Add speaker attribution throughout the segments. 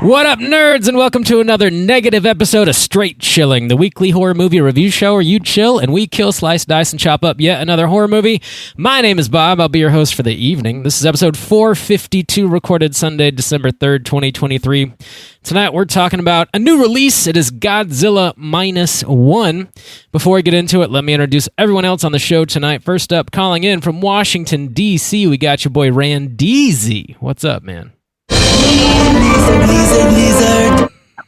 Speaker 1: What up, nerds, and welcome to another negative episode of Straight Chilling, the weekly horror movie review show where you chill and we kill, slice, dice, and chop up yet another horror movie. My name is Bob. I'll be your host for the evening. This is episode 452, recorded Sunday, December 3rd, 2023. Tonight, we're talking about a new release. It is Godzilla Minus One. Before we get into it, let me introduce everyone else on the show tonight. First up, calling in from Washington, D.C., we got your boy Randeezy. What's up, man?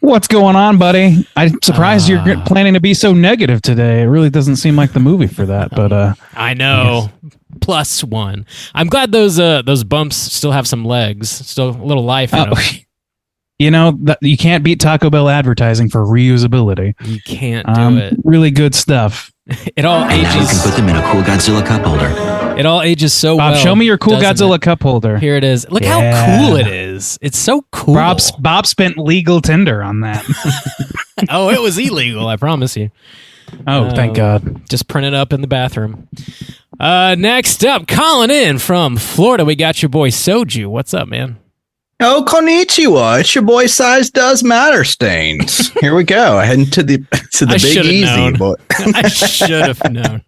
Speaker 2: What's going on, buddy? I'm surprised you're planning to be so negative today. It really doesn't seem like the movie for that, but
Speaker 1: I know. Plus one. I'm glad those bumps still have some legs, still a little life in them.
Speaker 2: You know, you can't beat Taco Bell advertising for reusability.
Speaker 1: You can't do it.
Speaker 2: Really good stuff.
Speaker 1: It all ages.
Speaker 3: You can put them in a cool Godzilla cup holder.
Speaker 1: It all ages so
Speaker 2: Bob,
Speaker 1: well.
Speaker 2: show me your cool Godzilla cup holder.
Speaker 1: Here it is. Look how cool it is. It's so cool.
Speaker 2: Bob spent legal tender on that.
Speaker 1: Oh, it was illegal, I promise you.
Speaker 2: Oh, thank God.
Speaker 1: Just print it up in the bathroom. Next up, calling in from Florida, we got your boy Soju. What's up, man?
Speaker 4: Oh, konnichiwa. It's your boy Size Does Matter Stains. Here we go. Heading to the Big Easy. Boy.
Speaker 1: I should have known.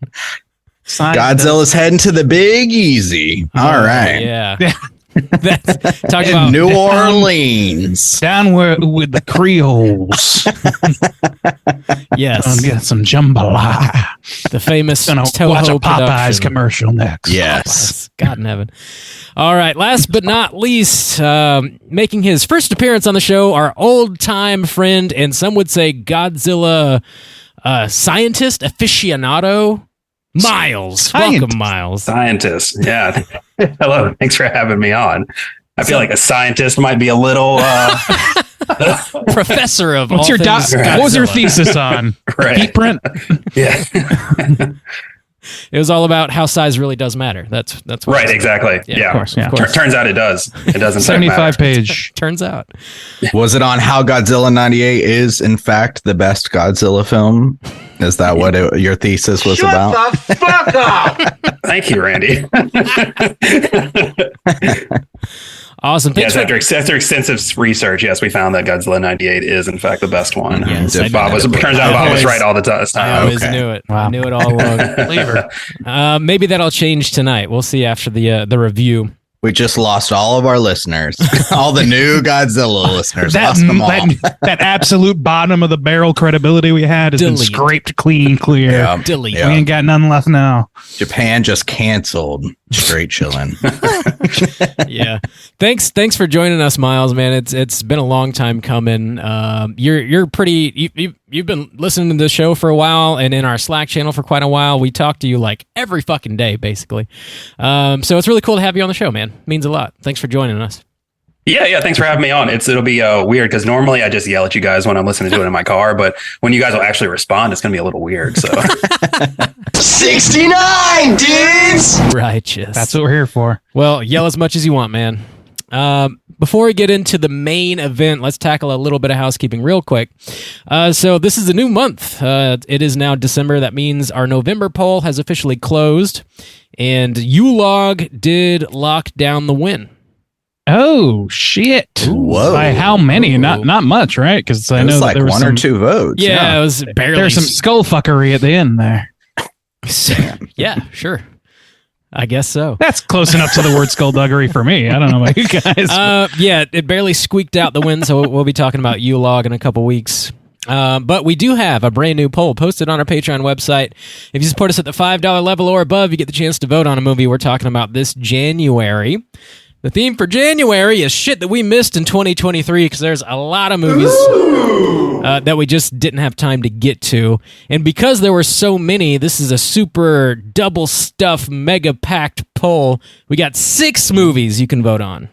Speaker 4: Godzilla's heading to the Big Easy. All right.
Speaker 1: Yeah. That's talking about
Speaker 4: New Orleans.
Speaker 2: Down with the Creoles.
Speaker 1: Yes.
Speaker 2: Get some jambalaya.
Speaker 1: The famous
Speaker 2: Toho watch a Popeyes
Speaker 1: production.
Speaker 2: commercial next.
Speaker 4: Yes.
Speaker 1: God in heaven. All right. Last but not least, making his first appearance on the show, our old-time friend, and some would say Godzilla scientist, aficionado, Miles. Welcome, Miles.
Speaker 5: Scientist. Yeah. Hello. Thanks for having me on. I feel like a scientist might be a little
Speaker 1: professor of
Speaker 2: What's
Speaker 1: all
Speaker 2: your
Speaker 1: things
Speaker 2: what was your thesis on?
Speaker 5: Right.
Speaker 2: Heat print?
Speaker 5: Yeah.
Speaker 1: It was all about how size really does matter. That's what
Speaker 5: right. Exactly. Yeah.
Speaker 2: Of course. Yeah.
Speaker 5: Turns out it does. It doesn't.
Speaker 2: 75 page.
Speaker 1: Turns out.
Speaker 4: Was it on how Godzilla 98 is, in fact, the best Godzilla film? Is that what your thesis was about?
Speaker 5: Shut the fuck up! Thank you, Randy.
Speaker 1: Awesome.
Speaker 5: Yes, after extensive research, yes, we found that Godzilla 98 is, in fact, the best one.
Speaker 1: Yes,
Speaker 5: turns out Bob was right all the time.
Speaker 1: I always knew it. Wow. I knew it all along. Maybe that'll change tonight. We'll see after the review.
Speaker 4: We just lost all of our listeners. All the new Godzilla listeners. Lost them all.
Speaker 2: That absolute bottom of the barrel credibility we had has been scraped clear.
Speaker 4: Yeah.
Speaker 1: Delete.
Speaker 2: We ain't got none left now.
Speaker 4: Japan just canceled Straight Chilling.
Speaker 1: Yeah. Thanks for joining us, Miles, man. It's been a long time coming. You're pretty you've been listening to the show for a while and in our Slack channel for quite a while. We talk to you like every fucking day, basically. So it's really cool to have you on the show, man. Means a lot. Thanks for joining us.
Speaker 5: Yeah. Thanks for having me on. It'll be weird because normally I just yell at you guys when I'm listening to it in my car, but when you guys will actually respond, it's gonna be a little weird. So
Speaker 3: 69 dudes.
Speaker 1: Righteous.
Speaker 2: That's what we're here for.
Speaker 1: Well, yell as much as you want, man. Before we get into the main event, let's tackle a little bit of housekeeping real quick. So this is a new month. It is now December. That means our November poll has officially closed, and ULOG did lock down the win.
Speaker 2: Oh shit!
Speaker 4: Whoa!
Speaker 2: By how many? Not much, right? Because I know
Speaker 4: like
Speaker 2: there was
Speaker 4: one or two votes.
Speaker 1: Yeah, it was barely.
Speaker 2: There's some skull fuckery at the end there.
Speaker 1: Yeah, sure. I guess so.
Speaker 2: That's close enough to the word skullduggery for me. I don't know about you guys.
Speaker 1: Yeah, it barely squeaked out the win, so we'll be talking about ULOG in a couple weeks. But we do have a brand new poll posted on our Patreon website. If you support us at the $5 level or above, you get the chance to vote on a movie we're talking about this January. The theme for January is shit that we missed in 2023 because there's a lot of movies that we just didn't have time to get to. And because there were so many, this is a super double stuff, mega packed poll. We got 6 movies you can vote on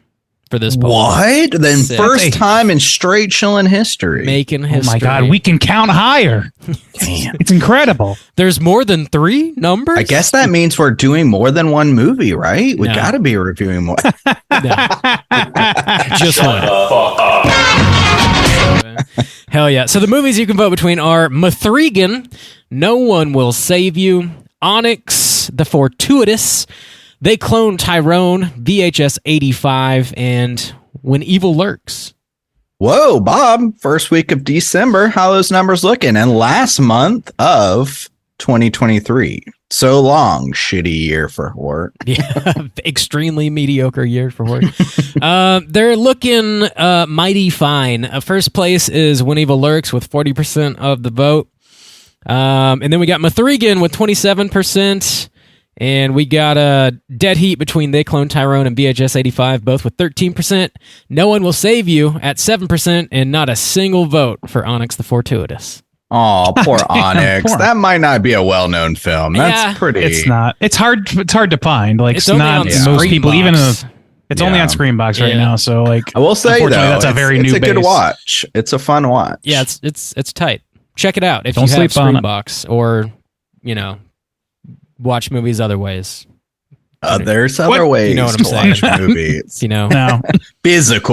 Speaker 1: for this poll.
Speaker 4: What? Then
Speaker 1: 6.
Speaker 4: first time in Straight Chilling history.
Speaker 1: Making history.
Speaker 2: Oh my God, we can count higher.
Speaker 4: Damn.
Speaker 2: It's incredible.
Speaker 1: There's more than 3 numbers?
Speaker 4: I guess that means we're doing more than one movie, right? We
Speaker 1: No.
Speaker 4: got to be reviewing more.
Speaker 1: No. Just one. Hell yeah. So the movies you can vote between are Mithrigan, No One Will Save You, Onyx, The Fortuitous, They Clone Tyrone, VHS 85, and When Evil Lurks.
Speaker 4: Whoa, Bob, first week of December. How are those numbers looking? And last month of 2023. So long, shitty year for horror.
Speaker 1: Yeah, extremely mediocre year for horror. They're looking mighty fine. First place is When Evil Lurks with 40% of the vote. And then we got Mathregan with 27%. And we got a dead heat between They Clone Tyrone and VHS 85, both with 13%. No One Will Save You at 7%, and not a single vote for Onyx the Fortuitous.
Speaker 4: Oh, poor Onyx. That might not be a well-known film. That's pretty.
Speaker 2: It's not. It's hard to find. Like,
Speaker 1: It's
Speaker 2: it's
Speaker 1: only
Speaker 2: not
Speaker 1: on
Speaker 2: most people.
Speaker 1: Screenbox.
Speaker 2: Even it's only on Screenbox right
Speaker 1: Yeah.
Speaker 2: now. So, like,
Speaker 4: I will say though,
Speaker 2: unfortunately, that's a very
Speaker 4: it's
Speaker 2: new
Speaker 4: a good
Speaker 2: base.
Speaker 4: watch. It's a fun watch.
Speaker 1: Yeah, it's tight. Check it out if
Speaker 2: Don't
Speaker 1: you have
Speaker 2: sleep on it.
Speaker 1: Screenbox, or watch movies other ways.
Speaker 4: There's other ways
Speaker 1: You know what I'm
Speaker 4: to watch
Speaker 1: saying.
Speaker 4: movies.
Speaker 2: No,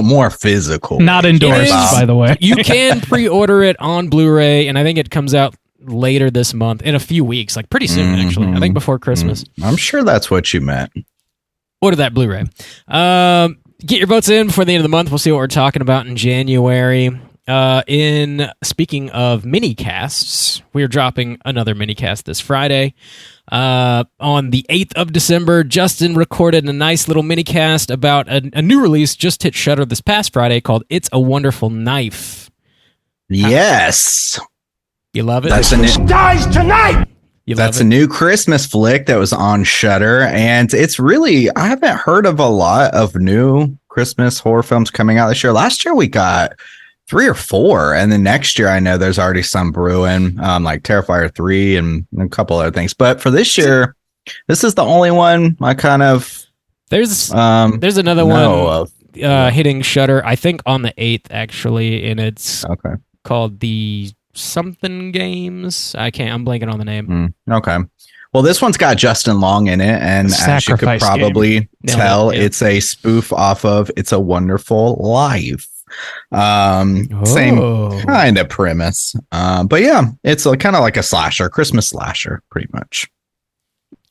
Speaker 4: More physical.
Speaker 2: not endorsed,
Speaker 1: It is.
Speaker 2: by the way.
Speaker 1: You can pre-order it on Blu-ray, and I think it comes out later this month, in a few weeks, like pretty soon, actually. I think before Christmas.
Speaker 4: I'm sure that's what you meant.
Speaker 1: Order that Blu-ray. Get your votes in before the end of the month. We'll see what we're talking about in January. Speaking of mini casts, we're dropping another mini cast this Friday. On the 8th of December, Justin recorded a nice little mini cast about a new release just hit Shudder this past Friday called It's a Wonderful Knife.
Speaker 4: Yes.
Speaker 1: You love it?
Speaker 4: That's a new,
Speaker 1: You love
Speaker 4: that's
Speaker 1: it?
Speaker 4: a new Christmas flick that was on Shudder, and it's really, I haven't heard of a lot of new Christmas horror films coming out this year. Last year we got 3 or 4, and then next year I know there's already some brewing, like Terrifier 3 and a couple other things. But for this year, this is the only one I kind of
Speaker 1: There's another
Speaker 4: know
Speaker 1: one
Speaker 4: of.
Speaker 1: hitting Shudder, I think on the 8th actually, and it's
Speaker 4: Okay.
Speaker 1: called the something games. I'm blanking on the name.
Speaker 4: Okay. Well, this one's got Justin Long in it, and as you could
Speaker 2: Sacrifice
Speaker 4: probably
Speaker 1: Yeah,
Speaker 4: tell,
Speaker 1: yeah.
Speaker 4: it's a spoof off of It's a Wonderful Life. Same
Speaker 1: Oh.
Speaker 4: kind of premise. But yeah, it's kind of like a slasher, Christmas slasher, pretty much.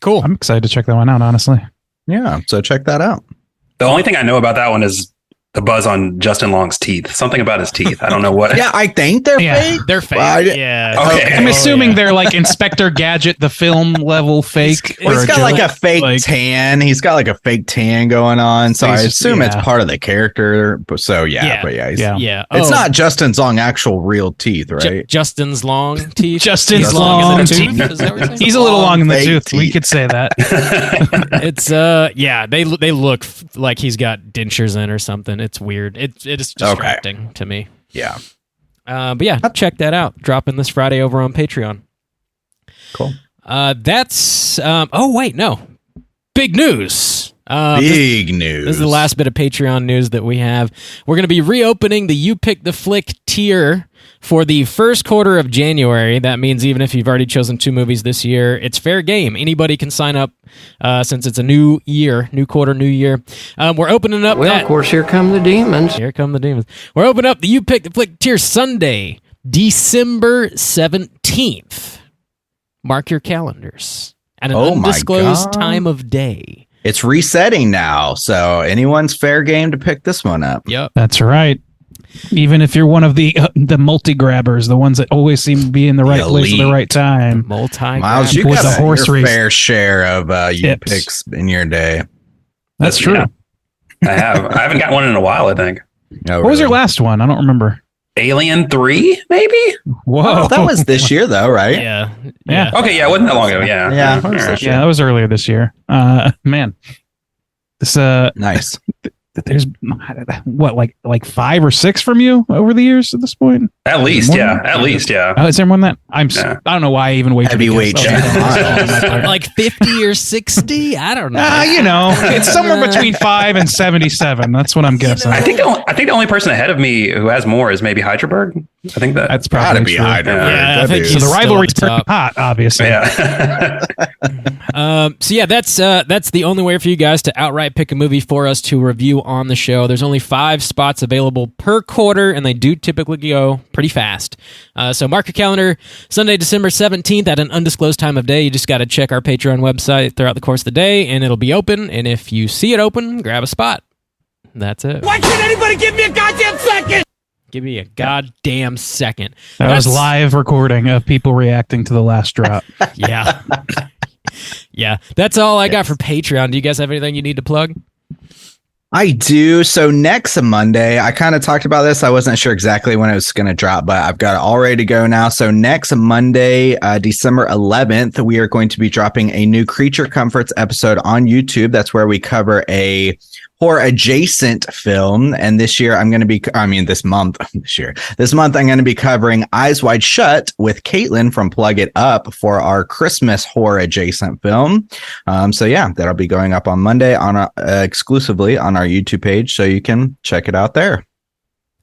Speaker 1: Cool.
Speaker 2: I'm excited to check that one out, honestly.
Speaker 4: Yeah, so check that out.
Speaker 5: The only thing I know about that one is the buzz on Justin Long's teeth. Something about his teeth. I don't know what.
Speaker 4: Yeah, I think they're
Speaker 2: Yeah.
Speaker 4: fake.
Speaker 1: They're fake.
Speaker 4: Well,
Speaker 1: yeah.
Speaker 5: Okay.
Speaker 2: I'm assuming they're like Inspector Gadget, the film level fake.
Speaker 1: He's
Speaker 2: or
Speaker 4: He's got
Speaker 2: joke.
Speaker 4: like a fake
Speaker 2: Like,
Speaker 4: tan. He's got like a fake tan going on. So I
Speaker 2: He's just-
Speaker 4: assume it's
Speaker 2: yeah.
Speaker 4: part of the character. But so
Speaker 1: Yeah.
Speaker 4: he's,
Speaker 2: Yeah.
Speaker 1: Yeah.
Speaker 4: it's
Speaker 1: Oh,
Speaker 4: not Justin's Long actual real teeth, right?
Speaker 1: Justin's long teeth.
Speaker 2: Justin's
Speaker 1: He's
Speaker 2: long
Speaker 1: in the
Speaker 2: teeth.
Speaker 1: tooth? Is that what you're saying?
Speaker 2: He's a little long in the
Speaker 4: fake
Speaker 2: tooth. We
Speaker 4: teeth.
Speaker 2: could say that.
Speaker 1: It's they look like he's got dentures in or something. It's weird. It is distracting to me.
Speaker 4: Yeah.
Speaker 1: But yeah, check that out. Dropping this Friday over on Patreon.
Speaker 4: Cool.
Speaker 1: That's oh wait, no. Big news.
Speaker 4: Big news.
Speaker 1: This is the last bit of Patreon news that we have. We're going to be reopening the You Pick the Flick tier for the first quarter of January. That means even if you've already chosen 2 movies this year, it's fair game. Anybody can sign up since it's a new year, new quarter, new year. We're opening up
Speaker 6: Well, of course, here come the demons.
Speaker 1: Here come the demons. We're opening up the You Pick the Flick tier Sunday, December 17th. Mark your calendars at an
Speaker 4: Oh my
Speaker 1: undisclosed
Speaker 4: God.
Speaker 1: time of day.
Speaker 4: It's resetting now, so anyone's fair game to pick this one up.
Speaker 1: Yep.
Speaker 2: That's right. Even if you're one of the multi grabbers, the ones that always seem to be in the right place at the
Speaker 4: elite.
Speaker 2: right time.
Speaker 4: Miles, you
Speaker 2: With
Speaker 4: got
Speaker 2: the horse
Speaker 4: your
Speaker 2: race
Speaker 4: fair share of you
Speaker 2: tips.
Speaker 4: picks in your day.
Speaker 2: That's true.
Speaker 5: Yeah. I haven't got one in a while, I think.
Speaker 4: Oh,
Speaker 2: What was your
Speaker 4: really?
Speaker 2: last one? I don't remember.
Speaker 5: Alien 3, maybe?
Speaker 2: Whoa.
Speaker 4: Oh, that was this year, though, right?
Speaker 1: Yeah.
Speaker 2: Yeah.
Speaker 5: Okay, yeah, it wasn't that long ago. Yeah.
Speaker 4: Yeah, it
Speaker 5: All
Speaker 4: was
Speaker 5: right.
Speaker 4: this
Speaker 2: Yeah, that was earlier this year. Man, this
Speaker 4: Nice.
Speaker 2: there's what like 5 or 6 from you over the years at this point.
Speaker 5: At least,
Speaker 2: More
Speaker 5: yeah.
Speaker 2: than-
Speaker 5: At least, yeah.
Speaker 2: Oh, is there more than that?
Speaker 5: Yeah.
Speaker 2: I don't know why I even wait.
Speaker 4: Heavyweight champ.
Speaker 1: Like 50 or 60? I don't know.
Speaker 2: It's somewhere between 5 and 77. That's what I'm guessing.
Speaker 5: I think the only person ahead of me who has more is maybe Hydraberg. I think that.
Speaker 2: That's
Speaker 4: Gotta
Speaker 2: probably
Speaker 4: be
Speaker 2: true.
Speaker 4: Heidelberg.
Speaker 1: Yeah, I think
Speaker 2: So
Speaker 1: he's
Speaker 2: the
Speaker 1: still
Speaker 2: rivalry's
Speaker 1: at the
Speaker 2: pretty
Speaker 1: top.
Speaker 2: hot, obviously.
Speaker 5: Yeah.
Speaker 1: So yeah, that's the only way for you guys to outright pick a movie for us to review on the show. There's only 5 spots available per quarter, and they do typically go pretty fast. So mark your calendar, Sunday, December 17th at an undisclosed time of day. You just got to check our Patreon website throughout the course of the day, and it'll be open. And if you see it open, grab a spot. That's it.
Speaker 7: Why can't anybody give me a goddamn second?
Speaker 1: Give me a goddamn second.
Speaker 2: That was live recording of people reacting to the last drop.
Speaker 1: Yeah. Yeah. That's all I got for Patreon. Do you guys have anything you need to plug?
Speaker 4: I do. So next Monday, I kind of talked about this. I wasn't sure exactly when it was going to drop, but I've got it all ready to go now. So next Monday, December 11th, we are going to be dropping a new Creature Comforts episode on YouTube. That's where we cover a horror adjacent film. And this month, I'm going to be covering Eyes Wide Shut with Caitlin from Plug It Up for our Christmas horror adjacent film. So yeah, that'll be going up on Monday exclusively on our YouTube page. So you can check it out there.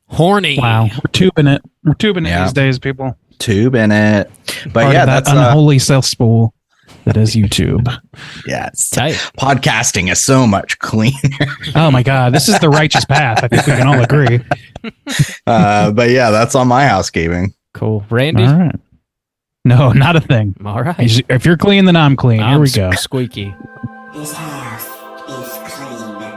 Speaker 1: Horny.
Speaker 2: Wow. We're tubing it these days, people.
Speaker 4: Tubing it. But
Speaker 2: Part
Speaker 4: yeah,
Speaker 2: of that
Speaker 4: that's
Speaker 2: unholy cesspool that is YouTube.
Speaker 4: Yes.
Speaker 1: Tight.
Speaker 4: Podcasting is so much cleaner.
Speaker 2: Oh my God. This is the righteous path. I think we can all agree.
Speaker 4: But yeah, that's on my housekeeping.
Speaker 1: Cool. Randy?
Speaker 2: All right. No, not a thing.
Speaker 1: All right.
Speaker 2: If you're clean, then I'm clean. Here we go.
Speaker 1: Squeaky.
Speaker 8: This house is clean.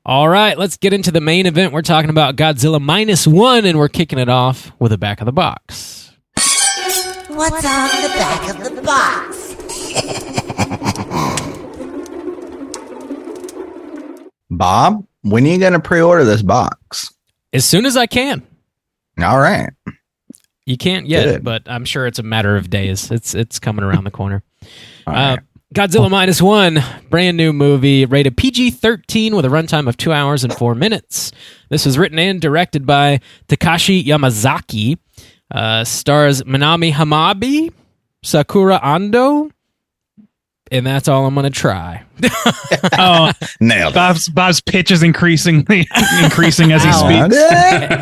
Speaker 1: All right, let's get into the main event. We're talking about Godzilla Minus One, and we're kicking it off with the back of the box.
Speaker 8: What's on the back of the box?
Speaker 4: Bob, when are you going to pre-order this box?
Speaker 1: As soon as I can.
Speaker 4: All right.
Speaker 1: You can't yet,
Speaker 4: Good.
Speaker 1: but I'm sure it's a matter of days. It's coming around the corner.
Speaker 4: All right.
Speaker 1: Godzilla Minus One, brand new movie, rated PG-13 with a runtime of 2 hours and 4 minutes. This was written and directed by Takashi Yamazaki. Stars Minami Hamabi, Sakura Ando, and that's all I'm going to try.
Speaker 2: Oh,
Speaker 4: Nailed it.
Speaker 2: Bob's pitch is increasing as he speaks.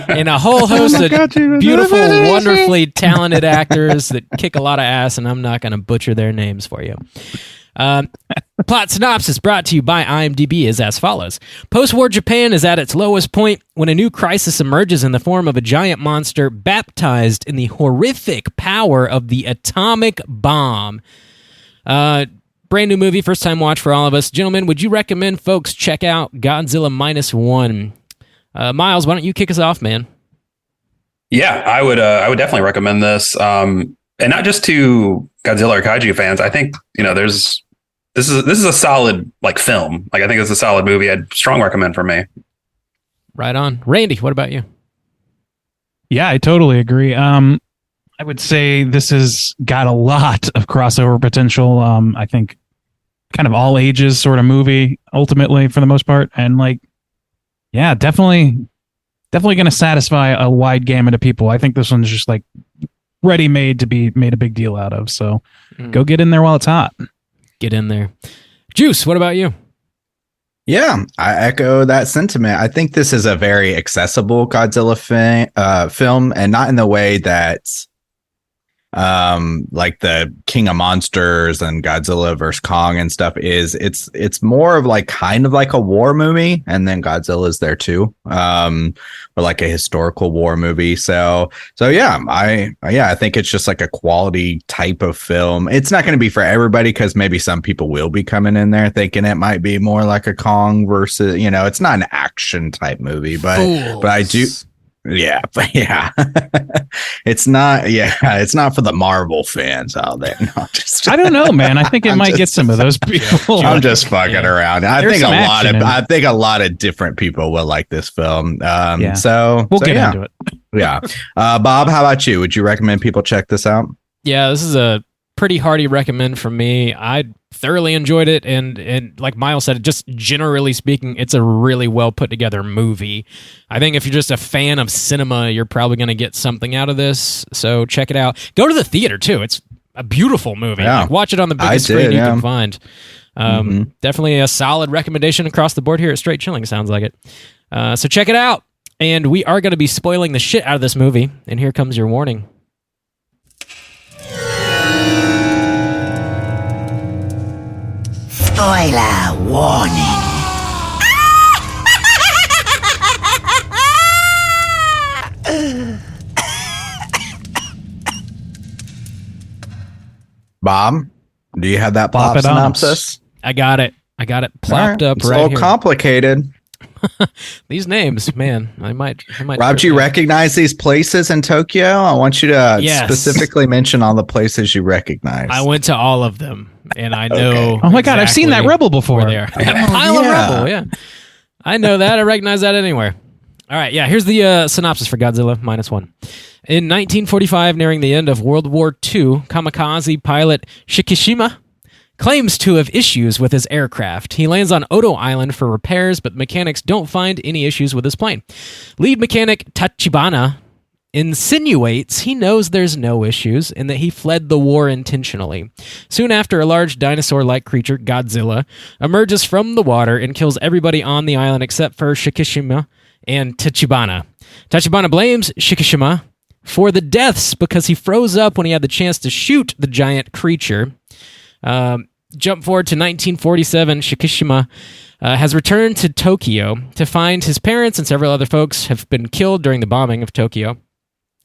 Speaker 1: And a whole host of beautiful, wonderfully talented actors that kick a lot of ass, and I'm not going to butcher their names for you. Plot synopsis brought to you by IMDb is as follows. Post-war Japan is at its lowest point when a new crisis emerges in the form of a giant monster baptized in the horrific power of the atomic bomb. Brand new movie, first time watch for all of us. Gentlemen, would you recommend folks check out Godzilla Minus One? Miles, why don't you kick us off, man?
Speaker 5: Yeah, I would definitely recommend this. And not just to Godzilla or Kaiju fans. I think, this is a solid film. I think it's a solid movie. I'd strong recommend for me.
Speaker 1: Right on. Randy, what about you?
Speaker 2: Yeah, I totally agree. I would say this has got a lot of crossover potential. I think kind of all ages sort of movie ultimately for the most part. And definitely going to satisfy a wide gamut of people. I think this one's just ready made to be made a big deal out of. So go get in there while it's hot.
Speaker 1: Get in there. Juice, what about you?
Speaker 4: Yeah, I echo that sentiment. I think this is a very accessible Godzilla film, and not in the way that the King of Monsters and Godzilla vs. Kong and stuff is. It's more of kind of like a war movie, and then Godzilla's there too, or like a historical war movie. So yeah, I think it's just like a quality type of film. It's not going to be for everybody because maybe some people will be coming in there thinking it might be more like a Kong versus, it's not an action type movie, but I do. Yeah, but yeah, it's not for the Marvel fans out there. No,
Speaker 2: I don't know, man. I think it might get some of those people.
Speaker 4: I'm just fucking around. I think a lot of different people will like this film. So
Speaker 2: we'll get into it.
Speaker 4: Yeah. Bob, how about you? Would you recommend people check this out?
Speaker 1: Yeah, this is a pretty hearty recommend from me. I thoroughly enjoyed it, and like Miles said, just generally speaking, it's a really well put together movie. I think if you're just a fan of cinema, you're probably going to get something out of this. So check it out. Go to the theater too. It's a beautiful movie.
Speaker 4: Yeah.
Speaker 1: Watch it on the biggest screen you can find. Definitely a solid recommendation across the board here at Straight Chilling. Sounds like it. So check it out. And we are going to be spoiling the shit out of this movie. And here comes your warning.
Speaker 8: Spoiler warning.
Speaker 4: Bob, do you have that plot synopsis?
Speaker 1: I got it. I got it plopped up
Speaker 4: It's
Speaker 1: right
Speaker 4: a little
Speaker 1: here.
Speaker 4: complicated.
Speaker 1: These names, man, I might.
Speaker 4: Rob, do you recognize these places in Tokyo? I want you to
Speaker 1: Yes.
Speaker 4: specifically mention all the places you recognize.
Speaker 1: I went to all of them, and I know.
Speaker 2: Oh my God, I've seen that
Speaker 1: exactly
Speaker 2: rebel before.
Speaker 1: where they are. That pile of
Speaker 4: yeah.
Speaker 1: rebel, yeah. I know that. I recognize that anywhere. All right, yeah. Here's the synopsis for Godzilla Minus One. In 1945, nearing the end of World War II, kamikaze pilot Shikishima claims to have issues with his aircraft. He lands on Oto Island for repairs, but the mechanics don't find any issues with his plane. Lead mechanic Tachibana insinuates he knows there's no issues and that he fled the war intentionally. Soon after, a large dinosaur-like creature, Godzilla, emerges from the water and kills everybody on the island except for Shikishima and Tachibana. Tachibana blames Shikishima for the deaths because he froze up when he had the chance to shoot the giant creature. Jump forward to 1947. Shikishima has returned to Tokyo to find his parents and several other folks have been killed during the bombing of Tokyo.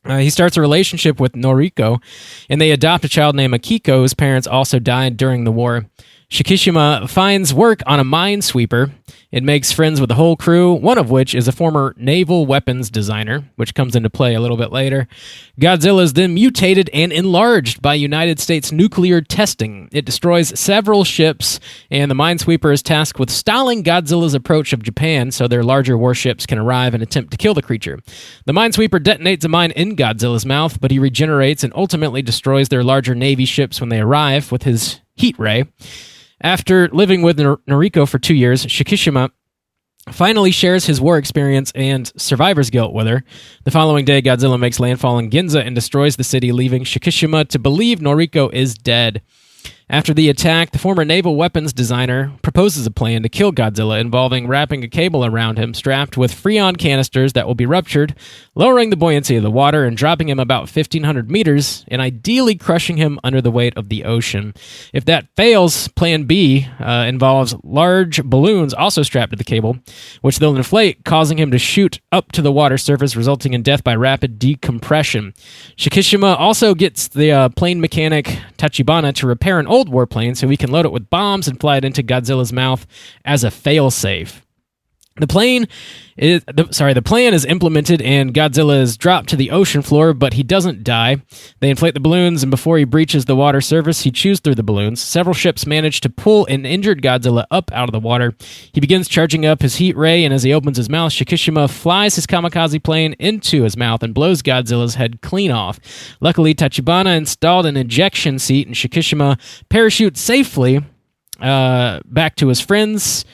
Speaker 1: He starts a relationship with Noriko, and they adopt a child named Akiko, whose parents also died during the war. Shikishima finds work on a minesweeper and makes friends with the whole crew, one of which is a former naval weapons designer, which comes into play a little bit later. Godzilla is then mutated and enlarged by United States nuclear testing. It destroys several ships, and the minesweeper is tasked with stalling Godzilla's approach of Japan so their larger warships can arrive and attempt to kill the creature. The minesweeper detonates a mine in Godzilla's mouth, but he regenerates and ultimately destroys their larger Navy ships when they arrive with his heat ray. After living with Noriko for 2 years, Shikishima finally shares his war experience and survivor's guilt with her. The following day, Godzilla makes landfall in Ginza and destroys the city, leaving Shikishima to believe Noriko is dead. After the attack, the former naval weapons designer proposes a plan to kill Godzilla involving wrapping a cable around him strapped with Freon canisters that will be ruptured, lowering the buoyancy of the water and dropping him about 1,500 meters, and ideally crushing him under the weight of the ocean. If that fails, Plan B involves large balloons also strapped to the cable, which they'll inflate, causing him to shoot up to the water surface, resulting in death by rapid decompression. Shikishima also gets the plane mechanic Tachibana to repair an old warplane so he can load it with bombs and fly it into Godzilla's mouth as a failsafe. The plan is implemented and Godzilla is dropped to the ocean floor, but he doesn't die. They inflate the balloons, and before he breaches the water surface, he chews through the balloons. Several ships manage to pull an injured Godzilla up out of the water. He begins charging up his heat ray, and as he opens his mouth, Shikishima flies his kamikaze plane into his mouth and blows Godzilla's head clean off. Luckily, Tachibana installed an ejection seat, and Shikishima parachutes safely back to his friends.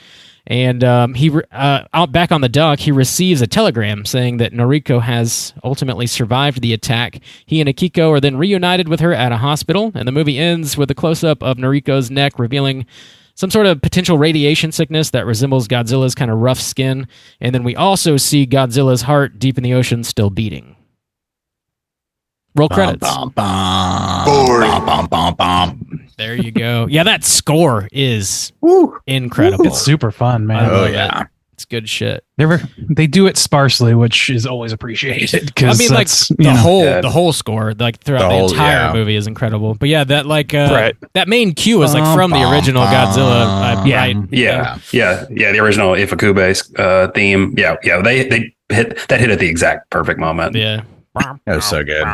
Speaker 1: And out back on the dock, he receives a telegram saying that Noriko has ultimately survived the attack. He and Akiko are then reunited with her at a hospital, and the movie ends with a close-up of Noriko's neck, revealing some sort of potential radiation sickness that resembles Godzilla's kind of rough skin. And then we also see Godzilla's heart deep in the ocean still beating. Roll credits. There you go. Yeah, that score is incredible.
Speaker 2: It's super fun, man.
Speaker 4: Oh, yeah.
Speaker 1: It's good shit.
Speaker 2: They do it sparsely, which is always appreciated.
Speaker 1: I mean, like the whole score, like throughout the entire
Speaker 4: yeah.
Speaker 1: movie, is incredible. But yeah, that that main cue is like from the original Godzilla. Right?
Speaker 5: Yeah. The original Ifukube theme. Yeah. They hit at the exact perfect moment.
Speaker 1: Yeah,
Speaker 4: That was so good.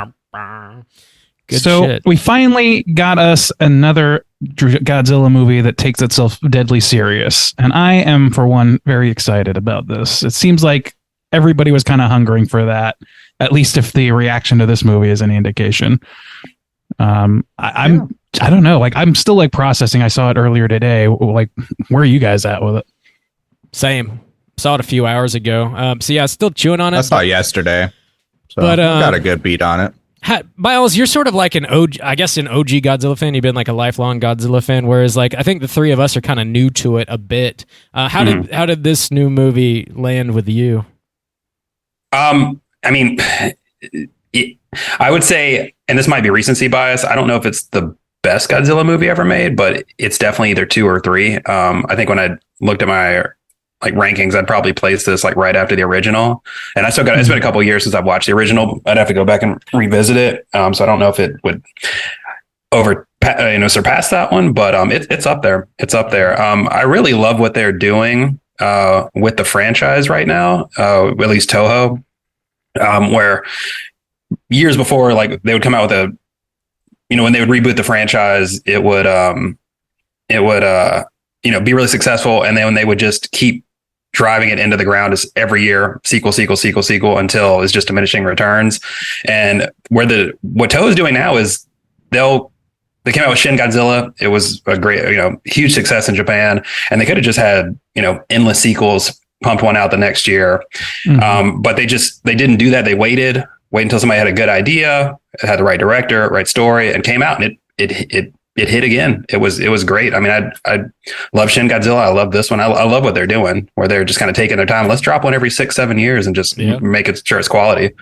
Speaker 1: Good
Speaker 2: so
Speaker 1: shit.
Speaker 2: we finally got us another Godzilla movie that takes itself deadly serious. And I am, for one, very excited about this. It seems like everybody was kind of hungering for that, at least if the reaction to this movie is any indication. I don't know. Like, I'm still like processing. I saw it earlier today. Like, where are you guys at with it?
Speaker 1: Same. Saw it a few hours ago. So yeah, still chewing on it.
Speaker 4: I saw it yesterday. So
Speaker 1: But,
Speaker 4: got a good beat on it.
Speaker 1: Miles, you're sort of like an OG, I guess, an OG Godzilla fan. You've been like a lifelong Godzilla fan, whereas like I think the three of us are kind of new to it a bit. How did this new movie land with you?
Speaker 5: I mean, I would say, and this might be recency bias, I don't know if it's the best Godzilla movie ever made, but it's definitely either 2 or 3. I think when I looked at my like rankings, I'd probably place this like right after the original. And I still got, it's been a couple of years since I've watched the original. I'd have to go back and revisit it. So I don't know if it would surpass that one, but it's up there. It's up there. I really love what they're doing with the franchise right now, at least Toho, where years before, like they would come out with when they would reboot the franchise, it would be really successful, and then when they would just keep driving it into the ground is every year sequel until it's just diminishing returns. And what Toho is doing now is they came out with Shin Godzilla. It was a great, huge success in Japan, and they could have just had, endless sequels, pumped one out the next year. But they didn't do that. They waited until somebody had a good idea, had the right director, right story, and came out, and it hit again. It was great. I mean, I love Shin Godzilla. I love this one. I love what they're doing, where they're just kind of taking their time. Let's drop one every 6-7 years and just make it sure it's quality.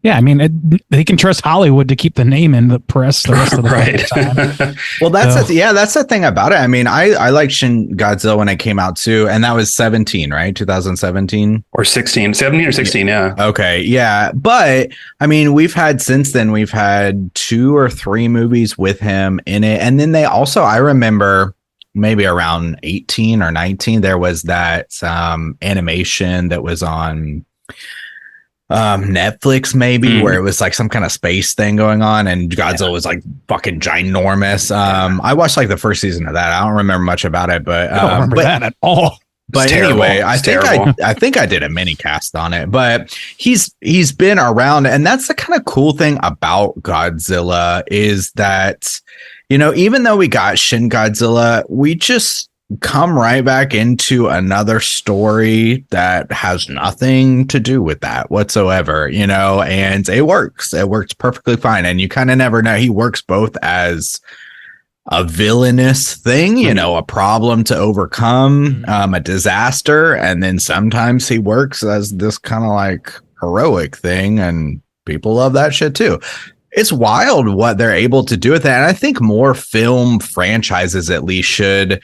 Speaker 2: Yeah, I mean, they can trust Hollywood to keep the name in the press the rest of the time.
Speaker 4: Well, that's the thing about it. I mean, I liked Shin Godzilla when it came out too, and that was 17, right? 2017
Speaker 5: or 16, 17 or 16, yeah.
Speaker 4: Okay, yeah, but I mean, we've had 2 or 3 movies with him in it, and then they also, I remember maybe around 18 or 19, there was that animation that was on Netflix maybe, where it was like some kind of space thing going on, and Godzilla was like fucking ginormous. I watched like the first season of that. I don't remember much about it, but
Speaker 2: I don't remember that at all.
Speaker 4: But anyway, I think I did a mini cast on it, but he's been around, and that's the kind of cool thing about Godzilla is that, even though we got Shin Godzilla, we just come right back into another story that has nothing to do with that whatsoever, and it works perfectly fine. And you kind of never know. He works both as a villainous thing, a problem to overcome, a disaster, and then sometimes he works as this kind of like heroic thing, and people love that shit too. It's wild what they're able to do with that, and I think more film franchises at least should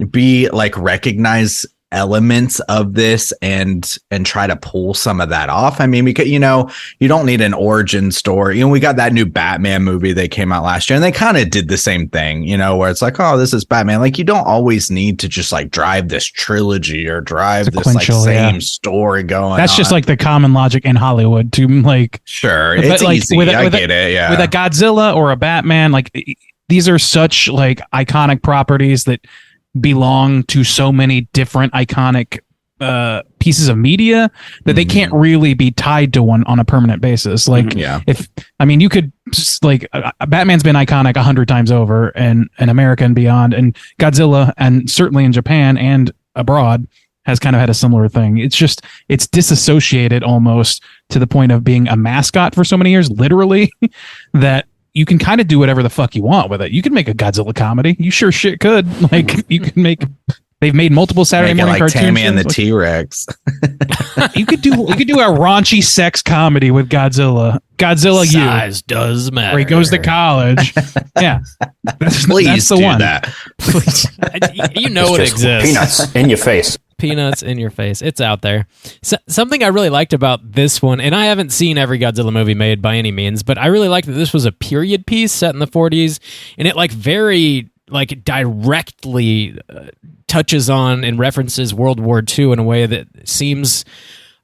Speaker 4: be like recognize elements of this and try to pull some of that off. I mean, because you don't need an origin story. We got that new Batman movie that came out last year, and they kind of did the same thing, where it's like, oh, this is Batman. Like, you don't always need to just like drive this trilogy or drive this like same story going.
Speaker 2: That's just like the common logic in Hollywood to like,
Speaker 4: sure, it's
Speaker 2: like,
Speaker 4: easy. I get it. Yeah,
Speaker 2: with a Godzilla or a Batman, like these are such like iconic properties that belong to so many different iconic pieces of media that they can't really be tied to one on a permanent basis. Like, you could just like Batman's been iconic 100 times over in America and beyond, and Godzilla, and certainly in Japan and abroad, has kind of had a similar thing. It's disassociated almost to the point of being a mascot for so many years, literally, that you can kind of do whatever the fuck you want with it. You can make a Godzilla comedy. You sure shit could. Like, you can make. They've made multiple Saturday morning cartoons.
Speaker 4: Tammy and the T-Rex.
Speaker 2: You could do a raunchy sex comedy with Godzilla. Godzilla
Speaker 1: Size does matter.
Speaker 2: Where he goes to college. Yeah, that's the one.
Speaker 4: That.
Speaker 1: Please. It exists.
Speaker 9: Peanuts in your face.
Speaker 1: Peanuts in your face. It's out there. Something I really liked about this one, and I haven't seen every Godzilla movie made by any means, but I really liked that this was a period piece set in the 40s, and it very directly touches on and references World War II in a way that seems,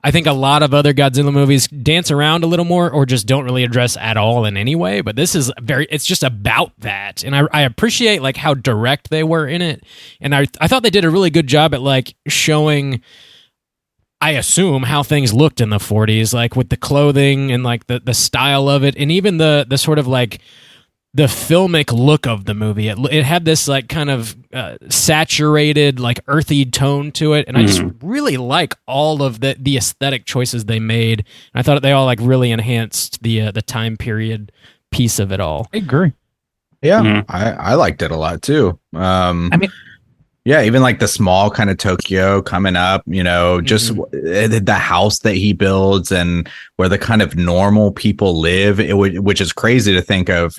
Speaker 1: I think a lot of other Godzilla movies dance around a little more or just don't really address at all in any way, but this is it's just about that. And I appreciate like how direct they were in it. And I thought they did a really good job at like showing, I assume, how things looked in the 40s, like with the clothing and like the style of it, and even the sort of like the filmic look of the movie. It had this like kind of saturated, like earthy tone to it, and I just really like all of the aesthetic choices they made. And I thought they all like really enhanced the time period piece of it all.
Speaker 2: I agree.
Speaker 4: Yeah, I liked it a lot too. Yeah, even like the small kind of Tokyo coming up, just the house that he builds and where the kind of normal people live, which is crazy to think of,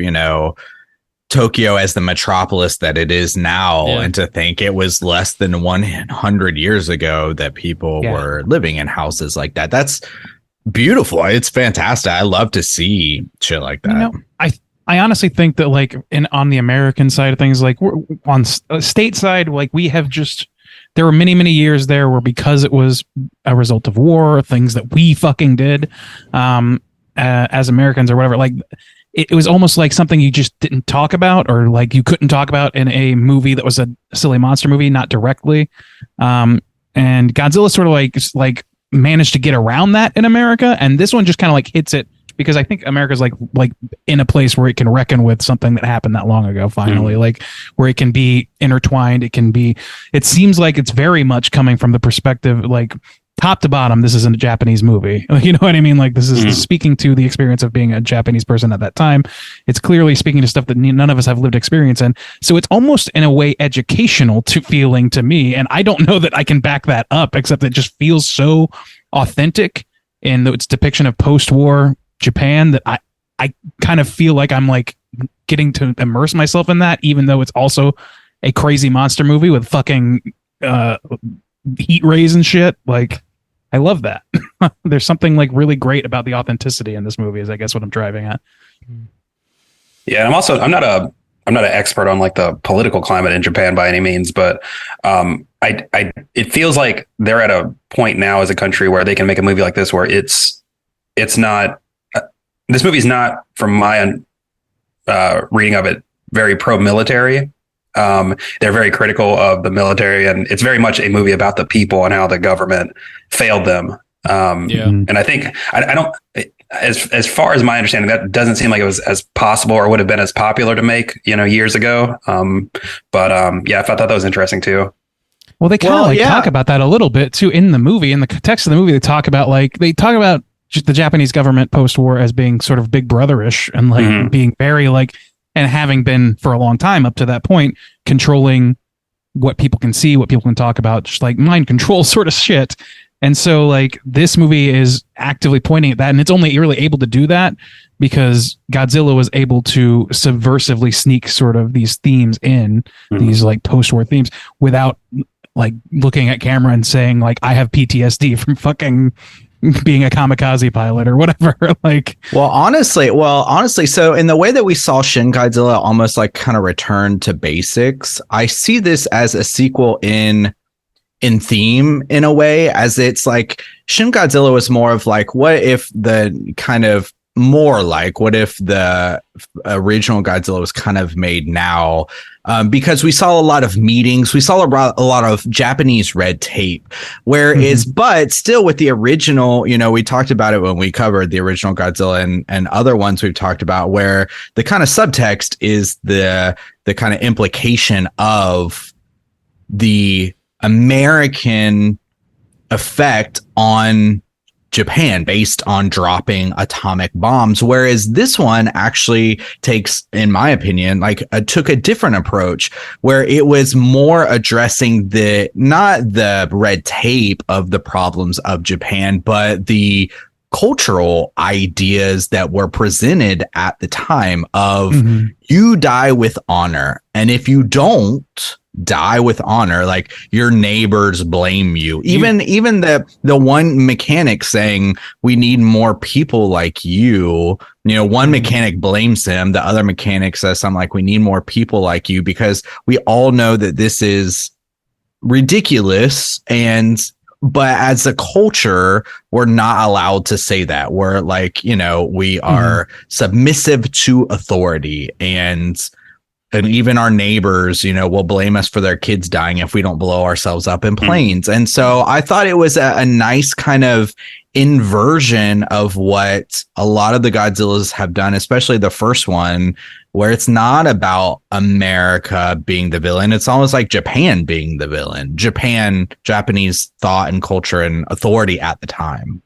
Speaker 4: Tokyo as the metropolis that it is now. Yeah. And to think it was less than 100 years ago that people were living in houses like that. That's beautiful. It's fantastic. I love to see shit like that.
Speaker 2: I I honestly think that like on the American side of things, like we're, on state side, like we have just, there were many, many years there where because it was a result of war, things that we fucking did as Americans or whatever, like it was almost like something you just didn't talk about, or like you couldn't talk about in a movie that was a silly monster movie, not directly. And Godzilla sort of like managed to get around that in America, and this one just kind of like hits it, because I think America's like in a place where it can reckon with something that happened that long ago, finally, like where it can be intertwined. It seems like it's very much coming from the perspective, like top to bottom, this isn't a Japanese movie. You know what I mean? Like this is speaking to the experience of being a Japanese person at that time. It's clearly speaking to stuff that none of us have lived experience in. So it's almost in a way educational feeling to me. And I don't know that I can back that up, except it just feels so authentic in its depiction of post-war Japan that I kind of feel like I'm like getting to immerse myself in that, even though it's also a crazy monster movie with fucking heat rays and shit. Like, I love that. There's something like really great about the authenticity in this movie, is I guess what I'm driving at.
Speaker 5: Yeah, and I'm not an expert on like the political climate in Japan by any means, but it feels like they're at a point now as a country where they can make a movie like this where it's not. This movie's not, from my reading of it, very pro-military. They're very critical of the military, and it's very much a movie about the people and how the government failed them. And I think I don't, as far as my understanding, that doesn't seem like it was as possible or would have been as popular to make, years ago. But I thought that was interesting too.
Speaker 2: Well, they kind of talk about that a little bit too in the movie. In the text of the movie, they talk about just the Japanese government post-war as being sort of big brotherish and like being very like, and having been for a long time up to that point, controlling what people can see, what people can talk about, just like mind control sort of shit. And so like this movie is actively pointing at that, and it's only really able to do that because Godzilla was able to subversively sneak sort of these themes in, these like post-war themes, without like looking at camera and saying like, I have PTSD from fucking being a kamikaze pilot or whatever. Like,
Speaker 4: well honestly, so in the way that we saw Shin Godzilla almost like kind of return to basics, I see this as a sequel in theme, in a way, as it's like Shin Godzilla was more of like, what if the original Godzilla was kind of made now, because we saw a lot of meetings, we saw a lot of Japanese red tape, but still with the original, we talked about it when we covered the original Godzilla and other ones we've talked about, where the kind of subtext is the kind of implication of the American effect on Japan based on dropping atomic bombs, whereas this one actually takes, in my opinion, took a different approach, where it was more addressing not the red tape of the problems of Japan, but the cultural ideas that were presented at the time of you die with honor, and if you don't die with honor, like your neighbors blame you. Even the one mechanic saying we need more people like you, one mechanic blames him, the other mechanic says something like, we need more people like you, because we all know that this is ridiculous, but as a culture, we're not allowed to say that. We're like, we are submissive to authority, and even our neighbors, will blame us for their kids dying if we don't blow ourselves up in planes. And so I thought it was a nice kind of inversion of what a lot of the Godzillas have done, especially the first one, where it's not about America being the villain. It's almost like Japan being the villain. Japanese thought and culture and authority at the time.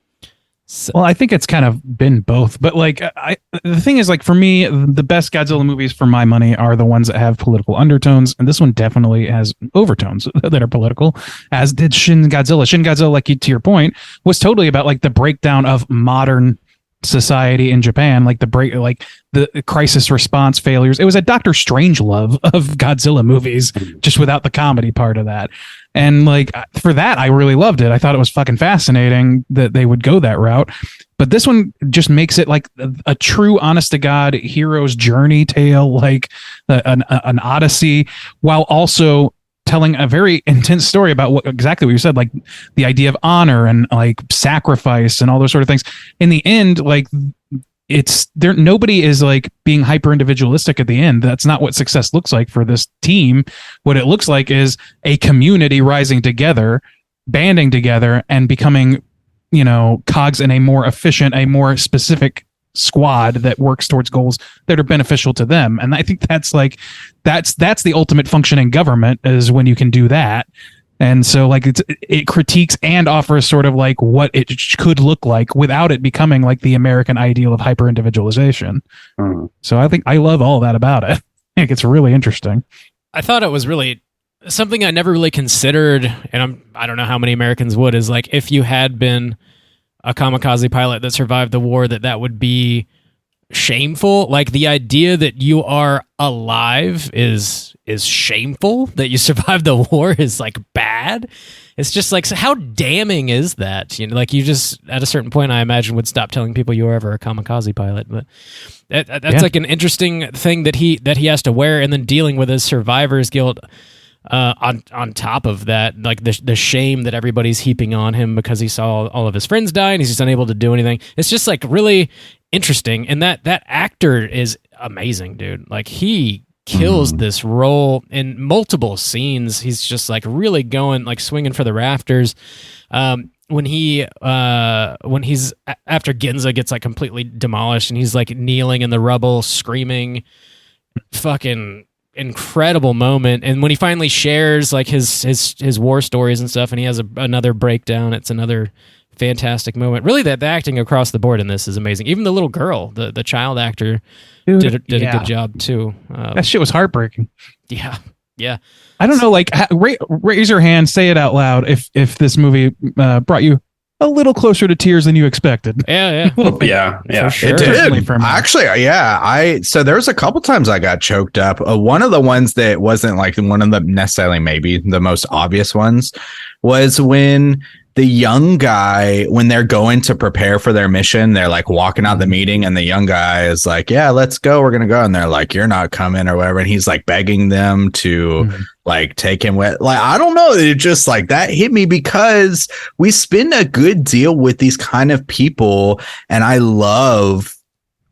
Speaker 2: Well, I think it's kind of been both, but like the thing is, like, for me, the best Godzilla movies for my money are the ones that have political undertones, and this one definitely has overtones that are political, as did Shin Godzilla. Shin Godzilla, like, to your point, was totally about like the breakdown of modern society in Japan, like the crisis response failures. It was a Dr. Strangelove of Godzilla movies, just without the comedy part of that. And like for that, I really loved it. I thought it was fucking fascinating that they would go that route. But this one just makes it like a true, honest to God hero's journey tale, like an odyssey, while also telling a very intense story about exactly what you said, like the idea of honor and like sacrifice and all those sort of things. In the end, like it's there, nobody is like being hyper individualistic at the end. That's not what success looks like for this team. What it looks like is a community rising together, banding together, and becoming, cogs in a more efficient, a more specific squad that works towards goals that are beneficial to them. And I think that's the ultimate function in government, is when you can do that. And so like it critiques and offers sort of like what it could look like without it becoming like the American ideal of hyper individualization. So I think I love all that about it. I think it's really interesting.
Speaker 1: I thought it was really something I never really considered, and I don't know how many Americans would, is like if you had been a kamikaze pilot that survived the war, that would be shameful. Like the idea that you are alive is shameful. That you survived the war is like bad. It's just like, so how damning is that? Like you just at a certain point, I imagine, would stop telling people you were ever a kamikaze pilot. But that's like an interesting thing that he has to wear, and then dealing with his survivor's guilt. On top of that, like the shame that everybody's heaping on him because he saw all of his friends die and he's just unable to do anything. It's just like really interesting, and that actor is amazing, dude. Like he kills this role in multiple scenes. He's just like really going, like swinging for the rafters. When he's after Ginza gets like completely demolished and he's like kneeling in the rubble screaming, fucking incredible moment. And when he finally shares like his war stories and stuff, and he has another breakdown, it's another fantastic moment. Really, the acting across the board in this is amazing. Even the little girl, the child actor, did a good job too.
Speaker 2: That shit was heartbreaking.
Speaker 1: Yeah.
Speaker 2: I don't know, like raise your hand, say it out loud if this movie brought you a little closer to tears than you expected.
Speaker 1: Yeah.
Speaker 5: Yeah.
Speaker 1: Sure.
Speaker 4: It did. Actually, yeah. So there was a couple times I got choked up. One of the ones that wasn't like one of the necessarily maybe the most obvious ones was when the young guy, when they're going to prepare for their mission, they're like walking out the meeting and the young guy is like, yeah, let's go. We're going to go. And they're like, you're not coming or whatever. And he's like begging them to like take him with, like, I don't know. It just like that hit me because we spend a good deal with these kind of people. And I love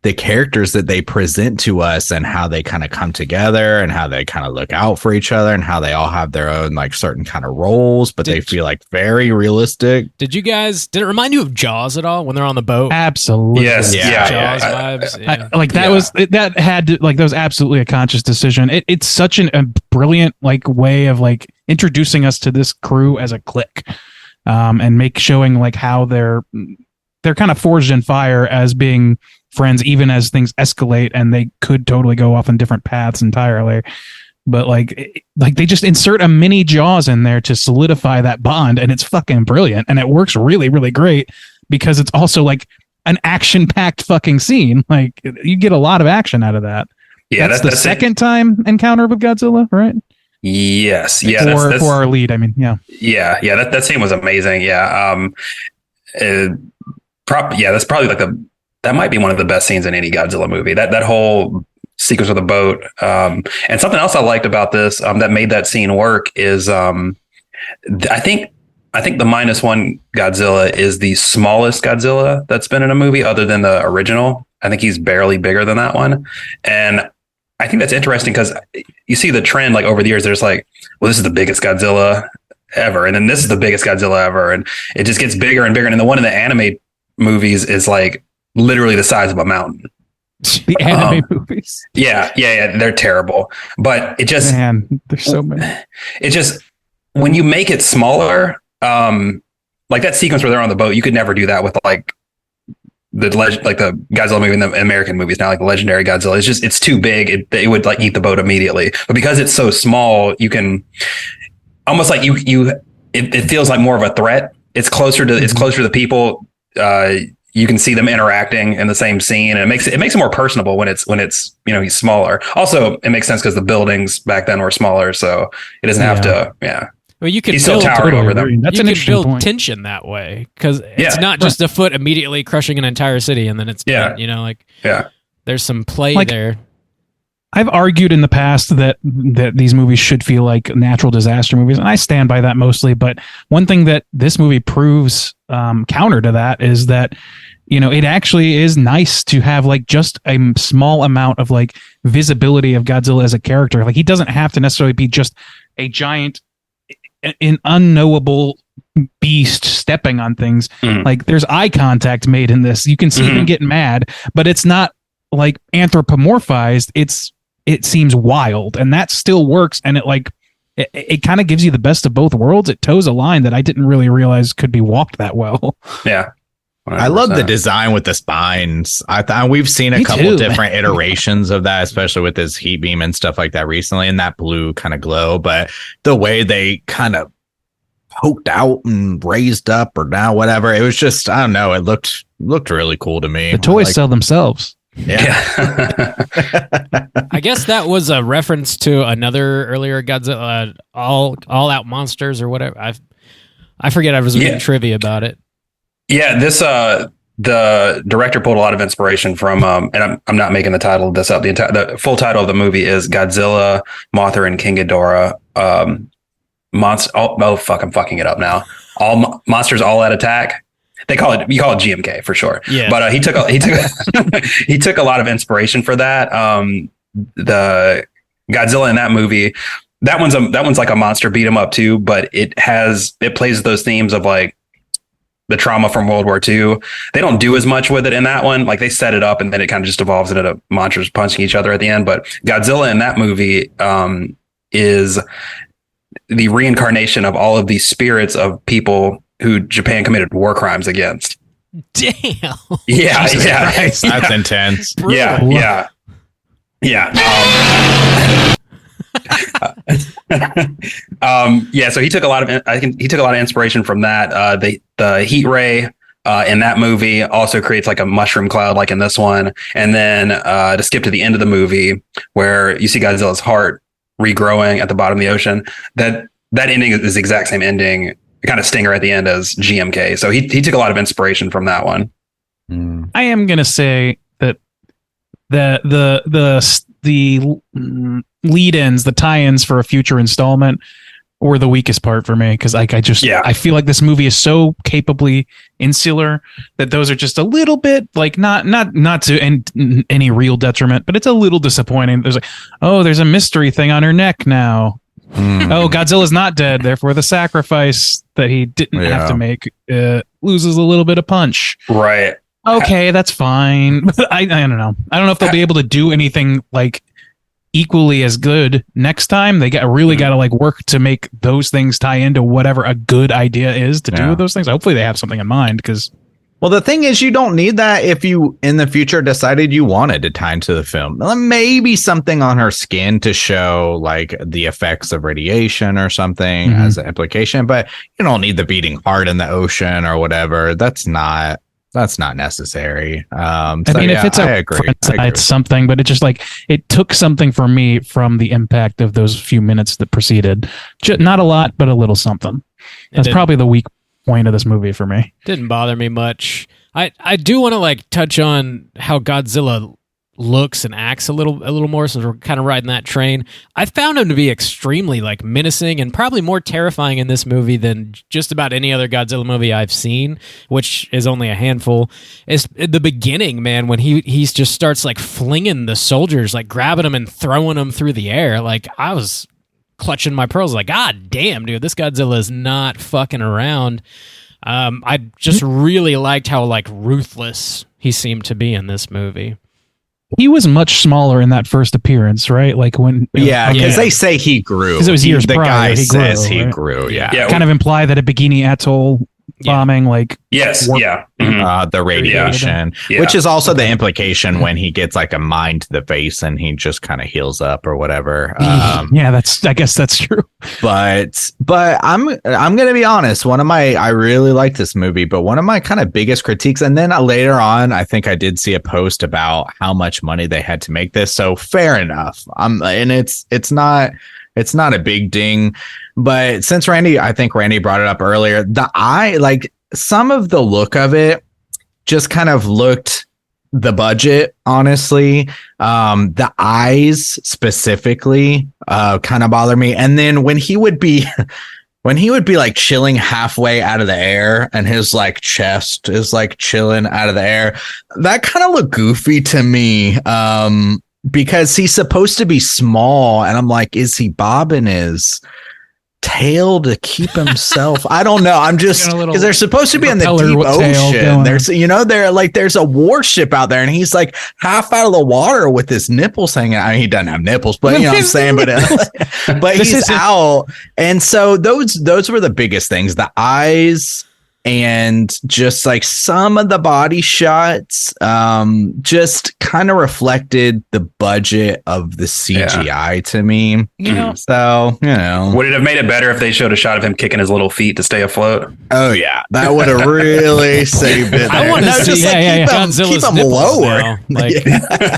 Speaker 4: the characters that they present to us and how they kind of come together and how they kind of look out for each other and how they all have their own like certain kind of roles, but they feel like very realistic.
Speaker 1: Did it remind you of Jaws at all when they're on the boat?
Speaker 2: Absolutely.
Speaker 5: Yes.
Speaker 1: Jaws vibes.
Speaker 2: That had to, like, that was absolutely a conscious decision. It's such a brilliant like way of like introducing us to this crew as a clique, and showing like how they're kind of forged in fire as being friends, even as things escalate and they could totally go off on different paths entirely. But like they just insert a mini Jaws in there to solidify that bond, and it's fucking brilliant, and it works really, really great because it's also like an action-packed fucking scene. Like you get a lot of action out of that. Yeah, that's the second time encounter with Godzilla, right?
Speaker 5: Yes, yeah,
Speaker 2: for our lead. I mean, yeah.
Speaker 5: That scene was amazing. Yeah, that's probably like that might be one of the best scenes in any Godzilla movie. That whole sequence with the boat. And something else I liked about this that made that scene work is I think the Minus One Godzilla is the smallest Godzilla that's been in a movie other than the original. I think he's barely bigger than that one. And I think that's interesting because you see the trend like over the years, there's like, well, this is the biggest Godzilla ever. And then this is the biggest Godzilla ever. And it just gets bigger and bigger. And the one in the anime movies is like literally the size of a mountain.
Speaker 2: The anime movies.
Speaker 5: Yeah. They're terrible. But it just,
Speaker 2: there's so many.
Speaker 5: It just, when you make it smaller, like that sequence where they're on the boat, you could never do that with like the Godzilla movie in the American movies now, like the legendary Godzilla. It's too big. It would like eat the boat immediately. But because it's so small, you can almost like it feels like more of a threat. It's closer to the people. you can see them interacting in the same scene, and it makes it more personable when it's he's smaller. Also, it makes sense because the buildings back then were smaller, so it doesn't have to. Yeah,
Speaker 1: well, you can
Speaker 5: he's still towering over them.
Speaker 2: That's
Speaker 1: you
Speaker 2: an
Speaker 1: can
Speaker 2: interesting
Speaker 1: build
Speaker 2: point.
Speaker 1: tension that way because it's not just a foot immediately crushing an entire city and then it's done, there's some play there.
Speaker 2: I've argued in the past that these movies should feel like natural disaster movies, and I stand by that mostly. But one thing that this movie proves counter to that is that it actually is nice to have like just a small amount of like visibility of Godzilla as a character. Like he doesn't have to necessarily be just a giant, an unknowable beast stepping on things. Like there's eye contact made in this. You can see him get mad, but it's not like anthropomorphized. It seems wild, and that still works. And it kind of gives you the best of both worlds. It toes a line that I didn't really realize could be walked that well.
Speaker 5: Yeah. 100%.
Speaker 4: I love the design with the spines. I thought we've seen a couple different iterations of that, especially with his heat beam and stuff like that recently, and that blue kind of glow. But the way they kind of poked out and raised up or down, whatever, it was just, I don't know. It looked really cool to me.
Speaker 2: The toys sell themselves.
Speaker 4: Yeah.
Speaker 1: I guess that was a reference to another earlier Godzilla, all out monsters or whatever. I forget. I was reading trivia about it.
Speaker 5: Yeah, this the director pulled a lot of inspiration from, and I'm not making the title of this up. The full title of the movie is Godzilla, Mothra, and King Ghidorah. I'm fucking it up now. All monsters, all out attack. You call it GMK for sure. Yeah. But he took he took a lot of inspiration for that. The Godzilla in that movie, that one's like a monster beat 'em up too, but it plays those themes of like the trauma from World War II. They don't do as much with it in that one. Like they set it up and then it kind of just evolves into monsters punching each other at the end. But Godzilla in that movie is the reincarnation of all of these spirits of people who Japan committed war crimes against.
Speaker 1: Damn.
Speaker 5: Yeah.
Speaker 4: That's intense.
Speaker 5: Yeah. So he took a lot of inspiration from that. The heat ray in that movie also creates like a mushroom cloud like in this one. And then to skip to the end of the movie where you see Godzilla's heart regrowing at the bottom of the ocean, that ending is the exact same ending, kind of stinger at the end as GMK. So he took a lot of inspiration from that one.
Speaker 2: I am gonna say that the lead-ins, the tie-ins for a future installment were the weakest part for me, because I feel like this movie is so capably insular that those are just a little bit like not to any real detriment, but it's a little disappointing. There's like, oh, there's a mystery thing on her neck now. Oh, Godzilla's not dead, therefore the sacrifice that he didn't have to make loses a little bit of punch.
Speaker 5: Right.
Speaker 2: Okay, that's fine. But I don't know. I don't know if they'll be able to do anything like equally as good next time. They got to like work to make those things tie into whatever a good idea is to do with those things. Hopefully they have something in mind, because
Speaker 4: well, the thing is, you don't need that if you in the future decided you wanted to tie into the film. Maybe something on her skin to show like the effects of radiation or something as an implication, but you don't need the beating heart in the ocean or whatever. That's not necessary.
Speaker 2: If it's it's something, but it just like it took something from me from the impact of those few minutes that preceded. Not a lot, but a little something. That's probably the weak point of this movie for me.
Speaker 1: Didn't bother me much. I do want to like touch on how Godzilla looks and acts a little more, since we're kind of riding that train. I found him to be extremely like menacing and probably more terrifying in this movie than just about any other Godzilla movie I've seen, which is only a handful. It's the beginning, man, when he just starts like flinging the soldiers, like grabbing them and throwing them through the air. Like I was clutching my pearls, like, God damn, dude, this Godzilla is not fucking around. I just really liked how like ruthless he seemed to be in this movie.
Speaker 2: He was much smaller in that first appearance, right? Like when,
Speaker 4: because they say he grew.
Speaker 2: Because it was years
Speaker 4: the
Speaker 2: prior.
Speaker 4: Guy says he grew. Yeah.
Speaker 2: Kind of imply that a Bikini Atoll bombing, like
Speaker 5: Yes,
Speaker 2: warp-
Speaker 5: yeah. Mhm.
Speaker 4: The radiation,
Speaker 5: Yeah.
Speaker 4: which is also the implication when he gets like a mine to the face and he just kind of heals up or whatever.
Speaker 2: yeah, I guess that's true.
Speaker 4: But I'm gonna be honest. I really like this movie, but one of my kind of biggest critiques, and then later on, I think I did see a post about how much money they had to make this. So fair enough. And it's not a big ding, but since I think Randy brought it up earlier, some of the look of it just kind of looked the budget, honestly. The eyes specifically kind of bother me. And then when he would be like chilling halfway out of the air and his like chest is like chilling out of the air, that kind of looked goofy to me. Because he's supposed to be small, and I'm like, is he bobbing his tail to keep himself? I don't know. I'm just because they're supposed to be in the deep ocean. There's a warship out there, and he's like half out of the water with his nipples hanging out. I mean, he doesn't have nipples, but you know what I'm saying. But he's out, and so those were the biggest things: the eyes. And just like some of the body shots just kind of reflected the budget of the CGI to me. So,
Speaker 5: Would it have made it better if they showed a shot of him kicking his little feet to stay afloat?
Speaker 4: Oh, yeah. That would have really saved it.
Speaker 1: I want to see
Speaker 4: keep him lower.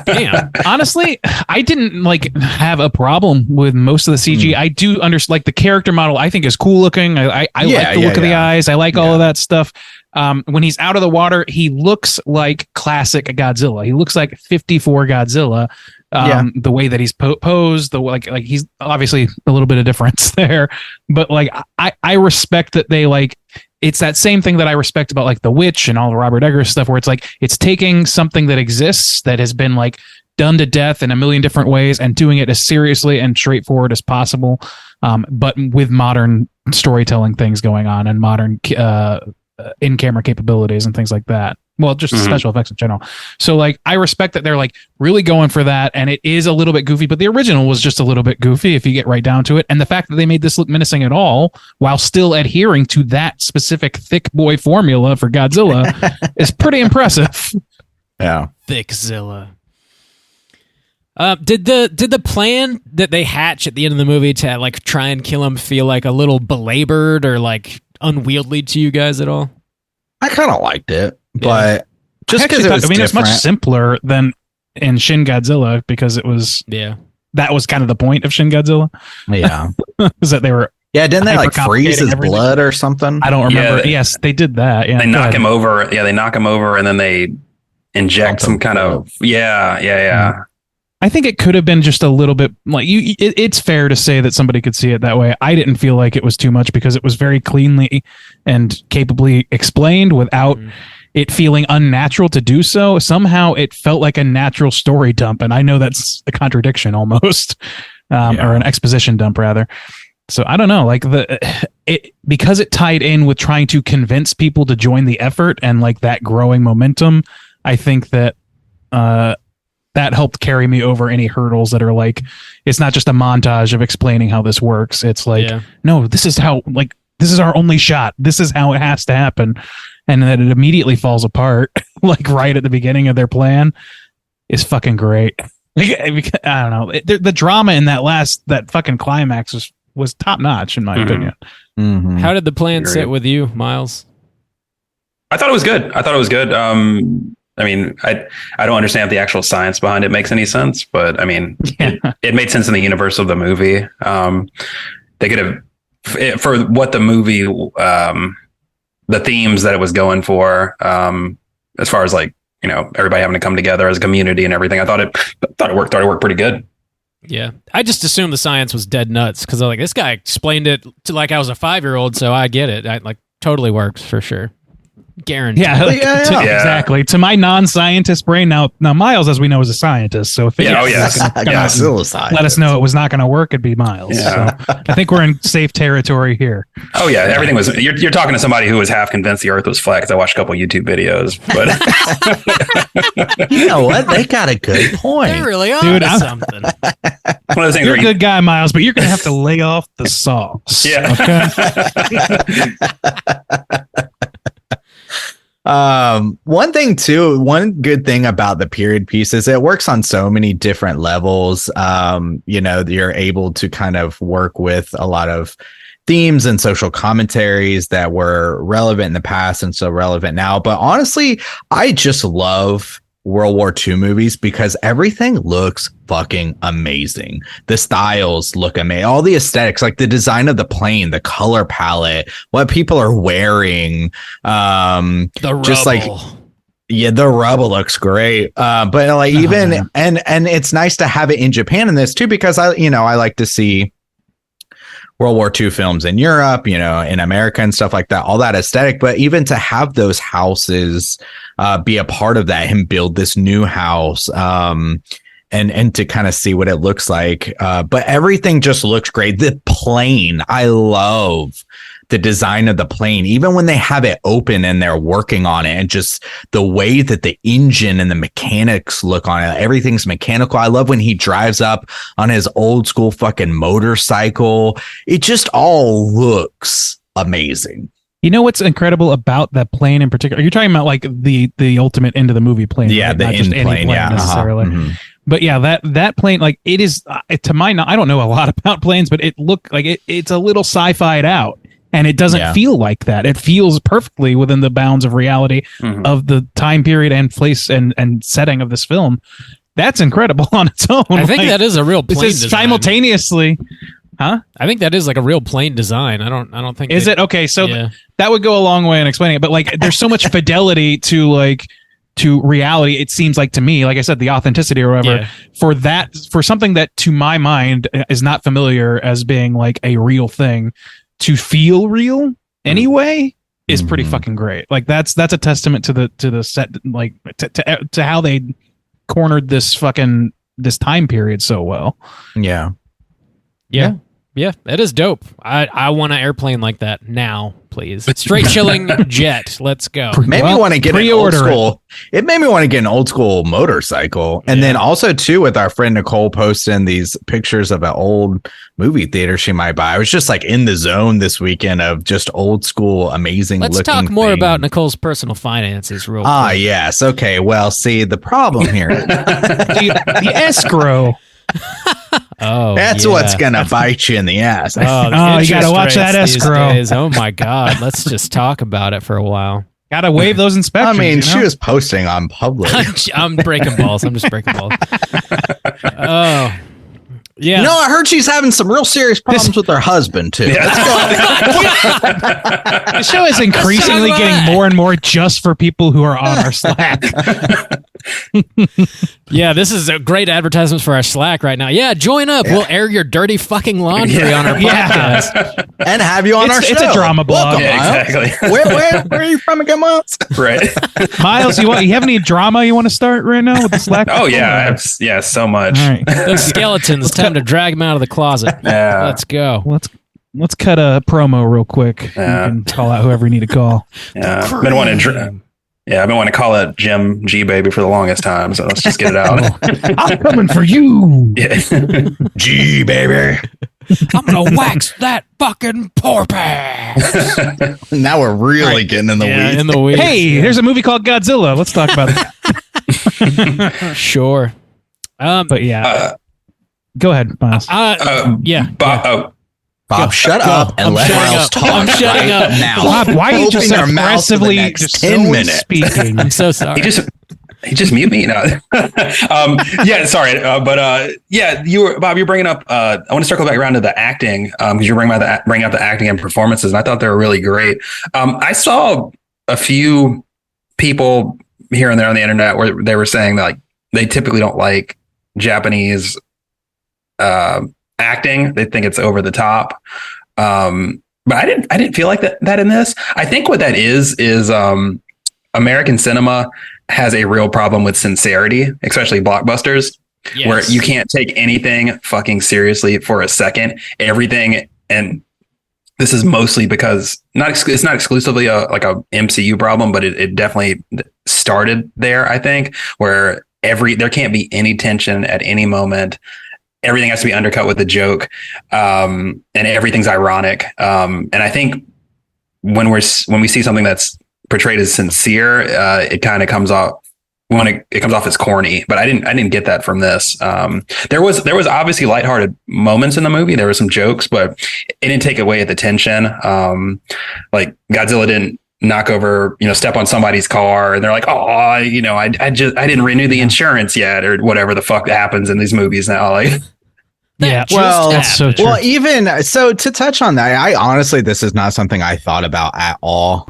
Speaker 1: Damn.
Speaker 2: Honestly, I didn't have a problem with most of the CG. I do understand the character model. I think is cool looking. I like the look of the eyes. I like all of that stuff. When he's out of the water, he looks like classic Godzilla. He looks like 54 Godzilla. The way that he's posed, he's obviously a little bit of difference there, but I respect that they it's that same thing that I respect about The Witch and all the Robert Eggers stuff, where it's taking something that exists that has been done to death in a million different ways and doing it as seriously and straightforward as possible, but with modern storytelling things going on and modern in-camera capabilities and things like that. Well, just special effects in general. So I respect that they're really going for that, and it is a little bit goofy, but the original was just a little bit goofy if you get right down to it. And the fact that they made this look menacing at all while still adhering to that specific thick boy formula for Godzilla is pretty impressive.
Speaker 4: Yeah.
Speaker 1: Thickzilla. Did the plan that they hatch at the end of the movie to try and kill him feel a little belabored or unwieldy to you guys at all?
Speaker 4: I kind of liked it, but just because
Speaker 2: it's much simpler than in Shin Godzilla, because it was that was kind of the point of Shin Godzilla.
Speaker 4: Yeah,
Speaker 2: is that they were
Speaker 4: didn't they freeze his blood or something?
Speaker 2: I don't remember. Yes, they did that. Yeah,
Speaker 5: they knock him over. Yeah, they knock him over, and then they inject some kind of
Speaker 2: I think it could have been just a little bit it's fair to say that somebody could see it that way. I didn't feel like it was too much because it was very cleanly and capably explained without it feeling unnatural to do so. Somehow it felt like a natural story dump. And I know that's a contradiction almost, or an exposition dump rather. So I don't know, because it tied in with trying to convince people to join the effort and that growing momentum. I think that, that helped carry me over any hurdles that are it's not just a montage of explaining how this works. It's no, this is how, this is our only shot. This is how it has to happen. And that it immediately falls apart, right at the beginning of their plan is fucking great. I don't know. The drama in that fucking climax was top notch in my opinion.
Speaker 4: Mm-hmm.
Speaker 1: How did the plan sit with you, Miles?
Speaker 5: I thought it was good. I mean, I don't understand if the actual science behind it makes any sense, but I mean, it made sense in the universe of the movie. They could have, for what the movie, the themes that it was going for, as far as everybody having to come together as a community and everything. I thought it worked pretty good.
Speaker 1: Yeah, I just assumed the science was dead nuts because this guy explained it to I was a 5-year-old, so I get it. Totally works for sure. Guaranteed.
Speaker 2: Yeah, exactly. To my non-scientist brain, now Miles, as we know, is a scientist. So if
Speaker 4: still a scientist.
Speaker 2: Let us know it was not going to work, it'd be Miles.
Speaker 5: Yeah.
Speaker 2: So I think we're in safe territory here.
Speaker 5: Oh yeah, everything was. You're talking to somebody who was half convinced the Earth was flat because I watched a couple YouTube videos. But
Speaker 4: you know what? They got a good point.
Speaker 1: They really are.
Speaker 2: Dude,
Speaker 1: something.
Speaker 5: One of those things
Speaker 2: you're a good guy, Miles, but you're going to have to lay off the sauce.
Speaker 5: Yeah.
Speaker 2: Okay?
Speaker 4: One thing too, one good thing about the period piece is it works on so many different levels. You're able to kind of work with a lot of themes and social commentaries that were relevant in the past and so relevant now. But honestly, I just love World War II movies because everything looks fucking amazing. The styles look amazing. All the aesthetics, like the design of the plane, the color palette, what people are wearing.
Speaker 1: The
Speaker 4: just
Speaker 1: rubble.
Speaker 4: The rubble looks great. But like even and it's nice to have it in Japan in this too, because I like to see World War II films in Europe, in America and stuff like that, all that aesthetic. But even to have those houses be a part of that and build this new house and to kind of see what it looks like. But everything just looks great. The plane, I love the design of the plane, even when they have it open and they're working on it, and just the way that the engine and the mechanics look on it. Everything's mechanical. I love when he drives up on his old school fucking motorcycle. It just all looks amazing.
Speaker 2: You know what's incredible about that plane in particular? You're talking about like the ultimate end of the movie plane.
Speaker 4: Yeah,
Speaker 2: right?
Speaker 4: the
Speaker 2: Not
Speaker 4: end
Speaker 2: just any
Speaker 4: plane. Yeah,
Speaker 2: necessarily.
Speaker 4: Mm-hmm.
Speaker 2: But yeah, that plane, like it is to my, I don't know a lot about planes, but it looked like it's a little sci-fi'd out. And it doesn't feel like that. It feels perfectly within the bounds of reality of the time period and place and setting of this film. That's incredible on its own.
Speaker 1: I think that is a real plane design.
Speaker 2: Simultaneously, huh?
Speaker 1: I think that is like a real plane design. I don't think.
Speaker 2: Is it okay? So that would go a long way in explaining it. But like, there's so much fidelity to reality. It seems like to me, like I said, the authenticity or whatever for something that to my mind is not familiar as being like a real thing. To feel real anyway is pretty fucking great. Like that's a testament to the set, like to how they cornered this time period so well.
Speaker 1: Yeah. It is dope. I want an airplane like that now, please. Straight chilling jet. Let's go.
Speaker 4: Made me want to get an old school. It made me want to get an old school motorcycle. And then also too, with our friend Nicole posting these pictures of an old movie theater she might buy. I was just like in the zone this weekend of just old school, amazing.
Speaker 1: Let's talk more about Nicole's personal finances real quick.
Speaker 4: Yes. Okay. Well, see, the problem here,
Speaker 2: the escrow.
Speaker 4: That's what's gonna bite you in the ass.
Speaker 2: You gotta watch that escrow.
Speaker 1: Oh my god, let's just talk about it for a while.
Speaker 2: Gotta waive those inspections.
Speaker 4: I mean, she was posting on public.
Speaker 1: I'm breaking balls. I'm just breaking balls. Oh. Yeah.
Speaker 4: No, I heard she's having some real serious problems with her husband too.
Speaker 5: Yeah.
Speaker 2: The show is increasingly getting more and more just for people who are on our Slack.
Speaker 1: Yeah, this is a great advertisement for our Slack right now. Yeah, join up. We'll air your dirty fucking laundry on our podcast
Speaker 4: and have you on our show.
Speaker 2: It's a drama blog.
Speaker 5: Exactly.
Speaker 4: Where are you from again, Miles?
Speaker 5: Right.
Speaker 2: Miles, you have any drama you want to start right now with the Slack?
Speaker 5: Oh yeah, so much.
Speaker 2: All right.
Speaker 1: Those skeletons. Time to drag them out of the closet.
Speaker 5: Yeah.
Speaker 1: Let's go.
Speaker 2: Let's cut a promo real quick.
Speaker 5: Yeah.
Speaker 2: You can call out whoever you need to call.
Speaker 5: Yeah. I've been wanting to call it Jim G Baby for the longest time, so let's just get it out.
Speaker 2: I'm coming for you.
Speaker 5: Yeah.
Speaker 4: G Baby.
Speaker 1: I'm gonna wax that fucking poor pass.
Speaker 4: Now we're really getting in the weeds.
Speaker 1: In the weeds.
Speaker 2: Hey, there's a movie called Godzilla. Let's talk about it.
Speaker 1: Sure.
Speaker 2: But yeah. Go ahead, Miles.
Speaker 4: Bob, shut up and let Miles talk.
Speaker 1: I'm shutting up
Speaker 4: now.
Speaker 2: Bob, why are you just
Speaker 4: Open your mouth for the
Speaker 2: aggressively
Speaker 4: next
Speaker 2: just
Speaker 4: 10
Speaker 2: so
Speaker 4: minutes?
Speaker 2: speaking?
Speaker 1: I'm so sorry.
Speaker 5: He just mute me. No. Sorry. Bob, you're bringing up, I want to circle back around to the acting because you're bringing up the acting and performances. And I thought they were really great. I saw a few people here and there on the internet where they were saying that like they typically don't like Japanese acting. They think it's over the top. But I didn't feel like that in this. I think what that is American cinema has a real problem with sincerity, especially blockbusters, where you can't take anything fucking seriously for a second. Everything, and this is mostly because it's not exclusively a MCU problem, but it definitely started there. I think where there can't be any tension at any moment. Everything has to be undercut with a joke, and everything's ironic. And I think when we see something that's portrayed as sincere, it kind of comes off it comes off as corny, but I didn't get that from this. There was obviously lighthearted moments in the movie. There were some jokes, but it didn't take away the tension. Like Godzilla didn't knock over, step on somebody's car, and they're like, oh, I didn't renew the insurance yet, or whatever the fuck happens in these movies now. Like,
Speaker 2: yeah,
Speaker 4: well,
Speaker 2: that's so true.
Speaker 4: Well, even so, to touch on that, I honestly, this is not something I thought about at all.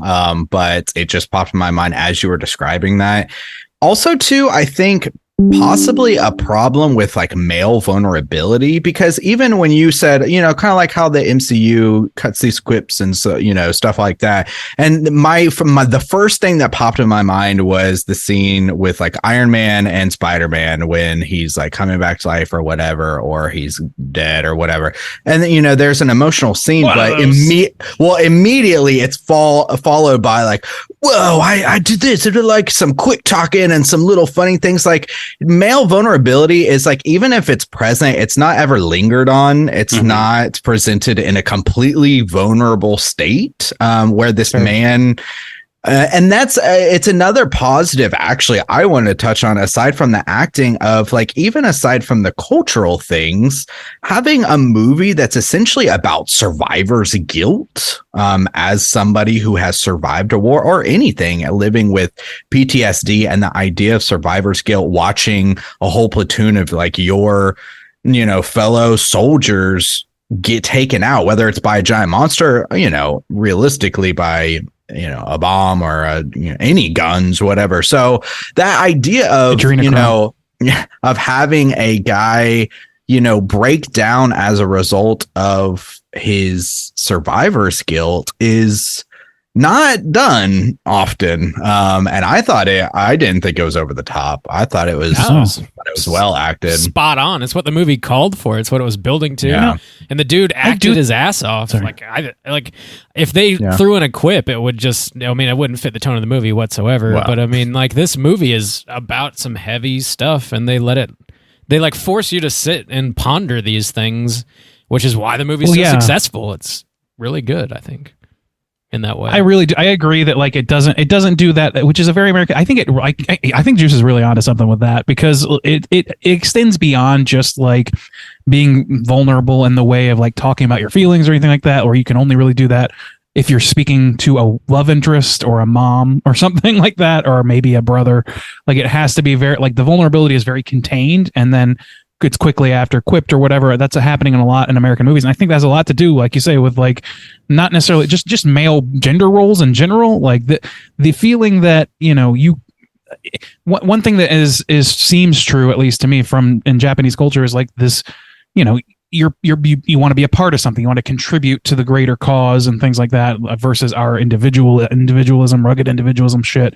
Speaker 4: But it just popped in my mind as you were describing that. Also, too, I think possibly a problem with like male vulnerability, because even when you said, kind of like how the MCU cuts these quips and so, stuff like that. And the first thing that popped in my mind was the scene with like Iron Man and Spider-Man when he's like coming back to life or whatever, or he's dead or whatever. And then, there's an emotional scene, but immediately it's followed by like, whoa, I did this. It did like some quick talking and some little funny things. Like, male vulnerability is like, even if it's present, it's not ever lingered on. It's not presented in a completely vulnerable state, where this man, and that's it's another positive actually I wanted to touch on, aside from the acting, of like, even aside from the cultural things, having a movie that's essentially about survivor's guilt, as somebody who has survived a war or anything, living with PTSD, and the idea of survivor's guilt, watching a whole platoon of like your fellow soldiers get taken out, whether it's by a giant monster, realistically by a bomb or any guns, whatever. So that idea of of having a guy break down as a result of his survivor's guilt is not done often. And I didn't think it was over the top. I thought it was well acted.
Speaker 1: Spot on. It's what the movie called for. It's what it was building to. Yeah. And the dude acted his ass off. Sorry. Like if they threw in a quip, it would just, it wouldn't fit the tone of the movie whatsoever. Wow. But like this movie is about some heavy stuff, and they like force you to sit and ponder these things, which is why the movie's so successful. It's really good, I think, in that way.
Speaker 2: I agree that like it doesn't do that, which is a very American. I think Juice is really onto something with that, because it extends beyond just like being vulnerable in the way of like talking about your feelings or anything like that, or you can only really do that if you're speaking to a love interest or a mom or something like that, or maybe a brother. Like, it has to be very, like, the vulnerability is very contained, and then it's quickly after quipped or whatever. That's happening a lot in American movies. And I think that has a lot to do, like you say, with like not necessarily just male gender roles in general. Like the feeling that, one thing that seems true, at least to me, in Japanese culture, is like this, you want to be a part of something, you want to contribute to the greater cause and things like that, versus our individualism, rugged individualism shit.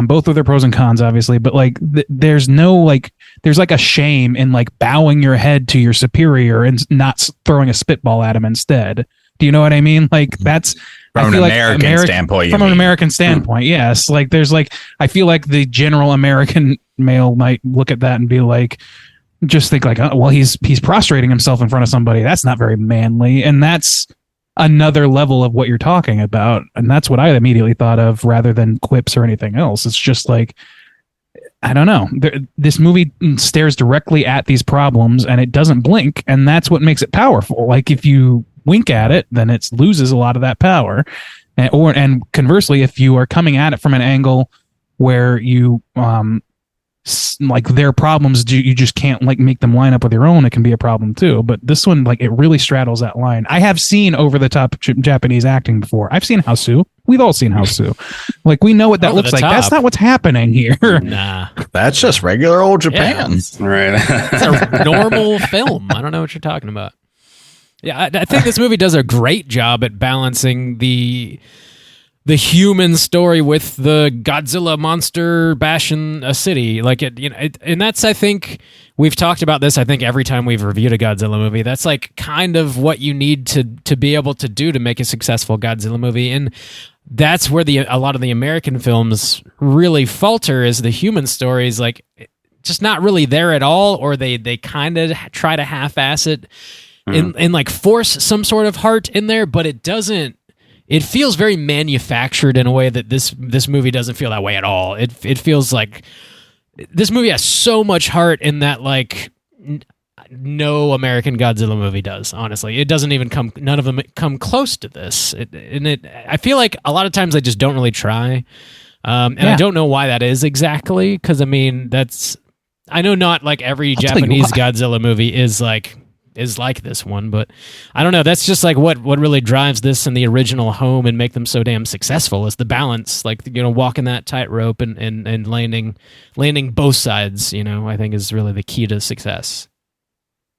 Speaker 2: Both with their pros and cons, obviously, but like there's like a shame in like bowing your head to your superior and not throwing a spitball at him instead. Do you know what I mean? Like, that's
Speaker 4: from an American standpoint.
Speaker 2: From an American standpoint, yes. Like, there's like, I feel like the general American male might look at that and be like, just think like, oh, well, he's prostrating himself in front of somebody. That's not very manly. And that's another level of what you're talking about. And that's what I immediately thought of, rather than quips or anything else. It's just like, I don't know. This movie stares directly at these problems, and it doesn't blink. And that's what makes it powerful. Like, if you wink at it, then it loses a lot of that power. And conversely, if you are coming at it from an angle where you, like, their problems, you just can't like make them line up with your own, it can be a problem too. But this one, like, it really straddles that line. I have seen over the top Japanese acting before. I've seen Housekeeping. We've all seen Housekeeping. Like, we know what that looks like. That's not what's happening here.
Speaker 1: Nah,
Speaker 4: that's just regular old Japan.
Speaker 5: Yeah, right.
Speaker 1: It's a normal film. I don't know what you're talking about. Yeah, I think this movie does a great job at balancing the human story with the Godzilla monster bashing a city. Like, and that's, I think we've talked about this, I think every time we've reviewed a Godzilla movie, that's like kind of what you need to be able to do to make a successful Godzilla movie. And that's where a lot of the American films really falter, is the human stories, like, just not really there at all, or they kind of try to half-ass it and like force some sort of heart in there, but it doesn't it feels very manufactured in a way that this movie doesn't feel that way at all. It feels like this movie has so much heart in that like no American Godzilla movie does. Honestly, it doesn't even none of them come close to this. I feel like a lot of times they just don't really try, and I don't know why that is exactly. Because I mean, I know not like every Japanese Godzilla movie is like this one, but I don't know. That's just like what really drives this and the original home and make them so damn successful is the balance, like, you know, walking that tightrope and landing both sides, you know, I think is really the key to success.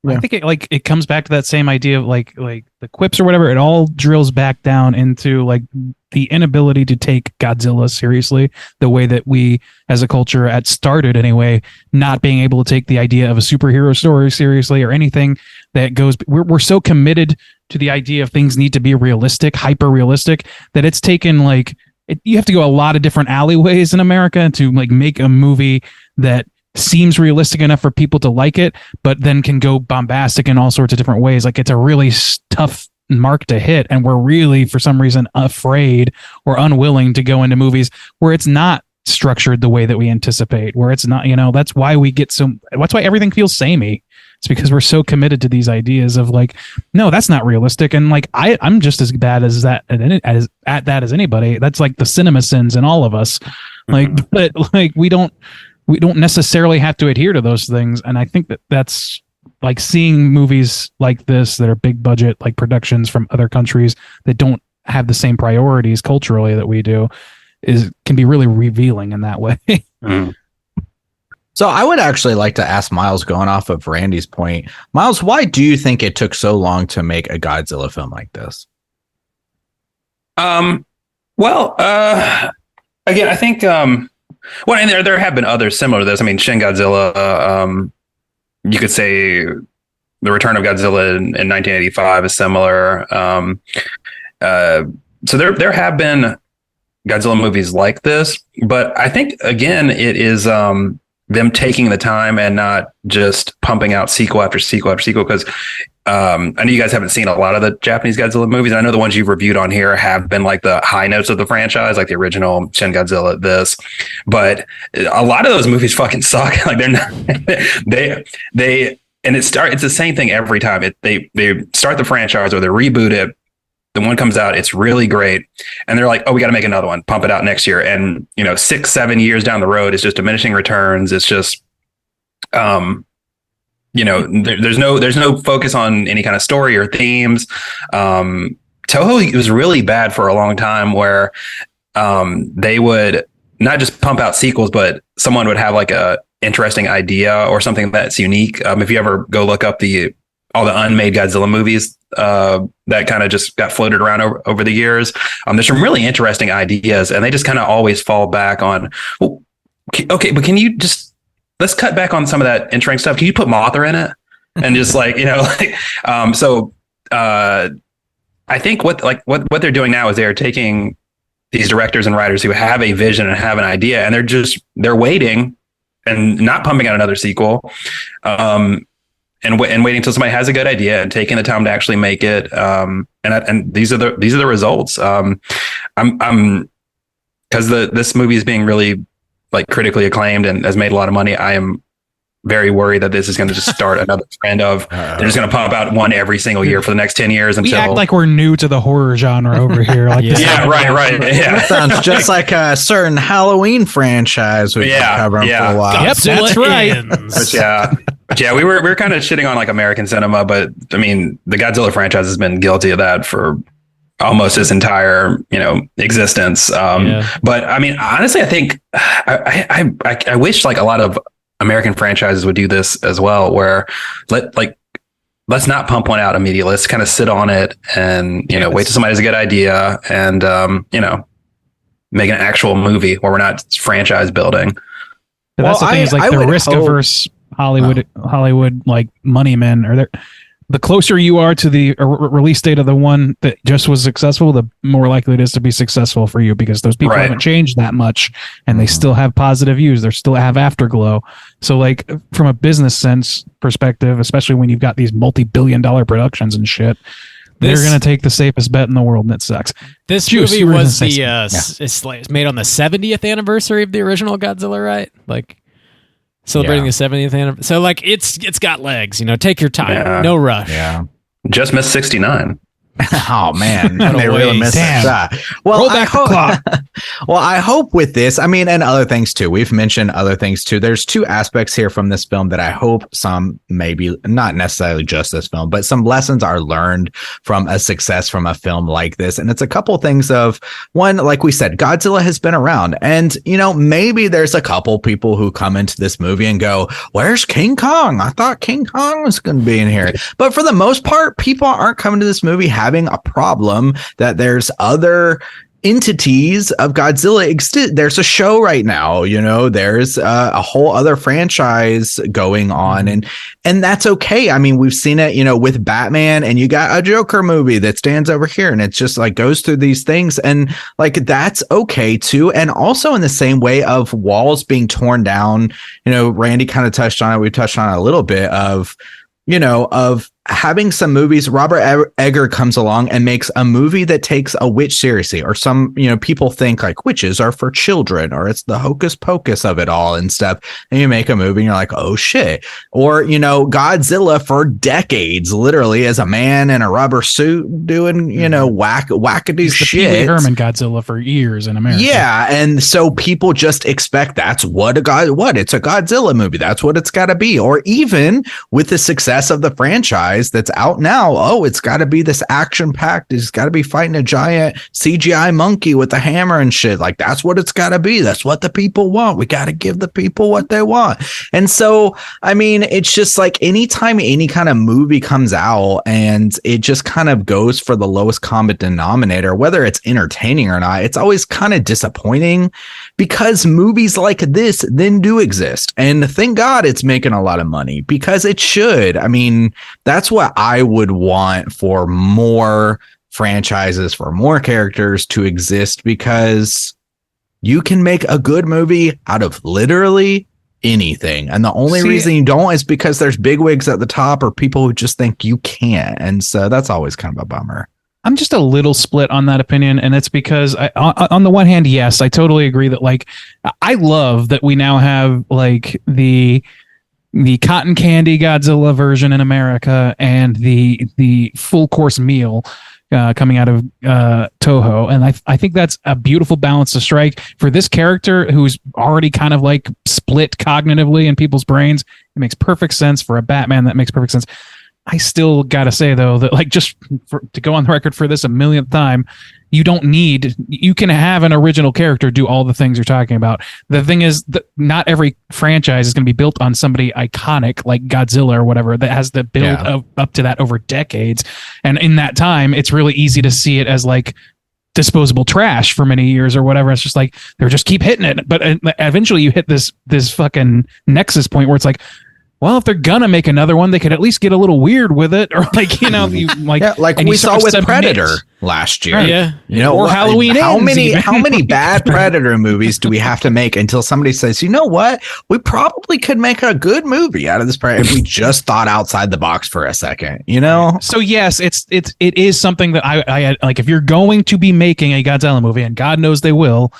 Speaker 2: I think it comes back to that same idea of like the quips or whatever. It all drills back down into like the inability to take Godzilla seriously, the way that we as a culture started anyway, not being able to take the idea of a superhero story seriously or anything that goes. We're so committed to the idea of things need to be realistic, hyper realistic, that it's taken you have to go a lot of different alleyways in America to like make a movie that seems realistic enough for people to like it, but then can go bombastic in all sorts of different ways. Like it's a really tough mark to hit, and we're really for some reason afraid or unwilling to go into movies where it's not structured the way that we anticipate, where it's not, you know, that's why everything feels samey. It's because we're so committed to these ideas of like, no, that's not realistic, and like I'm just as bad as that at that as anybody. That's like the cinema sins in all of us. Like, but like we don't necessarily have to adhere to those things. And I think that's like seeing movies like this that are big budget, like productions from other countries that don't have the same priorities culturally that we do can be really revealing in that way.
Speaker 4: So I would actually like to ask Miles, going off of Randy's point, Miles, why do you think it took so long to make a Godzilla film like this?
Speaker 5: Again, I think, well, and there have been others similar to this. I mean, Shin Godzilla, you could say The Return of Godzilla in 1985 is similar. So there have been Godzilla movies like this, but I think, again, it is them taking the time and not just pumping out sequel after sequel after sequel, because I know you guys haven't seen a lot of the Japanese Godzilla movies. And I know the ones you've reviewed on here have been like the high notes of the franchise, like the original Shin Godzilla, this. But a lot of those movies fucking suck. Like they're not, it's the same thing every time. They start the franchise or they reboot it. The one comes out, it's really great. And they're like, oh, we got to make another one, pump it out next year. And, 6-7 years down the road, it's just diminishing returns. It's just, there's no focus on any kind of story or themes. Toho was really bad for a long time where they would not just pump out sequels, but someone would have like a interesting idea or something that's unique. If you ever go look up all the unmade Godzilla movies that kind of just got floated around over the years, there's some really interesting ideas, and they just kind of always fall back on, well, okay, but can you just, let's cut back on some of that interesting stuff. Can you put Mothra in it? And just I think what they're doing now is they're taking these directors and writers who have a vision and have an idea, and they're waiting and not pumping out another sequel. And waiting until somebody has a good idea and taking the time to actually make it. And these are the results. I'm because this movie is being really like critically acclaimed and has made a lot of money. I am very worried that this is going to just start another trend of they're just going to pump out one every single year for the next 10 years. Until
Speaker 2: we act like we're new to the horror genre over here. Like
Speaker 5: right. Yeah.
Speaker 4: That sounds just like a certain Halloween franchise we've been covering for a while.
Speaker 2: Yep, that's right.
Speaker 5: But yeah, we were kind of shitting on like American cinema, but I mean, the Godzilla franchise has been guilty of that for almost its entire, existence. But I mean, honestly, I think I wish like a lot of American franchises would do this as well, where let's not pump one out immediately. Let's kind of sit on it and, wait till somebody has a good idea and, make an actual movie where we're not franchise building.
Speaker 2: That's the thing is like the risk averse Hollywood like money men, or the closer you are to the release date of the one that just was successful, the more likely it is to be successful for you, because those people haven't changed that much and they still have positive views. They still have afterglow. So like from a business sense perspective, especially when you've got these multi-billion-dollar productions and shit, They're going to take the safest bet in the world, and it sucks.
Speaker 1: This
Speaker 2: Juice,
Speaker 1: movie
Speaker 2: you were gonna
Speaker 1: was
Speaker 2: say
Speaker 1: it's made on the 70th anniversary of the original Godzilla, right? Like celebrating the 70th anniversary. So like it's got legs. Take your time, no rush.
Speaker 4: Yeah.
Speaker 5: Just missed 69.
Speaker 4: Oh man,
Speaker 1: What a
Speaker 4: they really
Speaker 1: waste.
Speaker 4: missed that shot. Well,
Speaker 2: Roll back the clock.
Speaker 4: Well, I hope with this, I mean, and other things too. We've mentioned other things too. There's two aspects here from this film that I hope some, maybe not necessarily just this film, but some lessons are learned from a success from a film like this. And it's a couple things of one, like we said, Godzilla has been around, and maybe there's a couple people who come into this movie and go, "Where's King Kong? I thought King Kong was going to be in here." But for the most part, people aren't coming to this movie having a problem that there's other entities of Godzilla exist. There's a show right now, there's a whole other franchise going on, and that's okay. I mean, we've seen it, with Batman, and you got a Joker movie that stands over here, and it's just like goes through these things, and like that's okay too. And also in the same way of walls being torn down, Randy kind of touched on it. We touched on it a little bit of having some movies. Robert Egger comes along and makes a movie that takes a witch seriously, or some, people think like witches are for children, or it's the hocus pocus of it all and stuff. And you make a movie and you're like, oh shit. Or, Godzilla for decades, literally as a man in a rubber suit doing, wackadoo shit.
Speaker 2: Pee Wee Herman Godzilla for years in America.
Speaker 4: Yeah. And so people just expect that's what it's a Godzilla movie. That's what it's got to be. Or even with the success of the franchise that's out now, it's got to be this action packed. It's got to be fighting a giant CGI monkey with a hammer and shit. Like that's what it's got to be. That's what the people want. We got to give the people what they want. And so, I mean, it's just like anytime any kind of movie comes out and it just kind of goes for the lowest common denominator, whether it's entertaining or not, it's always kind of disappointing, because movies like this then do exist. And thank God it's making a lot of money, because it should. I mean, that's what I would want for more franchises, for more characters to exist, because you can make a good movie out of literally anything. And the only reason you don't is because there's bigwigs at the top or people who just think you can't. And so that's always kind of a bummer.
Speaker 2: I'm just a little split on that opinion, and it's because on the one hand, yes, I totally agree that like I love that we now have like the cotton candy Godzilla version in America and the full course meal coming out of Toho, and I think that's a beautiful balance to strike for this character who's already kind of like split cognitively in people's brains. It makes perfect sense for a Batman. That makes perfect sense. I still gotta say though that like to go on the record for this a millionth time, you can have an original character do all the things you're talking about. The thing is that not every franchise is going to be built on somebody iconic like Godzilla or whatever that has the build up to that over decades. And in that time, it's really easy to see it as like disposable trash for many years or whatever. It's just like they're just keep hitting it, but eventually you hit this fucking nexus point where it's like, well, if they're gonna make another one, they could at least get a little weird with it, or like
Speaker 4: like we saw with Predator last year.
Speaker 1: Right, yeah,
Speaker 2: or Halloween.
Speaker 4: How many bad Predator movies do we have to make until somebody says, you know what, we probably could make a good movie out of this if we just thought outside the box for a second, So
Speaker 2: yes, it is something that I like. If you're going to be making a Godzilla movie, and God knows they will,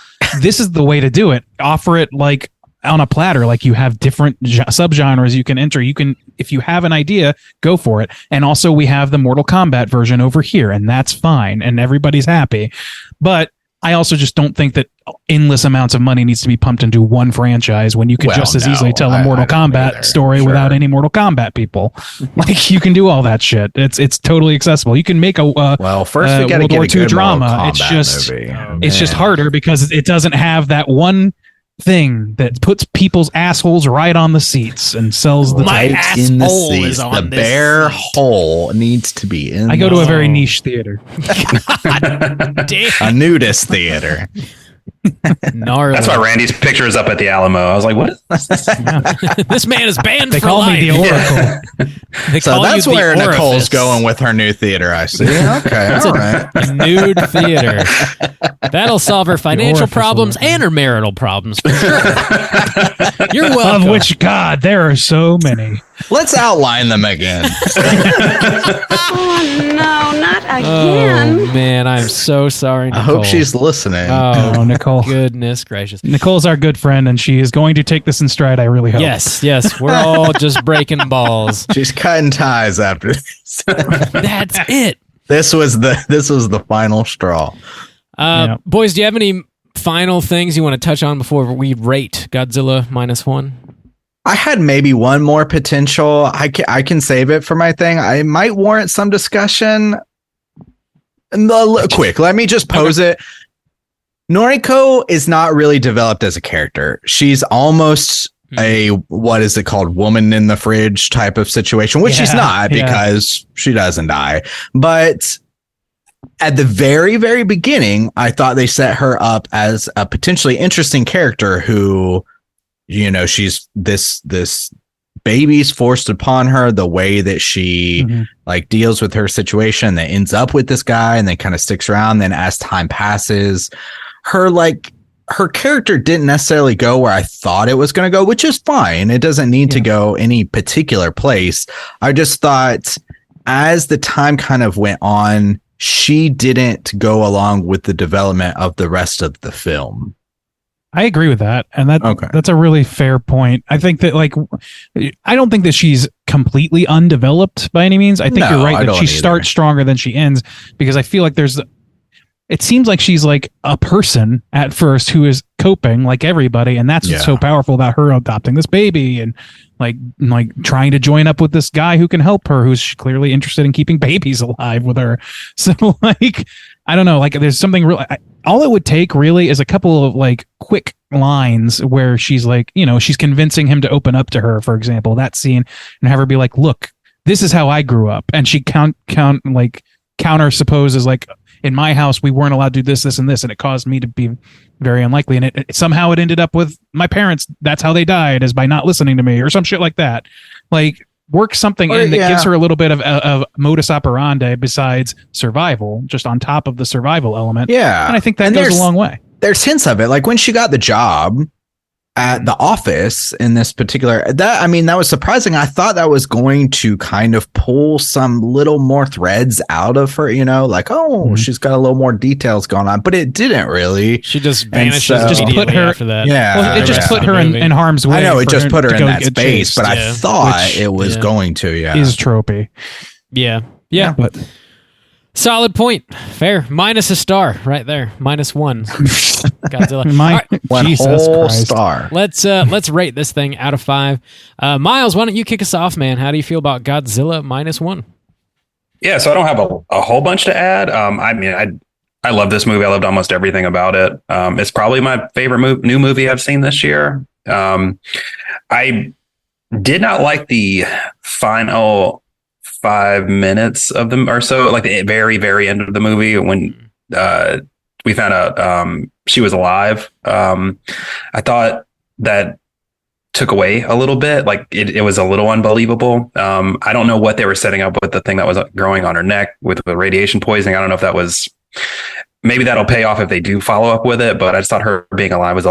Speaker 2: this is the way to do it. Offer it like on a platter, like you have different subgenres you can enter. You can, if you have an idea, go for it. And also we have the Mortal Kombat version over here, and that's fine, and everybody's happy. But I also just don't think that endless amounts of money needs to be pumped into one franchise when you could just as easily tell a Mortal Kombat story without any Mortal Kombat people. Like you can do all that shit. It's totally accessible. You can make a
Speaker 4: first we got to get a good drama.
Speaker 2: It's just harder because it doesn't have that one thing that puts people's assholes right on the seats and sells the
Speaker 1: My
Speaker 2: tickets.
Speaker 1: asshole in the seats. Is on
Speaker 4: the
Speaker 1: this
Speaker 4: bare
Speaker 1: seat.
Speaker 4: hole needs to be in.
Speaker 2: I go to a very niche theater.
Speaker 4: A nudist theater.
Speaker 1: Gnarly.
Speaker 5: That's why Randy's picture is up at the Alamo. I was like, what?
Speaker 1: This man is banned
Speaker 2: They
Speaker 1: for
Speaker 2: call
Speaker 1: life.
Speaker 2: me the Oracle.
Speaker 1: They
Speaker 4: So
Speaker 1: call you
Speaker 4: that's
Speaker 1: the
Speaker 4: where
Speaker 1: orifice.
Speaker 4: Nicole's going with her new theater, I see. Okay, all right.
Speaker 1: A nude theater. That'll solve her financial
Speaker 2: orifice
Speaker 1: problems
Speaker 2: organ.
Speaker 1: and her marital problems for sure. You're welcome.
Speaker 2: Of which, God, there are so many.
Speaker 4: Let's outline them again.
Speaker 9: Oh, no, not
Speaker 1: Oh
Speaker 9: again.
Speaker 1: man, I'm so sorry,
Speaker 4: I
Speaker 1: Nicole.
Speaker 4: hope she's listening.
Speaker 1: Oh,
Speaker 2: Nicole.
Speaker 1: Goodness gracious.
Speaker 2: Nicole's our good friend, and she is going to take this in stride, I really hope.
Speaker 1: Yes, we're all just breaking balls.
Speaker 4: She's cutting ties after this.
Speaker 1: That's it.
Speaker 4: This was the final straw.
Speaker 2: Yeah.
Speaker 1: Boys, do you have any final things you want to touch on before we rate Godzilla -1?
Speaker 4: I had maybe one more potential. I can save it for my thing. I might warrant some discussion. Quick, let me just pose it. Noriko is not really developed as a character. She's almost a, what is it called, woman in the fridge type of situation, which she's not because she doesn't die. But at the very, very beginning, I thought they set her up as a potentially interesting character who, you know, she's this baby's forced upon her, the way that she like deals with her situation that ends up with this guy and then kind of sticks around. Then as time passes, her character didn't necessarily go where I thought it was going to go, which is fine. It doesn't need to go any particular place. I just thought as the time kind of went on, she didn't go along with the development of the rest of the film.
Speaker 2: I agree with that. And that's a really fair point. I think that I don't think that she's completely undeveloped by any means. I think you're right that she starts stronger than she ends, because I feel like it seems like she's like a person at first who is coping like everybody. And that's what's so powerful about her adopting this baby and like trying to join up with this guy who can help her, who's clearly interested in keeping babies alive with her. So I don't know, there's something real. All it would take really is a couple of quick lines where she's she's convincing him to open up to her, for example, that scene, and have her be like, look, this is how I grew up. And she counter supposes in my house, we weren't allowed to do this, this, and this, and it caused me to be very unlikely. And it somehow it ended up with my parents. That's how they died, is by not listening to me or some shit like that. Work something in that gives her a little bit of modus operandi besides survival, just on top of the survival element. Yeah. And I think that goes a long way.
Speaker 4: There's hints of it. Like when she got the job at the office in this particular, that was surprising. I thought that was going to kind of pull some little more threads out of her, she's got a little more details going on, but it didn't really.
Speaker 1: She just vanishes.
Speaker 2: Just put her
Speaker 1: after that.
Speaker 4: Yeah.
Speaker 2: Well, it just put her in harm's way.
Speaker 4: I know it just put her in that space,
Speaker 2: chased,
Speaker 4: but I thought it was going to,
Speaker 2: is tropey.
Speaker 1: Yeah.
Speaker 2: But
Speaker 1: solid point. Fair. Minus a star right there. -1. Godzilla.
Speaker 4: One whole star.
Speaker 1: Let's rate this thing out of 5. Miles, why don't you kick us off, man? How do you feel about Godzilla -1?
Speaker 5: Yeah, so I don't have a whole bunch to add. I love this movie. I loved almost everything about it. It's probably my favorite new movie I've seen this year. I did not like the final 5 minutes of them or so, like the very, very end of the movie when we found out she was alive. I thought that took away a little bit. It was a little unbelievable. I don't know what they were setting up with the thing that was growing on her neck with the radiation poisoning. I don't know if that was, maybe that'll pay off if they do follow up with it, but I just thought her being alive was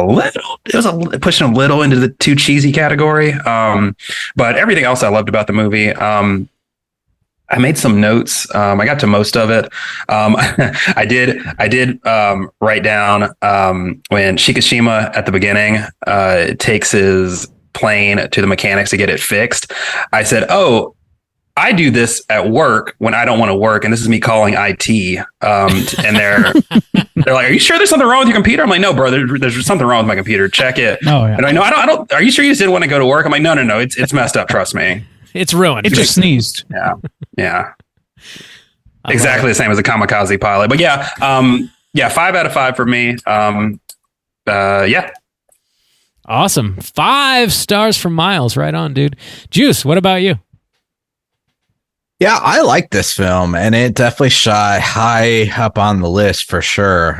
Speaker 5: pushing a little into the too cheesy category. But everything else I loved about the movie. I made some notes. I got to most of it. I did write down when Shikishima at the beginning takes his plane to the mechanics to get it fixed. I said, "Oh, I do this at work when I don't want to work," and this is me calling IT. And they're like, "Are you sure there's something wrong with your computer?" I'm like, "No, bro, there's something wrong with my computer. Check it."
Speaker 2: Oh, yeah.
Speaker 5: And I know, I don't. Are you sure you just didn't want to go to work? I'm like, no, it's messed up. Trust me.
Speaker 1: It's ruined.
Speaker 2: It just sneezed.
Speaker 5: Yeah. Exactly the same as a kamikaze pilot. But 5 out of 5 for me.
Speaker 1: Awesome. 5 stars from Miles. Right on, dude. Juice, what about you?
Speaker 4: Yeah, I like this film, and it definitely shot high up on the list for sure.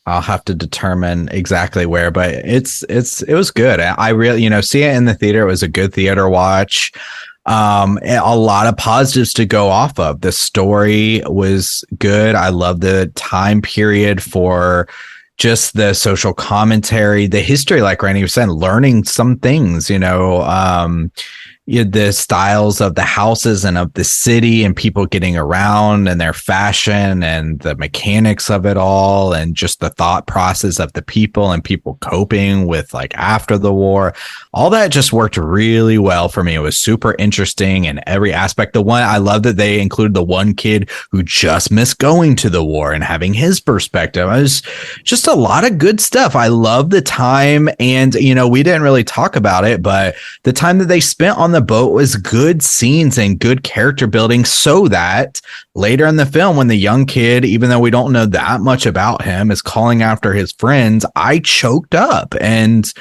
Speaker 4: I'll have to determine exactly where, but it was good. I really, seeing it in the theater, it was a good theater watch. And a lot of positives to go off of. The story was good. I love the time period for just the social commentary, the history, like Randy was saying, learning some things, the styles of the houses and of the city and people getting around and their fashion and the mechanics of it all, and just the thought process of the people and people coping with like after the war. All that just worked really well for me. It was super interesting in every aspect. The one I love that they included the one kid who just missed going to the war and having his perspective. It was just a lot of good stuff. I love the time, and we didn't really talk about it, but the time that they spent on the boat was good scenes and good character building, so that later in the film, when the young kid, even though we don't know that much about him, is calling after his friends, I choked up, and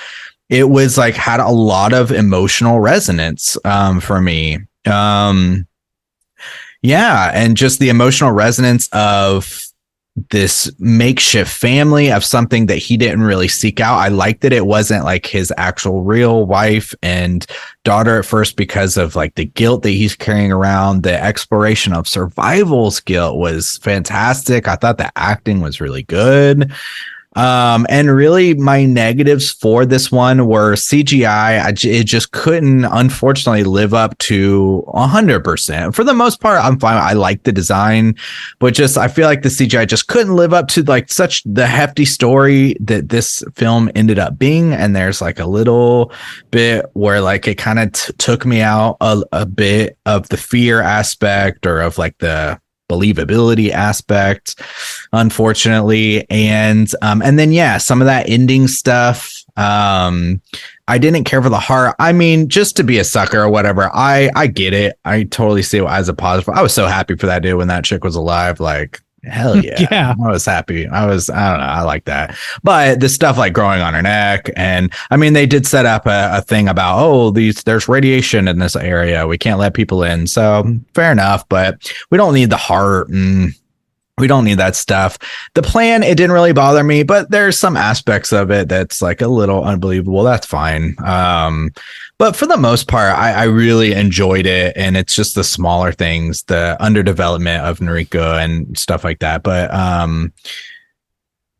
Speaker 4: it was like had a lot of emotional resonance for me. And just the emotional resonance of this makeshift family, of something that he didn't really seek out. I liked that it wasn't like his actual real wife and daughter at first, because of like the guilt that he's carrying around. The exploration of survival's guilt was fantastic. I thought the acting was really good. And really my negatives for this one were CGI. It just couldn't, unfortunately, live up to 100%. For the most part, I'm fine. I like the design, but I feel like the CGI just couldn't live up to like such the hefty story that this film ended up being. And there's like a little bit where like it kind of took me out a bit of the fear aspect, or of like the believability aspect, unfortunately. And then some of that ending stuff, I didn't care for the heart. I mean, just to be a sucker or whatever, I get it. I totally see it as a positive. I was so happy for that dude when that chick was alive. Like, hell yeah.
Speaker 2: Yeah.
Speaker 4: I was happy. I don't know. I like that. But the stuff like growing on her neck, and I mean, they did set up a thing about, there's radiation in this area. We can't let people in. So fair enough, but we don't need the heart, and we don't need that stuff. The plan, it didn't really bother me, but there's some aspects of it that's like a little unbelievable. That's fine. But for the most part, I really enjoyed it. And it's just the smaller things, the underdevelopment of Noriko and stuff like that. But I'm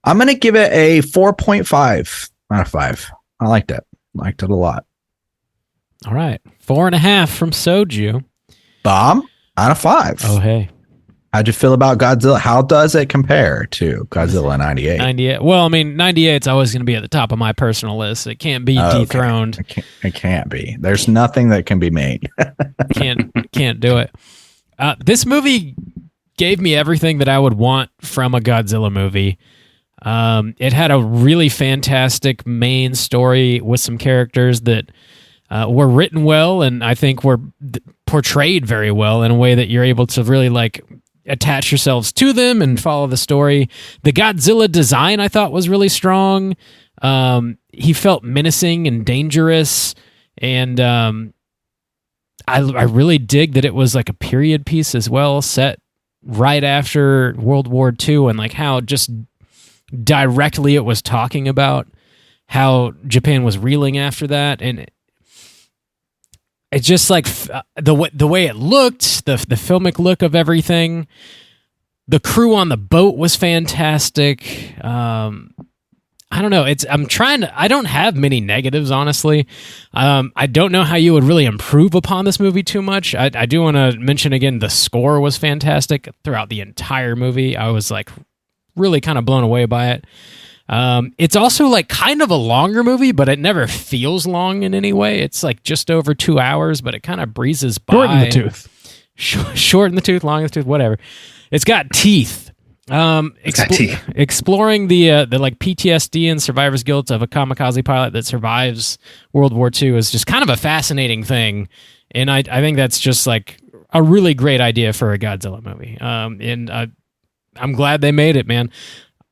Speaker 4: going to give it a 4.5 out of 5. I liked it. Liked it a lot.
Speaker 1: All right. 4.5 from Soju.
Speaker 4: Bomb out of 5.
Speaker 1: Oh, hey.
Speaker 4: How'd you feel about Godzilla? How does it compare to Godzilla 98?
Speaker 1: 98. Well, I mean, 98's always going to be at the top of my personal list. It can't be dethroned.
Speaker 4: It can't be. There's nothing that can be made.
Speaker 1: Can't do it. This movie gave me everything that I would want from a Godzilla movie. It had a really fantastic main story with some characters that were written well, and I think were portrayed very well in a way that you're able to really like attach yourselves to them and follow the story. The Godzilla design I thought was really strong. He felt menacing and dangerous, and I really dig that it was like a period piece as well, set right after World War II, and like how just directly it was talking about how Japan was reeling after that. And it's just like the way it looked, the filmic look of everything. The crew on the boat was fantastic. I don't know. I don't have many negatives, honestly. I don't know how you would really improve upon this movie too much. I do want to mention again, the score was fantastic throughout the entire movie. I was like really kind of blown away by it. It's also like kind of a longer movie, but it never feels long in any way. It's like just over 2 hours, but it kind of breezes by.
Speaker 2: Short in the tooth.
Speaker 1: Short in the tooth, long in the tooth, whatever. It's got teeth. Exploring the like PTSD and survivor's guilt of a kamikaze pilot that survives World War II is just kind of a fascinating thing, and I think that's just like a really great idea for a Godzilla movie. And I'm glad they made it, man.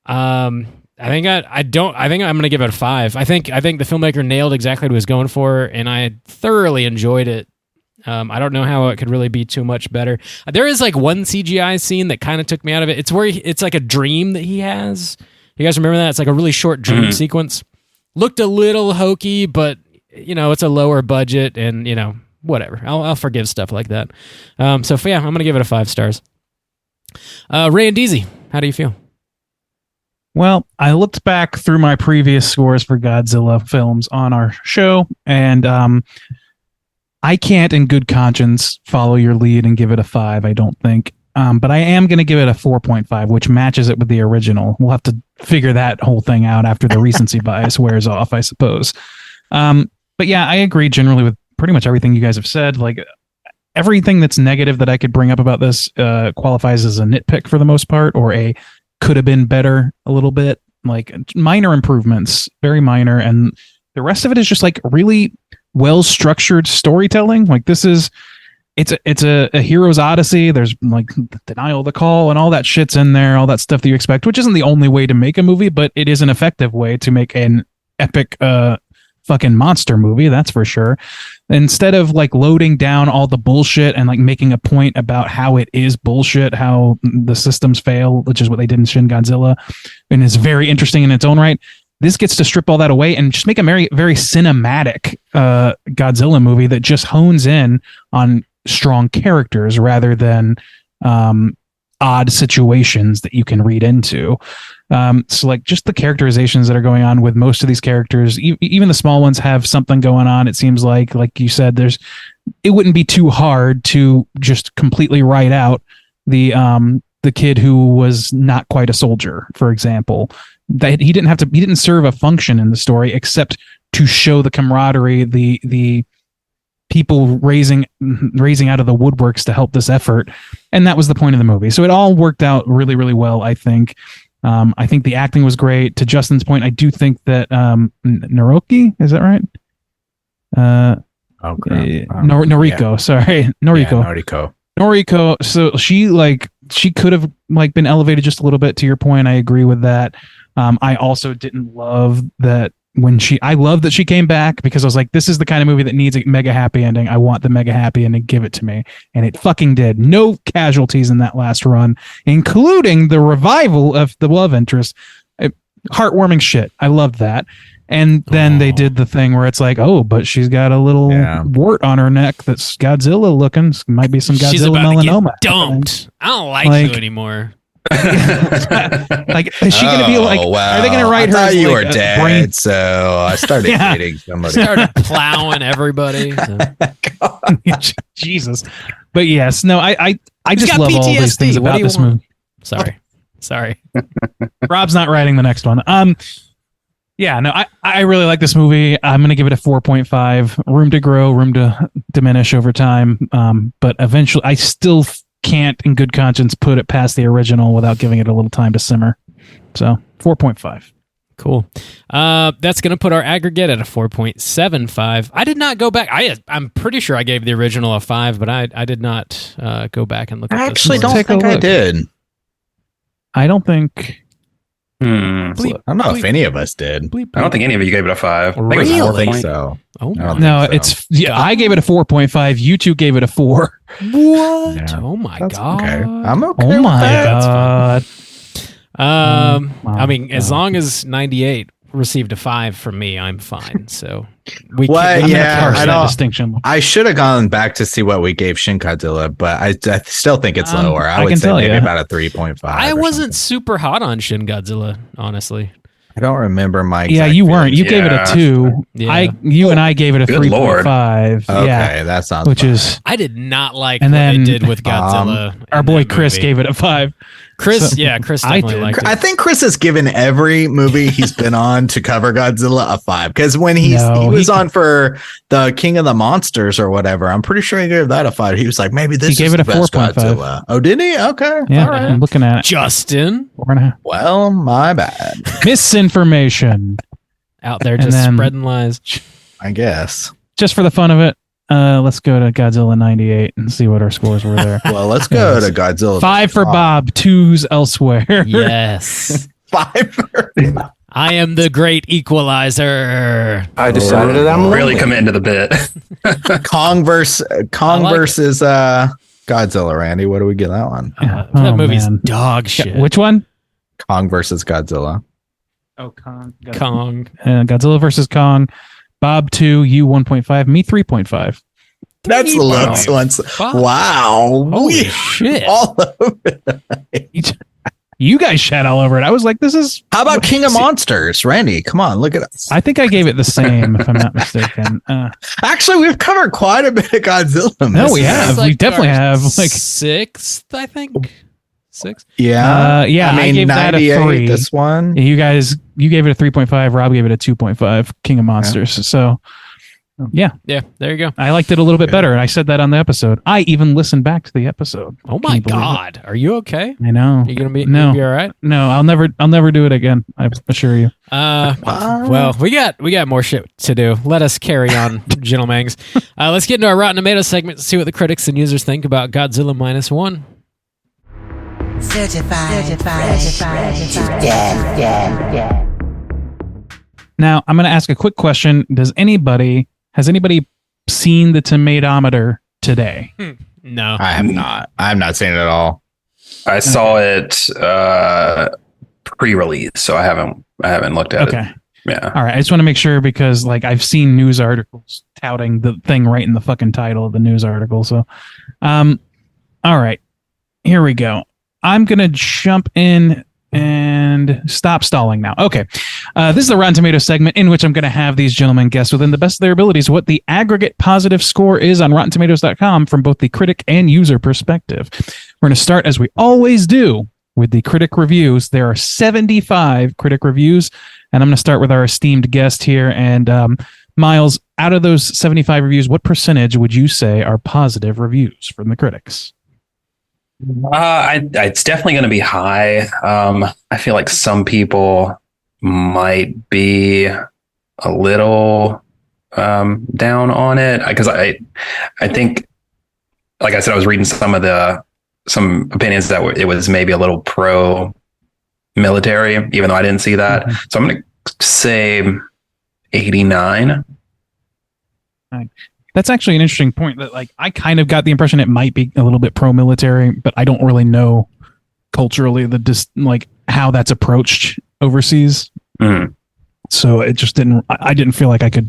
Speaker 1: I think I'm going to give it a 5. I think the filmmaker nailed exactly what he was going for, and I thoroughly enjoyed it. I don't know how it could really be too much better. There is like one CGI scene that kind of took me out of it. It's where it's like a dream that he has, You guys remember that? It's like a really short dream sequence. Looked a little hokey, but it's a lower budget, and whatever. I'll forgive stuff like that. So yeah, I'm gonna give it a 5 stars. Ray and Deezy, how do you feel?
Speaker 2: Well, I looked back through my previous scores for Godzilla films on our show, and I can't in good conscience follow your lead and give it a 5, I don't think. But I am going to give it a 4.5, which matches it with the original. We'll have to figure that whole thing out after the recency bias wears off, I suppose. But yeah, I agree generally with pretty much everything you guys have said. Like, everything that's negative that I could bring up about this qualifies as a nitpick for the most part, or a could have been better a little bit. Like, minor improvements, very minor, and the rest of it is just like really well structured storytelling. Like, this is it's a hero's odyssey. There's like denial of the call and all that shit's in there, all that stuff that you expect, which isn't the only way to make a movie, but it is an effective way to make an epic fucking monster movie, that's for sure. Instead of like loading down all the bullshit and like making a point about how it is bullshit, how the systems fail, which is what they did in Shin Godzilla, and is very interesting in its own right. This gets to strip all that away and just make a very, very cinematic Godzilla movie that just hones in on strong characters rather than odd situations that you can read into. So like just the characterizations that are going on with most of these characters, even the small ones have something going on. It seems like you said, it wouldn't be too hard to just completely write out the kid who was not quite a soldier, for example. That he didn't serve a function in the story except to show the camaraderie, the people raising out of the woodworks to help this effort, and that was the point of the movie. So it all worked out really, really well, I think. I think the acting was great. To Justin's point, I do think that Naroki, is that right? Noriko,
Speaker 4: yeah.
Speaker 2: Sorry, Noriko.
Speaker 4: Yeah,
Speaker 2: Noriko. So she could have been elevated just a little bit. To your point, I agree with that. I also didn't love that I love that she came back, because I was like, this is the kind of movie that needs a mega happy ending. I want the mega happy ending. Give it to me. And it fucking did. No casualties in that last run, including the revival of the love interest. Heartwarming shit. I loved that. And then they did the thing where it's like, oh, but she's got a little wart on her neck that's Godzilla looking. Might be some Godzilla
Speaker 1: She's about
Speaker 2: melanoma.
Speaker 1: To get dumped. I don't like you anymore.
Speaker 2: Like, is she gonna be like?
Speaker 4: Well,
Speaker 2: are they gonna write her?
Speaker 4: I thought you
Speaker 2: like
Speaker 4: were dead,
Speaker 2: brain?
Speaker 4: so I started dating somebody.
Speaker 1: Started plowing everybody. So.
Speaker 2: Jesus, but yes, no, I just love all these things about this movie.
Speaker 1: Sorry.
Speaker 2: Rob's not writing the next one. Yeah, no, I really like this movie. I'm gonna give it a 4.5. Room to grow, room to diminish over time. But eventually, I still can't in good conscience put it past the original without giving it a little time to simmer. So 4.5.
Speaker 1: Cool. That's going to put our aggregate at a 4.75. I did not go back. I'm pretty sure I gave the original a 5, but I did not go back and look at
Speaker 4: I
Speaker 1: this.
Speaker 4: actually don't think I did.
Speaker 2: I don't think...
Speaker 4: Bleep, I don't know if any of us did.
Speaker 5: I don't think any of you gave it a 5.
Speaker 1: Really?
Speaker 4: I don't think so.
Speaker 1: Oh,
Speaker 2: no, it's I gave it a 4.5. You two gave it a 4.
Speaker 1: What?
Speaker 4: Yeah,
Speaker 1: Oh my
Speaker 4: that's
Speaker 1: god!
Speaker 4: Okay. I'm okay.
Speaker 2: Oh my
Speaker 4: that.
Speaker 2: god!
Speaker 1: I mean, as long as 98 received a 5 from me, I'm fine. So we
Speaker 4: What?
Speaker 1: can
Speaker 4: Yeah,
Speaker 2: parse
Speaker 4: I
Speaker 2: that
Speaker 4: don't-
Speaker 2: distinction.
Speaker 4: I should have gone back to see what we gave Shin Godzilla, but I still think it's lower. I
Speaker 2: I
Speaker 4: would
Speaker 2: can
Speaker 4: say
Speaker 2: tell
Speaker 4: maybe
Speaker 2: you.
Speaker 4: about a 3.5.
Speaker 1: I
Speaker 4: or
Speaker 1: wasn't
Speaker 4: something.
Speaker 1: super hot on Shin Godzilla, honestly.
Speaker 4: I don't remember my.
Speaker 2: Yeah,
Speaker 4: exact
Speaker 2: you weren't. You
Speaker 4: feelings.
Speaker 2: gave it a 2.
Speaker 1: Yeah.
Speaker 2: You and I gave it a
Speaker 5: Good Lord.
Speaker 2: 3.5.
Speaker 4: Okay,
Speaker 2: Yeah,
Speaker 4: that sounds.
Speaker 2: which
Speaker 4: fine.
Speaker 2: is
Speaker 1: I did not like
Speaker 2: And
Speaker 1: what
Speaker 2: then,
Speaker 1: they did with Godzilla.
Speaker 2: our
Speaker 1: in
Speaker 2: boy
Speaker 1: that
Speaker 2: Chris
Speaker 1: movie.
Speaker 2: gave it a 5.
Speaker 1: Chris,
Speaker 2: so-
Speaker 1: yeah, Chris
Speaker 2: I
Speaker 1: definitely
Speaker 2: did.
Speaker 1: liked it.
Speaker 4: I think Chris has given every movie he's been on to cover Godzilla a 5, because when he
Speaker 2: No,
Speaker 4: was
Speaker 2: he-
Speaker 4: on for the King of the Monsters or whatever, I'm pretty sure he gave that a 5. He was like, maybe this.
Speaker 2: He gave
Speaker 4: is
Speaker 2: it a
Speaker 4: the best
Speaker 2: 4.5.
Speaker 4: Godzilla. Oh, did he? Okay,
Speaker 2: Yeah,
Speaker 4: all right.
Speaker 2: I'm looking at it.
Speaker 1: Justin
Speaker 2: 4.5.
Speaker 4: Well, my bad.
Speaker 2: Misinformation.
Speaker 1: out there
Speaker 2: And
Speaker 1: just
Speaker 2: then-
Speaker 1: spreading lies.
Speaker 4: I guess.
Speaker 2: Just for the fun of it, let's go to Godzilla 98 and see what our scores were there.
Speaker 4: Well, let's go to Godzilla.
Speaker 2: 5 for Bob, 2s elsewhere.
Speaker 1: Yes,
Speaker 4: 5 for
Speaker 1: I am the great equalizer.
Speaker 6: I decided that I'm
Speaker 5: Really
Speaker 6: lonely.
Speaker 5: committing to the bit.
Speaker 4: Kong versus Godzilla. Randy, what do we get that one?
Speaker 1: That
Speaker 2: Oh,
Speaker 1: movie's
Speaker 2: man.
Speaker 1: dog shit.
Speaker 2: Which one?
Speaker 4: Kong versus Godzilla.
Speaker 2: Oh, Kong.
Speaker 1: Kong.
Speaker 2: Godzilla versus Kong. Bob 2, you 1.5, me 3.5.
Speaker 4: That's the lowest one. Wow.
Speaker 1: Holy shit.
Speaker 4: All over it.
Speaker 2: You guys shat all over it. I was like, this is...
Speaker 4: How about King of Monsters? Randy, come on, look at us.
Speaker 2: I think I gave it the same, if I'm not mistaken.
Speaker 4: Actually, we've covered quite a bit of Godzilla.
Speaker 2: No, we have. We definitely have. Like
Speaker 1: sixth, I think. Sixth?
Speaker 2: Yeah. I gave that a 3.
Speaker 4: This one.
Speaker 2: You gave it a 3.5. Rob gave it a 2.5. King of Monsters. Yeah. So, yeah.
Speaker 1: Yeah, there you go.
Speaker 2: I liked it a little bit better, and I said that on the episode. I even listened back to the episode.
Speaker 1: Oh my God. Are you okay?
Speaker 2: I know.
Speaker 1: Are you going to be all right?
Speaker 2: No, I'll never do it again. I assure you.
Speaker 1: Well, we got more shit to do. Let us carry on, gentlemen. Let's get into our Rotten Tomatoes segment to see what the critics and users think about Godzilla Minus One.
Speaker 8: Certified.
Speaker 2: Now, I'm going to ask a quick question. Has anybody seen the tomatometer today?
Speaker 1: No.
Speaker 4: I have not. I have not seen it at all.
Speaker 5: I saw it pre-release, so I haven't looked at it. Yeah.
Speaker 2: All right. I just want to make sure because like I've seen news articles touting the thing right in the fucking title of the news article. So, all right, here we go. I'm going to jump in and stop stalling now. Okay. This is the Rotten Tomatoes segment in which I'm going to have these gentlemen guess within the best of their abilities what the aggregate positive score is on RottenTomatoes.com from both the critic and user perspective. We're going to start, as we always do, with the critic reviews. There are 75 critic reviews, and I'm going to start with our esteemed guest here. And Miles, out of those 75 reviews, what percentage would you say are positive reviews from the critics?
Speaker 5: It's definitely going to be high. I feel like some people might be a little down on it because I think, like I said, I was reading some opinions that it was maybe a little pro military, even though I didn't see that. Mm-hmm. So I'm going to say 89.
Speaker 2: Right. That's actually an interesting point that like I kind of got the impression it might be a little bit pro-military, but I don't really know culturally like how that's approached overseas.
Speaker 5: Mm.
Speaker 2: So it just I didn't feel like I could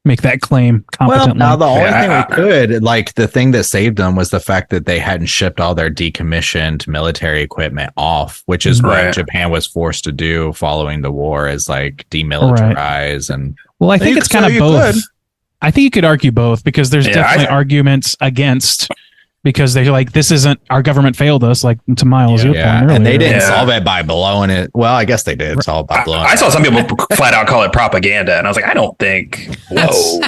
Speaker 2: make that claim competently.
Speaker 4: Well, now the only thing we could, like the thing that saved them was the fact that they hadn't shipped all their decommissioned military equipment off, which is what Japan was forced to do following the war, is like demilitarize and.
Speaker 2: Well, I think it's kind of both. I think you could argue both because there's definitely arguments against because they're like, this isn't our government failed us, like to Miles' point earlier.
Speaker 4: And they didn't solve it by blowing it. Well, I guess they did solve it by blowing it.
Speaker 5: I saw some people flat out call it propaganda, and I was like, I don't think. Whoa.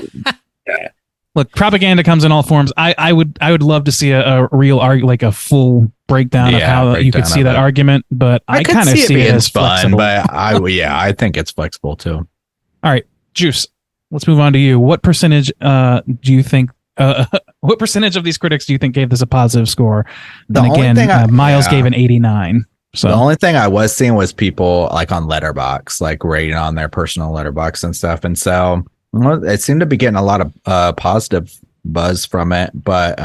Speaker 2: Look, propaganda comes in all forms. I would love to see a real like a full breakdown of how you could see that argument, but I kind of see it as
Speaker 4: fun.
Speaker 2: Flexible.
Speaker 4: But I think it's flexible too.
Speaker 2: All right, Juice. Let's move on to you. What percentage do you think? What percentage of these critics do you think gave this a positive score? And again, Miles gave an 89. So
Speaker 4: the only thing I was seeing was people like on Letterboxd, like rating on their personal Letterboxd and stuff. And so it seemed to be getting a lot of positive buzz from it. But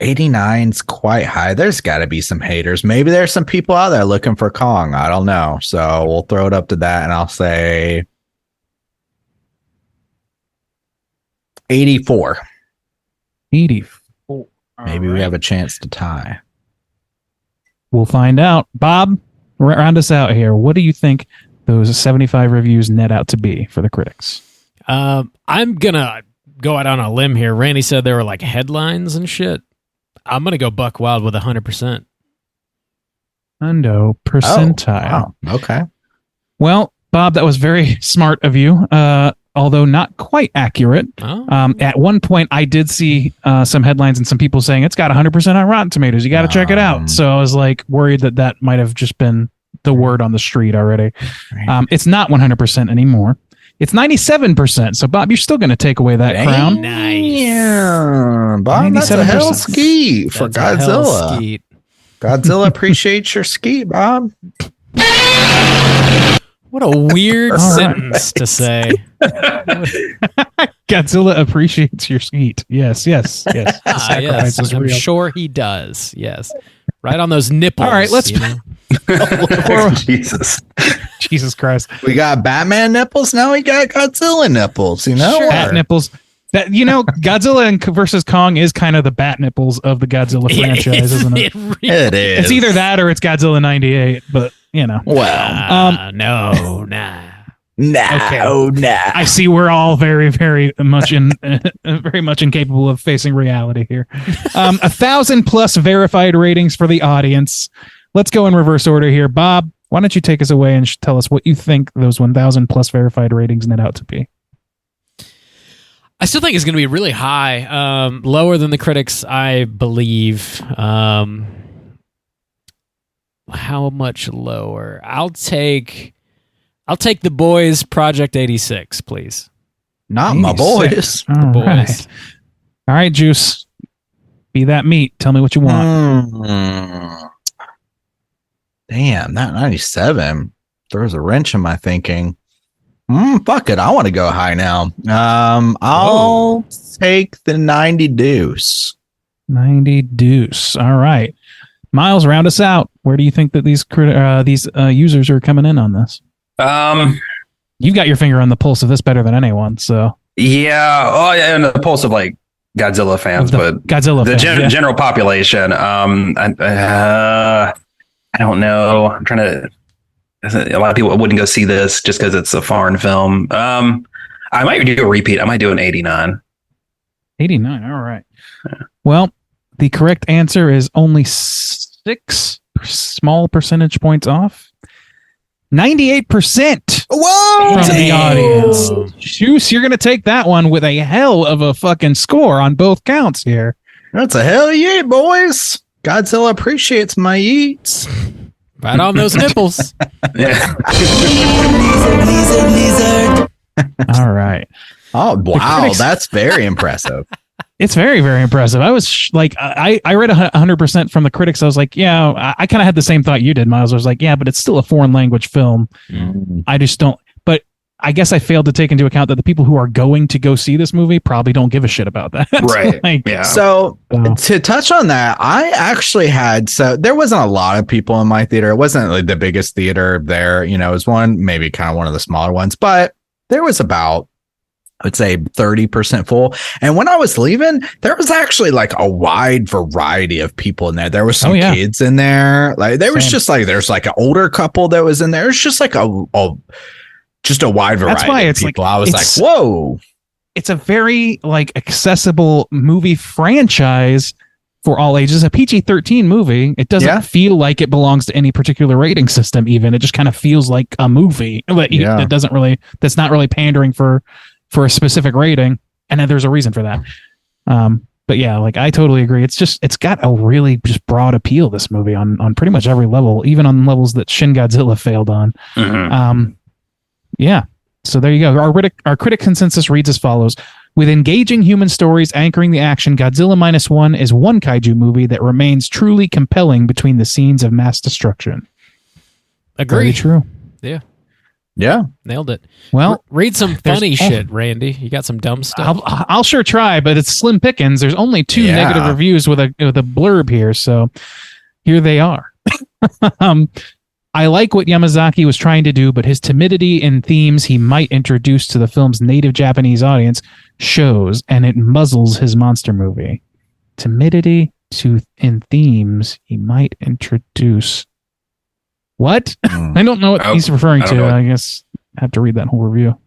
Speaker 4: 89's quite high. There's got to be some haters. Maybe there's some people out there looking for Kong. I don't know. So we'll throw it up to that, and I'll say 84.
Speaker 2: 84.
Speaker 4: Maybe we have a chance to tie.
Speaker 2: We'll find out. Bob, round us out here. What do you think those 75 reviews net out to be for the critics?
Speaker 1: I'm going to go out on a limb here. Randy said there were like headlines and shit. I'm going to go buck wild with 100%.
Speaker 2: Hundo percentile.
Speaker 4: Oh, wow. Okay.
Speaker 2: Well, Bob, that was very smart of you. Although not quite accurate.
Speaker 1: Oh.
Speaker 2: At one point, I did see some headlines and some people saying it's got 100% on Rotten Tomatoes. You got to check it out. So I was like worried that might have just been the word on the street already. It's not 100% anymore. It's 97%. So Bob, you're still going to take away that crown.
Speaker 1: Nice.
Speaker 4: Yeah, Bob, that's a hell skeet for Godzilla. Godzilla appreciates your skeet, Bob.
Speaker 1: What a weird sentence to say.
Speaker 2: Godzilla appreciates your skeet. Yes.
Speaker 1: Yes, I'm sure he does. Yes. Right on those nipples.
Speaker 2: All right, let's
Speaker 5: Jesus.
Speaker 2: Jesus Christ.
Speaker 4: We got Batman nipples. Now we got Godzilla nipples. You know,
Speaker 2: Bat nipples. That Godzilla versus Kong is kind of the bat nipples of the Godzilla franchise, isn't it?
Speaker 4: It is.
Speaker 2: It's either that or it's Godzilla '98, but
Speaker 4: well,
Speaker 1: no, nah.
Speaker 4: No.
Speaker 2: I see we're all very, very much very much incapable of facing reality here. 1,000+ verified ratings for the audience. Let's go in reverse order here. Bob, why don't you take us away and tell us what you think those 1,000+ verified ratings net out to be?
Speaker 1: I still think it's going to be really high, lower than the critics, I believe. How much lower? I'll take The Boys Project 86, please.
Speaker 4: Not my boys.
Speaker 2: The
Speaker 1: Boys.
Speaker 2: Right. All right, Juice. Be that meat. Tell me what you want.
Speaker 4: Damn, that 97 throws a wrench in my thinking. Fuck it. I want to go high now. I'll take the 90 deuce.
Speaker 2: 90 deuce. All right. Miles, round us out. Where do you think that these users are coming in on this?
Speaker 5: You've
Speaker 2: got your finger on the pulse of this better than anyone. So
Speaker 5: yeah, and the pulse of like Godzilla fans, but general population. I don't know. I'm trying to. A lot of people wouldn't go see this just because it's a foreign film. I might do a repeat. I might do an 89.
Speaker 2: 89. All right. Yeah. Well, the correct answer is only 6 small percentage points off. 98%.
Speaker 4: Whoa!
Speaker 2: From the audience. Juice, you're going to take that one with a hell of a fucking score on both counts here.
Speaker 4: That's a hell yeah, boys. Godzilla appreciates my eats.
Speaker 1: Right on those nipples.
Speaker 5: Yeah.
Speaker 8: Lizard.
Speaker 2: All right.
Speaker 4: Oh, wow. That's very impressive.
Speaker 2: It's very, very impressive. I was I read 100% from the critics. I was like, yeah, I kind of had the same thought you did, Miles. I was like, yeah, but it's still a foreign language film. I just don't. But I guess I failed to take into account that the people who are going to go see this movie probably don't give a shit about that.
Speaker 5: Right. Yeah.
Speaker 4: So to touch on that, I actually there wasn't a lot of people in my theater. It wasn't like the biggest theater there. It was maybe kind of one of the smaller ones, but there was about, I would say 30% full. And when I was leaving, there was actually like a wide variety of people in there. There was some kids in there. Like there was just like, there's like an older couple that was in there. It's just like just a wide variety. That's why it's of people. I was like, whoa.
Speaker 2: It's a very accessible movie franchise for all ages. A PG-13 movie. It doesn't feel like it belongs to any particular rating system even. It just kind of feels like a movie. That's not really pandering for a specific rating. And then there's a reason for that. But yeah, I totally agree. It's got a really just broad appeal, this movie, on pretty much every level, even on levels that Shin Godzilla failed on. Mm-hmm. Yeah. So there you go. Our critic consensus reads as follows. With engaging human stories anchoring the action, Godzilla Minus One is one kaiju movie that remains truly compelling between the scenes of mass destruction.
Speaker 1: Agree.
Speaker 2: Very true.
Speaker 1: Yeah.
Speaker 4: Yeah.
Speaker 1: Nailed it.
Speaker 2: Well,
Speaker 1: read some funny shit, Randy. You got some dumb stuff?
Speaker 2: I'll sure try, but it's slim pickings. There's only 2 negative reviews with a blurb here, so here they are. I like what Yamazaki was trying to do, but his timidity in themes he might introduce to the film's native Japanese audience shows, and it muzzles his monster movie. Timidity in themes he might introduce. What? I don't know what he's referring to. I guess I have to read that whole review.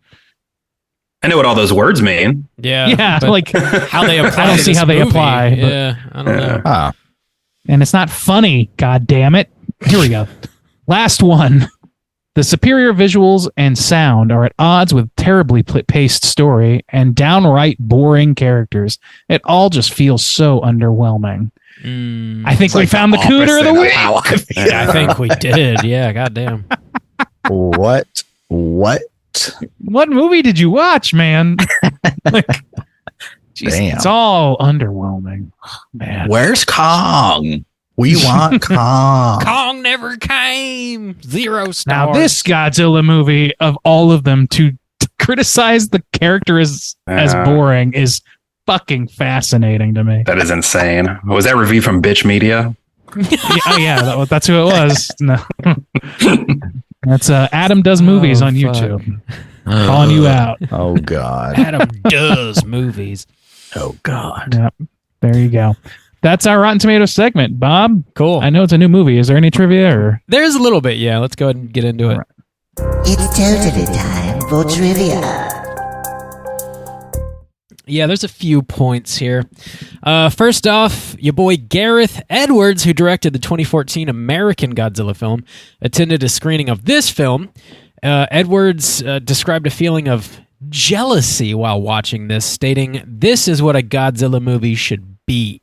Speaker 5: I know what all those words mean.
Speaker 1: Yeah. How they apply.
Speaker 2: I don't see how they apply.
Speaker 1: Yeah. I don't know.
Speaker 2: And it's not funny. God damn it. Here we go. Last one. The superior visuals and sound are at odds with terribly paced story and downright boring characters. It all just feels so underwhelming. I think we found the Cooter of the week.
Speaker 1: I think we did. Yeah, goddamn.
Speaker 4: What? What
Speaker 2: movie did you watch, man? Geez,
Speaker 4: damn.
Speaker 2: It's all underwhelming. Oh, man.
Speaker 4: Where's Kong? We want Kong.
Speaker 1: Kong never came. 0 stars.
Speaker 2: Now, this Godzilla movie, of all of them, to criticize the character as boring is fucking fascinating to me.
Speaker 5: That is insane. Was that review from Bitch Media?
Speaker 2: That's who it was. No. That's Adam Does Movies on YouTube. Calling you out.
Speaker 4: Oh, God.
Speaker 1: Adam does movies.
Speaker 4: Oh, God.
Speaker 2: Yep. There you go. That's our Rotten Tomatoes segment. Bob?
Speaker 1: Cool.
Speaker 2: I know it's a new movie. Is there any trivia? Or?
Speaker 1: There's a little bit, yeah. Let's go ahead and get into it.
Speaker 8: It's totally time for trivia.
Speaker 1: Yeah, there's a few points here. First off, your boy Gareth Edwards, who directed the 2014 American Godzilla film, attended a screening of this film. Edwards described a feeling of jealousy while watching this, stating, "This is what a Godzilla movie should be."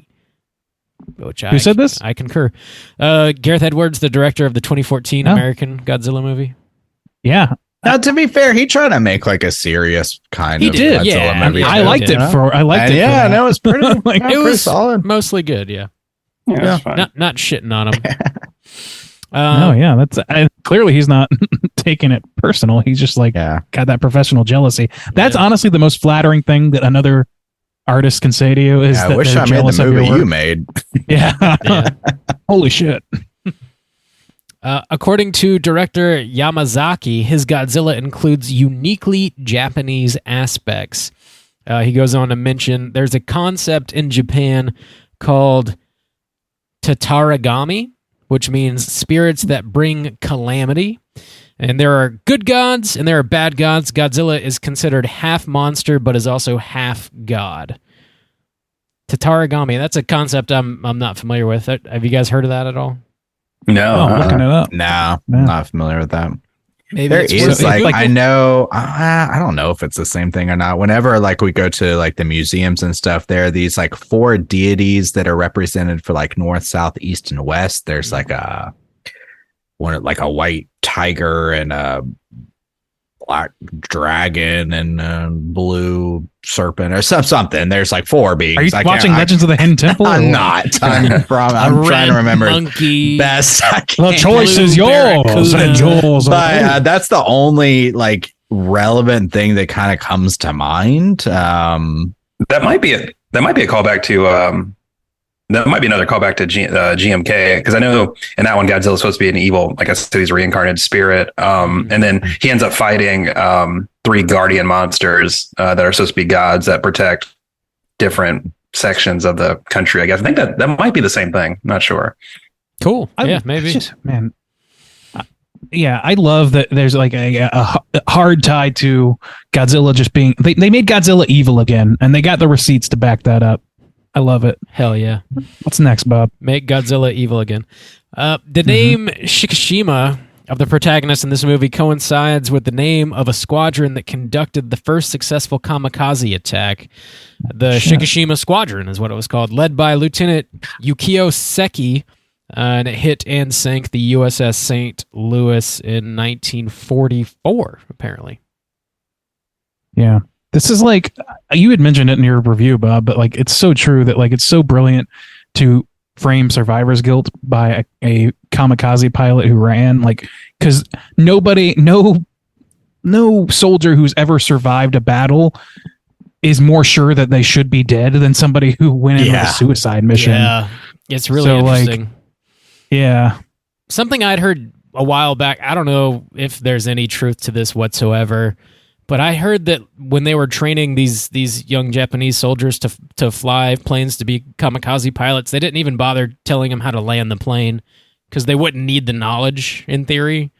Speaker 2: Who said this?
Speaker 1: I concur. Gareth Edwards, the director of the 2014 American Godzilla movie.
Speaker 2: Yeah.
Speaker 4: Now, to be fair, he tried to make like a serious kind
Speaker 1: He
Speaker 4: of
Speaker 1: did,
Speaker 4: Godzilla
Speaker 1: yeah.
Speaker 4: movie.
Speaker 2: I liked it for. I liked it.
Speaker 4: Yeah, no, it was pretty.
Speaker 2: Like,
Speaker 1: It
Speaker 4: pretty
Speaker 1: was
Speaker 4: solid.
Speaker 1: mostly good, yeah.
Speaker 5: Yeah, that's fine.
Speaker 1: Not shitting on him.
Speaker 2: No, yeah, that's clearly he's not taking it personal. He's just like got that professional jealousy. That's honestly the most flattering thing that another artist can say to you is that
Speaker 4: I wish
Speaker 2: they're
Speaker 4: I made
Speaker 2: jealous
Speaker 4: the
Speaker 2: of your
Speaker 4: movie
Speaker 2: work.
Speaker 4: you made.
Speaker 2: Yeah. Holy shit.
Speaker 1: According to director Yamazaki, his Godzilla includes uniquely Japanese aspects. He goes on to mention there's a concept in Japan called tatarigami, which means spirits that bring calamity. And there are good gods and there are bad gods. Godzilla is considered half monster, but is also half god. Tatarigami, that's a concept I'm not familiar with. Have you guys heard of that at all?
Speaker 5: No,
Speaker 2: I'm looking it up.
Speaker 4: No,
Speaker 2: Yeah.
Speaker 4: not familiar with that.
Speaker 1: Maybe
Speaker 4: There
Speaker 1: it's
Speaker 4: is
Speaker 1: worth
Speaker 4: like
Speaker 1: Googling.
Speaker 4: I know I don't know if it's the same thing or not. Whenever like we go to like the museums and stuff, there are these like 4 deities that are represented for like north, south, east, and west. There's like a white tiger and a black dragon and a blue serpent or something. There's like 4 beings.
Speaker 2: Are you watching Legends of the Hidden Temple?
Speaker 4: I'm not. I'm trying to remember
Speaker 1: monkey.
Speaker 4: best. I
Speaker 2: The
Speaker 4: can't.
Speaker 2: choice is
Speaker 1: Blue
Speaker 2: yours.
Speaker 1: barracuda.
Speaker 2: And yours.
Speaker 4: But that's the only like relevant thing that kind of comes to mind.
Speaker 5: that might be a callback to that might be another callback to GMK, because I know in that one Godzilla's supposed to be an evil, like I said, he's a reincarnated spirit, and then he ends up fighting 3 guardian monsters that are supposed to be gods that protect different sections of the country. I guess I think that might be the same thing. Not sure.
Speaker 1: Cool. Yeah, maybe.
Speaker 2: Man. Yeah, I love that there's like a hard tie to Godzilla just being... They made Godzilla evil again, and they got the receipts to back that up. I love it.
Speaker 1: Hell yeah.
Speaker 2: What's next, Bob?
Speaker 1: Make Godzilla evil again. The name Shikishima of the protagonist in this movie coincides with the name of a squadron that conducted the first successful kamikaze attack. The Shikishima Squadron is what it was called, led by Lieutenant Yukio Seki, and it hit and sank the USS St. Louis in 1944, apparently.
Speaker 2: Yeah. This is like, you had mentioned it in your review, Bob, but like it's so true that like it's so brilliant to frame survivor's guilt by a kamikaze pilot who ran, like, because no soldier who's ever survived a battle is more sure that they should be dead than somebody who went in with a suicide mission.
Speaker 1: Yeah, it's really
Speaker 2: So, like,
Speaker 1: interesting.
Speaker 2: Yeah.
Speaker 1: Something I'd heard a while back, I don't know if there's any truth to this whatsoever, but I heard that when they were training these young Japanese soldiers to fly planes to be kamikaze pilots, they didn't even bother telling them how to land the plane because they wouldn't need the knowledge in theory.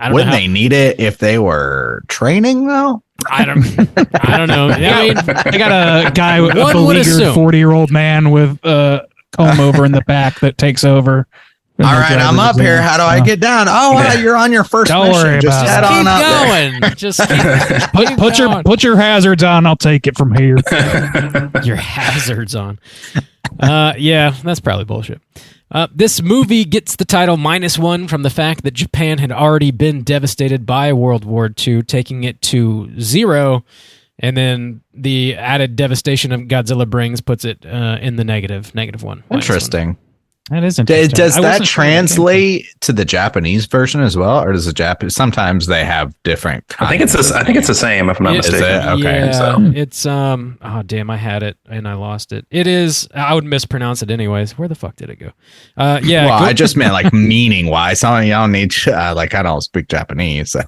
Speaker 4: Wouldn't they need it if they were training though?
Speaker 1: I don't know. I mean,
Speaker 2: I got a guy, a
Speaker 1: One would
Speaker 2: beleaguered
Speaker 1: assume.
Speaker 2: 40-year-old man with a comb over in the back that takes over.
Speaker 4: All right, I'm up here. How do I get down? Oh, wow, you're on your first
Speaker 2: Don't
Speaker 4: mission.
Speaker 2: worry
Speaker 4: Just
Speaker 2: about
Speaker 4: head
Speaker 2: it.
Speaker 4: on up there.
Speaker 1: going. Just keep
Speaker 2: Put your hazards on. I'll take it from here.
Speaker 1: your hazards on. Yeah, that's probably bullshit. This movie gets the title -1 from the fact that Japan had already been devastated by World War II, taking it to 0, and then the added devastation of Godzilla brings puts it in the negative -1.
Speaker 4: Interesting.
Speaker 2: That is interesting.
Speaker 4: Does
Speaker 2: I
Speaker 4: that
Speaker 2: wasn't sure
Speaker 4: translate to the Japanese version as well, or does the Japanese? Sometimes they have different.
Speaker 5: I think it's the same, if I'm not
Speaker 1: Is
Speaker 5: mistaken.
Speaker 4: it? Okay.
Speaker 1: Yeah,
Speaker 5: So.
Speaker 1: it's oh damn, I had it and I lost it. It is. I would mispronounce it anyways. Where the fuck did it go? Yeah.
Speaker 4: Well, I just meant like meaning wise. I don't need like I don't speak Japanese. So.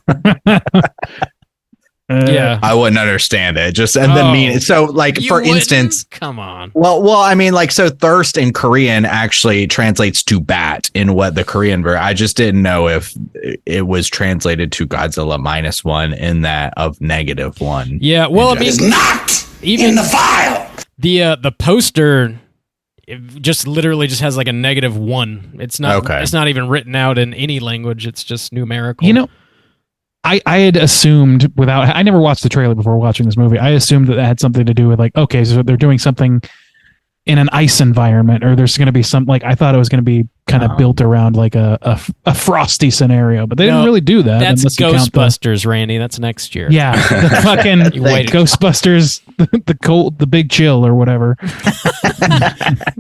Speaker 1: Yeah.
Speaker 4: I wouldn't understand it. Just and the meaning. So, like
Speaker 1: You
Speaker 4: for
Speaker 1: wouldn't?
Speaker 4: instance,
Speaker 1: Come on.
Speaker 4: well, I mean, like so, thirst in Korean actually translates to bat in what the Korean version. I just didn't know if it was translated to Godzilla -1 in that of -1.
Speaker 1: Yeah. Well, I mean,
Speaker 3: It's not
Speaker 1: even
Speaker 3: in the file.
Speaker 1: the poster. It just literally just has like a -1. It's not.
Speaker 4: Okay.
Speaker 1: It's not even written out in any language. It's just numerical.
Speaker 2: You know, I had assumed I never watched the trailer before watching this movie. I assumed that had something to do with like, okay, so they're doing something in an ice environment, or there's going to be some like, I thought it was going to be kind of built around like a frosty scenario, but they didn't really do that.
Speaker 1: That's
Speaker 2: unless you count
Speaker 1: Ghostbusters, Randy. That's next year.
Speaker 2: Yeah, the fucking
Speaker 1: You waited.
Speaker 2: Ghostbusters, the big chill or whatever.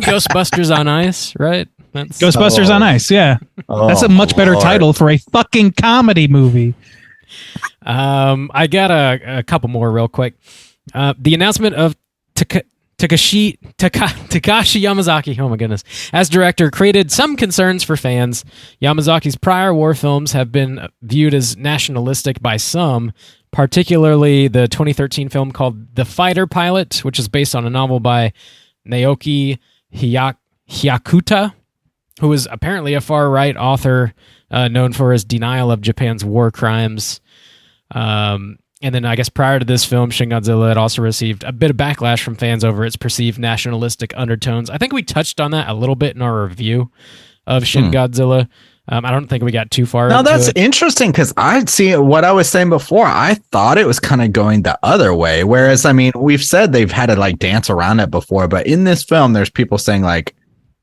Speaker 1: Ghostbusters on Ice, right? That's
Speaker 2: Ghostbusters on Ice. Yeah, that's a much better title for a fucking comedy movie.
Speaker 1: I got a couple more real quick. The announcement of Takashi Yamazaki, oh my goodness, as director created some concerns for fans. Yamazaki's prior war films have been viewed as nationalistic by some, particularly the 2013 film called The Fighter Pilot, which is based on a novel by Naoki Hyakuta, who is apparently a far-right author known for his denial of Japan's war crimes. And then I guess prior to this film, Shin Godzilla had also received a bit of backlash from fans over its perceived nationalistic undertones. I think we touched on that a little bit in our review of Shin Godzilla. I don't think we got too far.
Speaker 4: Now
Speaker 1: into
Speaker 4: that's
Speaker 1: it.
Speaker 4: interesting because I'd see what I was saying before. I thought it was kind of going the other way. Whereas, I mean, we've said they've had to like dance around it before, but in this film, there's people saying like,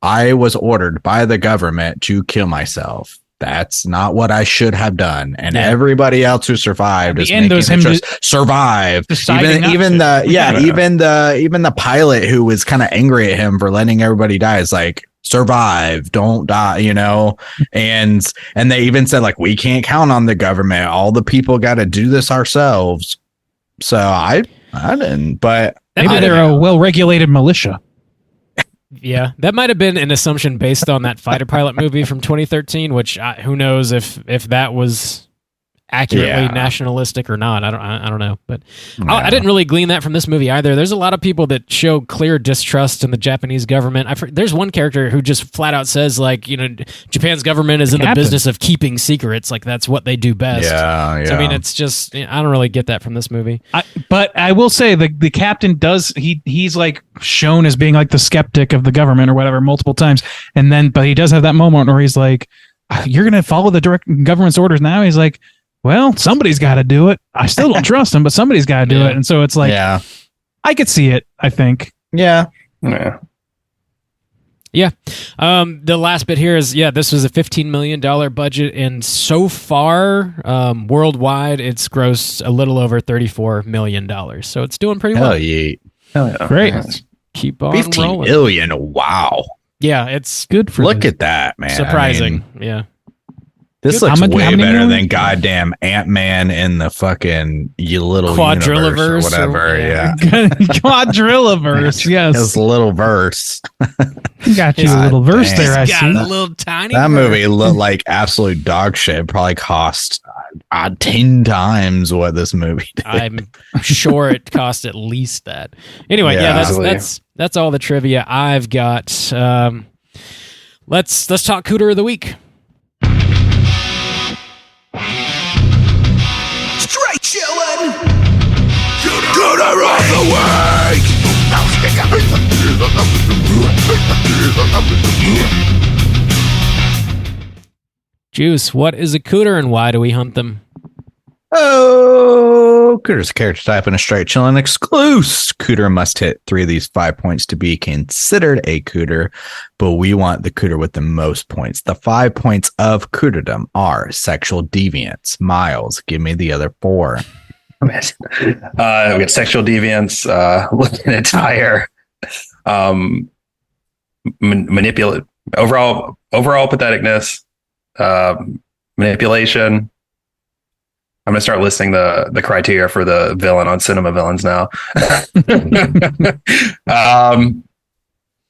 Speaker 4: I was ordered by the government to kill myself. That's not what I should have done. And everybody else who survived is making it just survive. Even the pilot who was kind of angry at him for letting everybody die is like, survive, don't die, you know? And they even said like, we can't count on the government. All the people got to do this ourselves. So I didn't, but
Speaker 2: Maybe they're a well-regulated militia.
Speaker 1: Yeah, that might have been an assumption based on that fighter pilot movie from 2013, which who knows if that was accurately nationalistic or not. I don't know, but I didn't really glean that from this movie either. There's a lot of people that show clear distrust in the Japanese government. There's one character who just flat out says like, you know, Japan's government is in the business of keeping secrets. Like that's what they do best. Yeah. So, I mean, it's just I don't really get that from this movie.
Speaker 2: But I will say the captain does he's like shown as being like the skeptic of the government or whatever multiple times, but he does have that moment where he's like, "You're gonna follow the direct government's orders now." He's like, well, somebody's got to do it. I still don't trust him, but somebody's got to do it. And so it's like, I could see it, I think.
Speaker 4: Yeah.
Speaker 1: The last bit here is, this was a $15 million budget. And so far, worldwide, it's grossed a little over $34 million. So it's doing pretty well.
Speaker 4: Hell yeah.
Speaker 2: Great.
Speaker 1: Keep on
Speaker 4: 15
Speaker 1: rolling.
Speaker 4: million. Wow.
Speaker 1: Yeah, it's
Speaker 2: good for
Speaker 4: Look at that, man.
Speaker 1: Surprising.
Speaker 4: This looks way better than goddamn Ant-Man in the fucking little
Speaker 1: Quadrillaverse
Speaker 4: or whatever.
Speaker 2: Quadrillaverse, yes.
Speaker 4: His little verse.
Speaker 2: You got you a little verse there, I see.
Speaker 1: Got a little tiny
Speaker 4: That
Speaker 1: verse.
Speaker 4: movie looked like absolute dog shit. It probably cost 10 times what this movie did.
Speaker 1: I'm sure it cost at least that. Anyway, that's all the trivia I've got. Let's talk Cooter of the Week.
Speaker 3: Straight chillin'. Cooter of the week.
Speaker 1: Juice, what is a cooter and why do we hunt them?
Speaker 4: Oh, Cooter's a character type in a straight chillin' exclusive. Cooter must hit 3 of these 5 points to be considered a cooter, but we want the cooter with the most points. The 5 points of cooterdom are sexual deviance. Miles, give me the other 4.
Speaker 5: We got sexual deviance, looking attire, overall patheticness, manipulation. I'm gonna start listing the criteria for the villain on Cinema Villains now.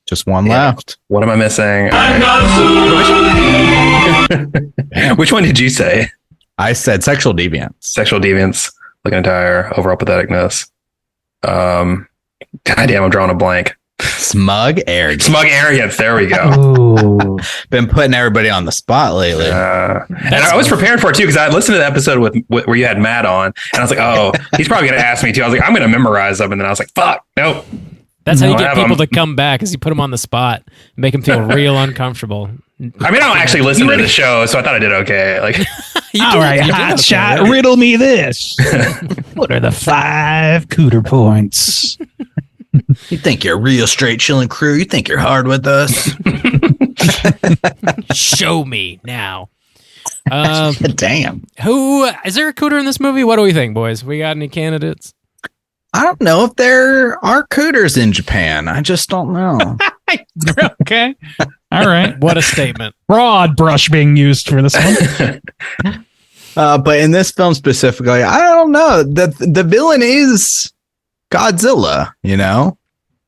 Speaker 4: Just one left.
Speaker 5: What am I missing? Which one did you say?
Speaker 4: I said sexual deviance.
Speaker 5: Sexual deviance, looking entire, overall patheticness. Goddamn, I'm drawing a blank.
Speaker 4: Smug arrogance.
Speaker 5: Smug arrogance. There we go.
Speaker 2: Ooh.
Speaker 4: Been putting everybody on the spot lately.
Speaker 5: And I was prepared for it too because I listened to the episode with where you had Matt on, and I was like, "Oh, he's probably going to ask me too." I was like, "I'm going to memorize them," and then I was like, "Fuck, nope."
Speaker 1: That's how you get people to come back, is you put them on the spot, make them feel real uncomfortable.
Speaker 5: I mean, I don't actually listen to the show, so I thought I did okay. Like,
Speaker 2: all right, hot shot,
Speaker 1: right?
Speaker 2: riddle me this. What are the 5 Cooter points?
Speaker 4: You think you're a real straight chilling crew? You think you're hard with us?
Speaker 1: Show me now.
Speaker 4: Damn.
Speaker 1: Who is there a cooter in this movie? What do we think, boys? We got any candidates?
Speaker 4: I don't know if there are cooters in Japan. I just don't know.
Speaker 2: Okay. All right.
Speaker 1: What a statement.
Speaker 2: Broad brush being used for this one.
Speaker 4: But in this film specifically, I don't know. The villain is Godzilla, you know?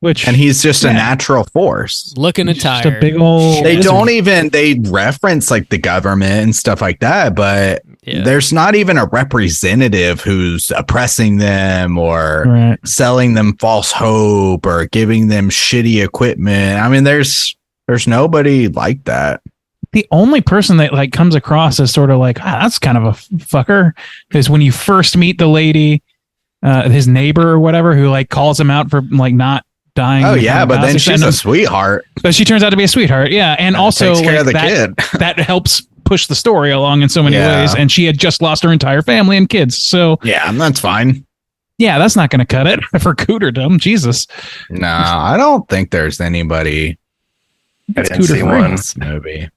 Speaker 4: And he's just a natural force.
Speaker 1: Looking
Speaker 2: Just
Speaker 1: tired.
Speaker 2: a big old.
Speaker 4: They reference like the government and stuff like that, but there's not even a representative who's oppressing them or selling them false hope or giving them shitty equipment. I mean, there's nobody like that.
Speaker 2: The only person that like comes across as sort of like, that's kind of a fucker is when you first meet the lady, his neighbor or whatever, who like calls him out for like not dying.
Speaker 4: Oh yeah, but then she's a sweetheart.
Speaker 2: But she turns out to be a sweetheart. Yeah, and also
Speaker 4: takes care of the
Speaker 2: that,
Speaker 4: kid.
Speaker 2: that helps push the story along in so many ways. And she had just lost her entire family and kids. So
Speaker 4: yeah, that's fine.
Speaker 2: Yeah, that's not going to cut it for Cooterdom. Jesus.
Speaker 4: No, I don't think there's anybody.
Speaker 5: I didn't see one.
Speaker 4: Movie.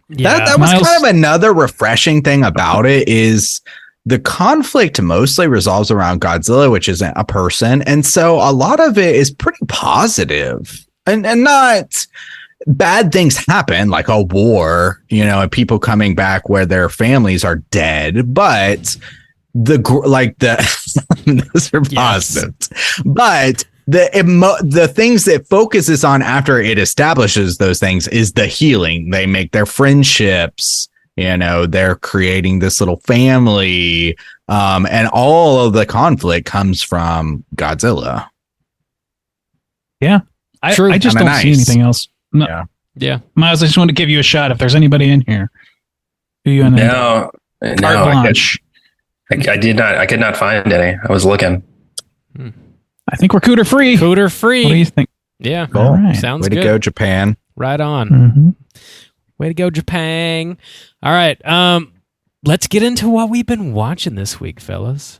Speaker 1: Yeah,
Speaker 4: that was kind of another refreshing thing about it is the conflict mostly resolves around Godzilla, which isn't a person. And so a lot of it is pretty positive and not bad things happen like a war, you know, and people coming back where their families are dead. But those are positives. But the things that focuses on after it establishes those things is the healing. They make their friendships. You know, they're creating this little family, and all of the conflict comes from Godzilla.
Speaker 2: Yeah, I just don't see anything else. No.
Speaker 1: Yeah.
Speaker 2: Miles, I just want to give you a shot. If there's anybody in here, who you
Speaker 5: No, I did not. I could not find any. I was looking.
Speaker 2: I think we're Cooter free.
Speaker 1: Cooter free.
Speaker 2: What do you think?
Speaker 1: Yeah,
Speaker 4: cool.
Speaker 2: Right.
Speaker 1: Sounds
Speaker 4: Way
Speaker 1: good.
Speaker 4: to go, Japan.
Speaker 1: Right on.
Speaker 2: Mm-hmm.
Speaker 1: Way to go, Japan. All right. Let's get into what we've been watching this week, fellas.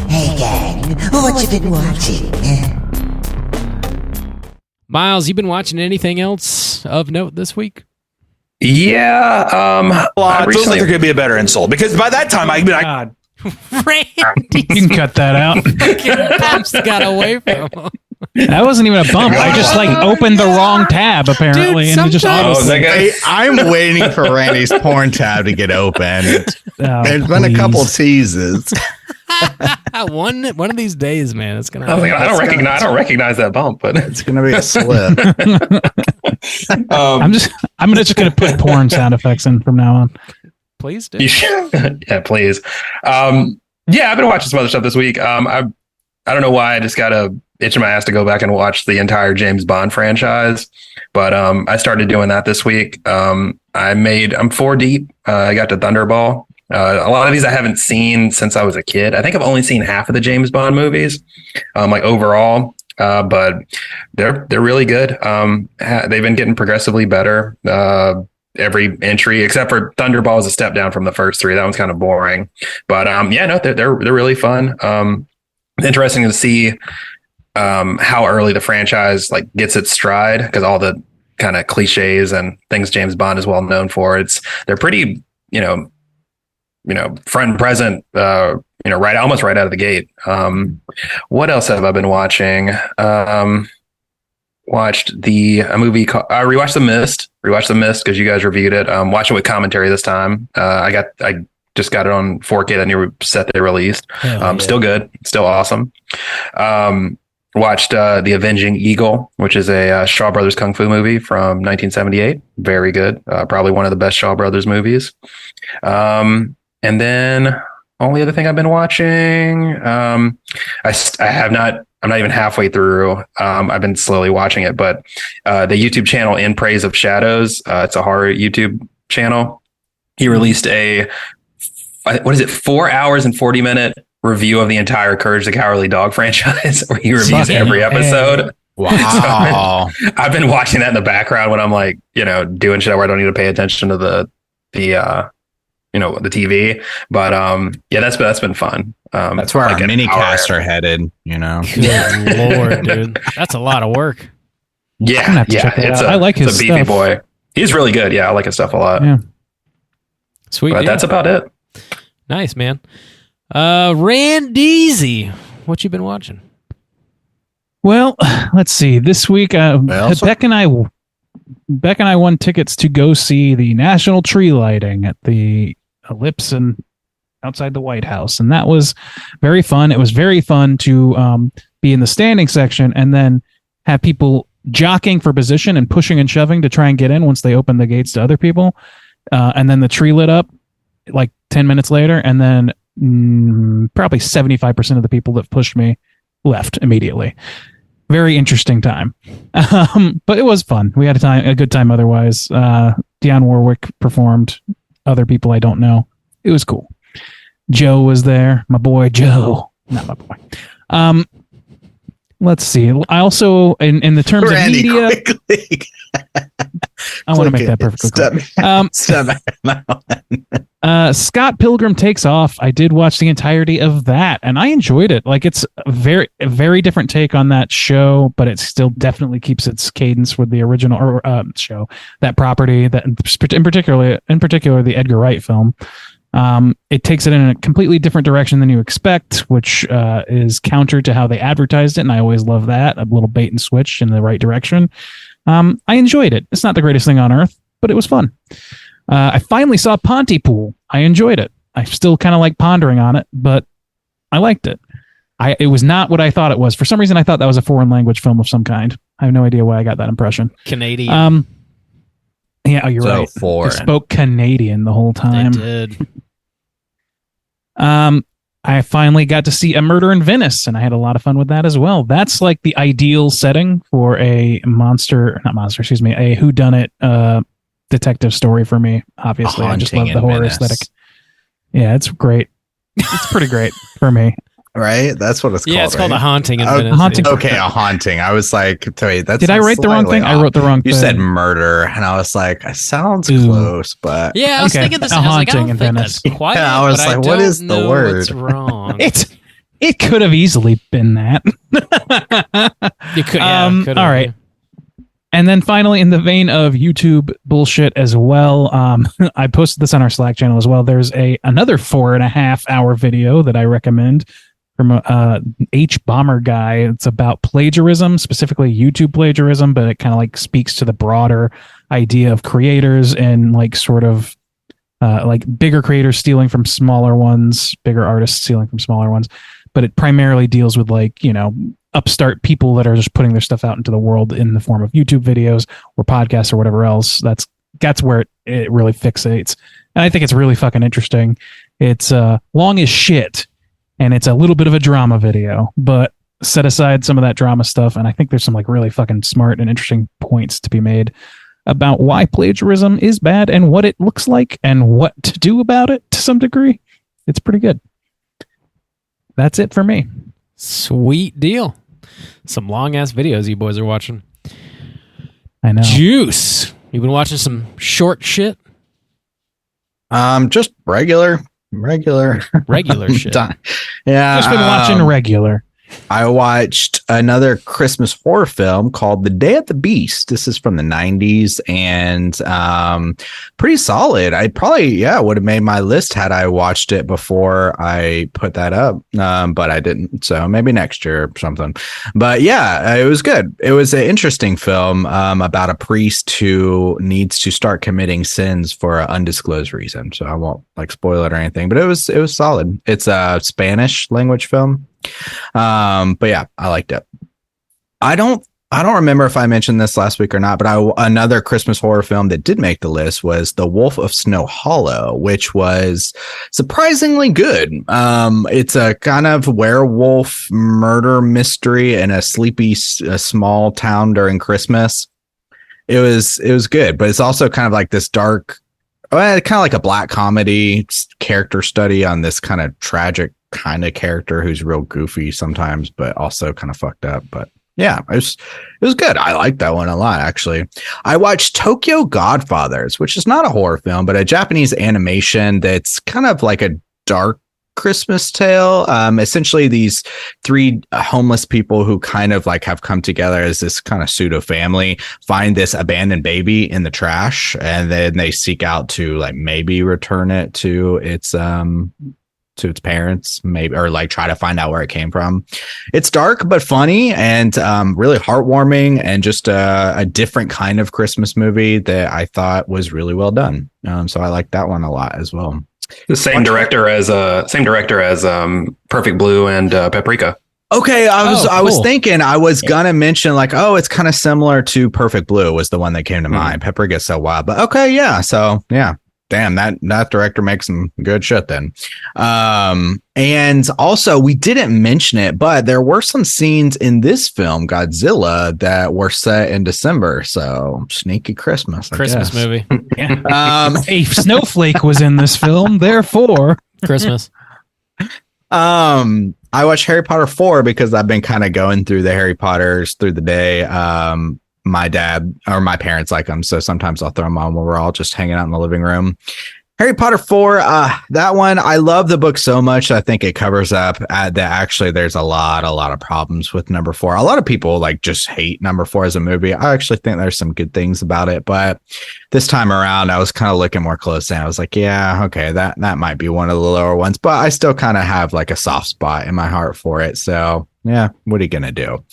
Speaker 8: Hey, gang, what you been watching?
Speaker 1: Miles, you been watching anything else of note this week?
Speaker 5: Yeah.
Speaker 3: It feels like there could be a better insult because by that time
Speaker 2: God.
Speaker 1: Randy.
Speaker 2: You can cut that out.
Speaker 1: Bumps got away from him.
Speaker 2: That wasn't even a bump. I just like opened the wrong tab apparently,
Speaker 1: Dude,
Speaker 2: and it just
Speaker 1: sometimes-
Speaker 4: I'm waiting for Randy's porn tab to get open. There's been a couple teases.
Speaker 1: One of these days, man, it's gonna.
Speaker 5: I was like, I don't recognize that bump, but
Speaker 4: It's gonna be a slip.
Speaker 2: I'm just gonna put porn sound effects in from now on.
Speaker 1: Please do.
Speaker 5: you should. Yeah, please. Yeah, I've been watching some other stuff this week. I don't know why I just got a itch in my ass to go back and watch the entire James Bond franchise, but I started doing that this week. I'm 4 deep. I got to Thunderball. A lot of these I haven't seen since I was a kid. I think I've only seen half of the James Bond movies, like overall. But they're really good. They've been getting progressively better. Every entry except for Thunderball is a step down from the first 3. That one's kind of boring, but they're really fun. It's interesting to see how early the franchise like gets its stride because all the kind of cliches and things James Bond is well known for. They're pretty, front and present, almost right out of the gate. What else have I been watching? watched a movie called, I rewatched The Mist. Rewatched The Mist because you guys reviewed it. Watched it with commentary this time. I just got it on 4K, that new set they released. Still good, still awesome. Watched The Avenging Eagle, which is a Shaw Brothers Kung Fu movie from 1978. Very good. Probably one of the best Shaw Brothers movies. And then only other thing I've been watching, I'm not even halfway through. I've been slowly watching it, but the YouTube channel In Praise of Shadows, it's a horror YouTube channel. He released 4 hours and 40-minute review of the entire Courage the Cowardly Dog franchise, where he reviews every episode.
Speaker 4: Wow.
Speaker 5: So I've been watching that in the background when I'm like, doing shit where I don't need to pay attention to the TV. But that's been fun.
Speaker 4: That's where our mini casts are headed,
Speaker 1: Good Lord, dude. That's a lot of work.
Speaker 5: Yeah.
Speaker 2: I like his
Speaker 5: it's a beefy
Speaker 2: stuff.
Speaker 5: boy. He's really good. Yeah, I like his stuff a lot.
Speaker 2: Yeah.
Speaker 1: Sweet.
Speaker 5: But that's about it.
Speaker 1: Nice, man. Randeezy, what you been watching?
Speaker 2: Well, let's see. This week, Beck and I won tickets to go see the National Tree Lighting at the Ellipse and outside the White House, and that was very fun. It was very fun to be in the standing section and then have people jockeying for position and pushing and shoving to try and get in once they open the gates to other people. And then the tree lit up like 10 minutes later, and then probably 75% of the people that pushed me left immediately. Very interesting time. But it was fun. We had a good time otherwise. Dionne Warwick performed. Other people I don't know. It was cool. Joe was there. My boy Joe. Not my boy. Let's see. I also, in the terms of media... I want to make that perfectly clear. Scott Pilgrim Takes Off. I did watch the entirety of that, and I enjoyed it. Like, it's a very different take on that show, but it still definitely keeps its cadence with the original show. That property, that in particular, the Edgar Wright film. It takes it in a completely different direction than you expect, which is counter to how they advertised it, and I always love that. A little bait and switch in the right direction. I enjoyed it. It's not the greatest thing on earth, but it was fun. I finally saw Pontypool. I enjoyed it. I still kind of like pondering on it, but I liked it. It was not what I thought it was. For some reason, I thought that was a foreign language film of some kind. I have no idea why I got that impression.
Speaker 1: Canadian.
Speaker 2: Yeah, you're right.
Speaker 4: Foreign.
Speaker 2: They spoke Canadian the whole time.
Speaker 1: They did.
Speaker 2: I finally got to see A Murder in Venice, and I had a lot of fun with that as well. That's like the ideal setting for a whodunit detective story for me. Obviously, I just love the horror aesthetic. Yeah, it's great. It's pretty great for me.
Speaker 4: Right? That's what it's called.
Speaker 1: Yeah, it's called A Haunting in
Speaker 4: Oh,
Speaker 1: Venice.
Speaker 2: Haunting.
Speaker 4: Okay, A Haunting. I was like, wait, that's
Speaker 2: Did I write the wrong thing?
Speaker 4: off.
Speaker 2: I wrote the wrong thing.
Speaker 4: You said murder, and I was like, it sounds
Speaker 2: Ooh.
Speaker 4: close, but
Speaker 1: Yeah, I was
Speaker 2: Okay,
Speaker 1: thinking this.
Speaker 2: A
Speaker 1: I was like, I
Speaker 2: Haunting
Speaker 1: don't
Speaker 2: in
Speaker 1: think
Speaker 2: Venice.
Speaker 1: that's quite
Speaker 4: Yeah,
Speaker 1: it,
Speaker 4: I was
Speaker 1: but
Speaker 4: like, what
Speaker 1: don't
Speaker 4: is the
Speaker 1: know
Speaker 4: word?
Speaker 1: what's wrong.
Speaker 2: It could have easily been that.
Speaker 1: You could, yeah, could
Speaker 2: all right. And then finally, in the vein of YouTube bullshit as well, I posted this on our Slack channel as well. There's another 4.5 hour video that I recommend from H Bomber Guy. It's about plagiarism, specifically YouTube plagiarism, but it kind of like speaks to the broader idea of creators and like sort of like bigger creators stealing from smaller ones, bigger artists stealing from smaller ones. But it primarily deals with like, upstart people that are just putting their stuff out into the world in the form of YouTube videos or podcasts or whatever else. That's where it really fixates. And I think it's really fucking interesting. It's long as shit, and it's a little bit of a drama video, but set aside some of that drama stuff, and I think there's some like really fucking smart and interesting points to be made about why plagiarism is bad and what it looks like and what to do about it to some degree. It's pretty good. That's it for me.
Speaker 1: Sweet deal. Some long ass videos you boys are watching.
Speaker 2: I know.
Speaker 1: Juice. You've been watching some short shit?
Speaker 4: Just regular
Speaker 1: Regular shit.
Speaker 4: Yeah,
Speaker 2: Just been watching regular.
Speaker 4: I watched another Christmas horror film called The Day of the Beast. This is from the 90s and pretty solid. I probably, would have made my list had I watched it before I put that up, but I didn't. So maybe next year or something. But yeah, it was good. It was an interesting film about a priest who needs to start committing sins for an undisclosed reason. So I won't spoil it or anything, but it was solid. It's a Spanish language film. But yeah, I liked it. I don't remember if I mentioned this last week or not, but another Christmas horror film that did make the list was The Wolf of Snow Hollow, which was surprisingly good. It's a kind of werewolf murder mystery in a sleepy, small town during Christmas. It was good, but it's also kind of like this dark, kind of like a black comedy character study on this kind of tragic kind of character who's real goofy sometimes, but also kind of fucked up. But yeah, it was good. I liked that one a lot, actually. I watched Tokyo Godfathers, which is not a horror film, but a Japanese animation that's kind of like a dark Christmas tale. Essentially these three homeless people who kind of have come together as this kind of pseudo family find this abandoned baby in the trash, and then they seek out to maybe return it to its parents, maybe, or try to find out where it came from. It's dark but funny and really heartwarming, and just a different kind of Christmas movie that I thought was really well done. So I like that one a lot as well.
Speaker 5: The same director as Perfect Blue and Paprika.
Speaker 4: Okay, I was thinking I was gonna mention it's kind of similar to Perfect Blue was the one that came to mind. Paprika's so wild, but okay, yeah. So yeah. Damn, that director makes some good shit then. And also we didn't mention it, but there were some scenes in this film, Godzilla, that were set in December. So sneaky Christmas
Speaker 1: movie.
Speaker 2: A snowflake was in this film, therefore
Speaker 1: Christmas.
Speaker 4: I watched Harry Potter 4 because I've been kind of going through the Harry Potters through the day. My dad or my parents like them, so sometimes I'll throw them on when we're all just hanging out in the living room. Harry Potter 4, that one, I love the book so much. I think it covers up that actually there's a lot of problems with number 4. A lot of people just hate number 4 as a movie. I actually think there's some good things about it, but this time around I was kind of looking more closely and I was like, yeah, okay, that might be one of the lower ones, but I still kind of have a soft spot in my heart for it. So yeah, what are you gonna do?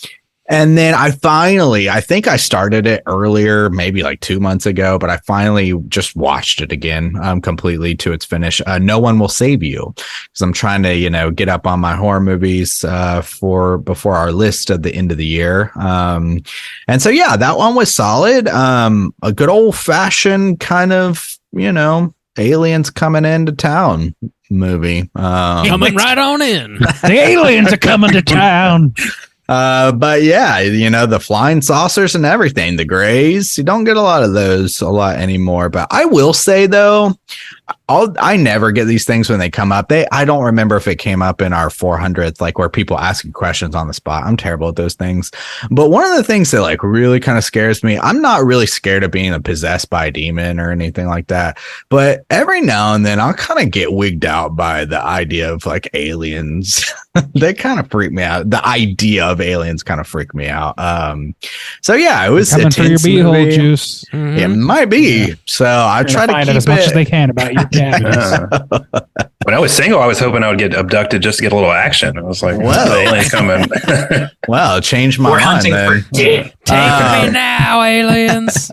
Speaker 4: And then I think I started it earlier, maybe 2 months ago, but I finally just watched it again completely to its finish. No One Will Save You, because I'm trying to, get up on my horror movies before our list at the end of the year. And so, yeah, that one was solid. A good old fashioned kind of, aliens coming into town movie.
Speaker 1: Coming right on in.
Speaker 2: The aliens are coming to town.
Speaker 4: But yeah, the flying saucers and everything, the grays, you don't get a lot of those anymore. But I will say though, I never get these things when they come up. I don't remember if it came up in our 400th, where people ask you questions on the spot. I'm terrible at those things. But one of the things that really kind of scares me, I'm not really scared of being possessed by a demon or anything like that. But every now and then I'll kind of get wigged out by the idea of aliens. They kind of freak me out. The idea of aliens kind of freak me out. So yeah, it was
Speaker 2: coming for your beehole juice.
Speaker 4: Mm-hmm. It might be. Yeah. So I try to keep
Speaker 2: as much as they can about your dad.
Speaker 5: When I was single, I was hoping I would get abducted just to get a little action. I was like, "Well, the aliens coming."
Speaker 4: Well, change my mind then.
Speaker 1: Take me now, aliens.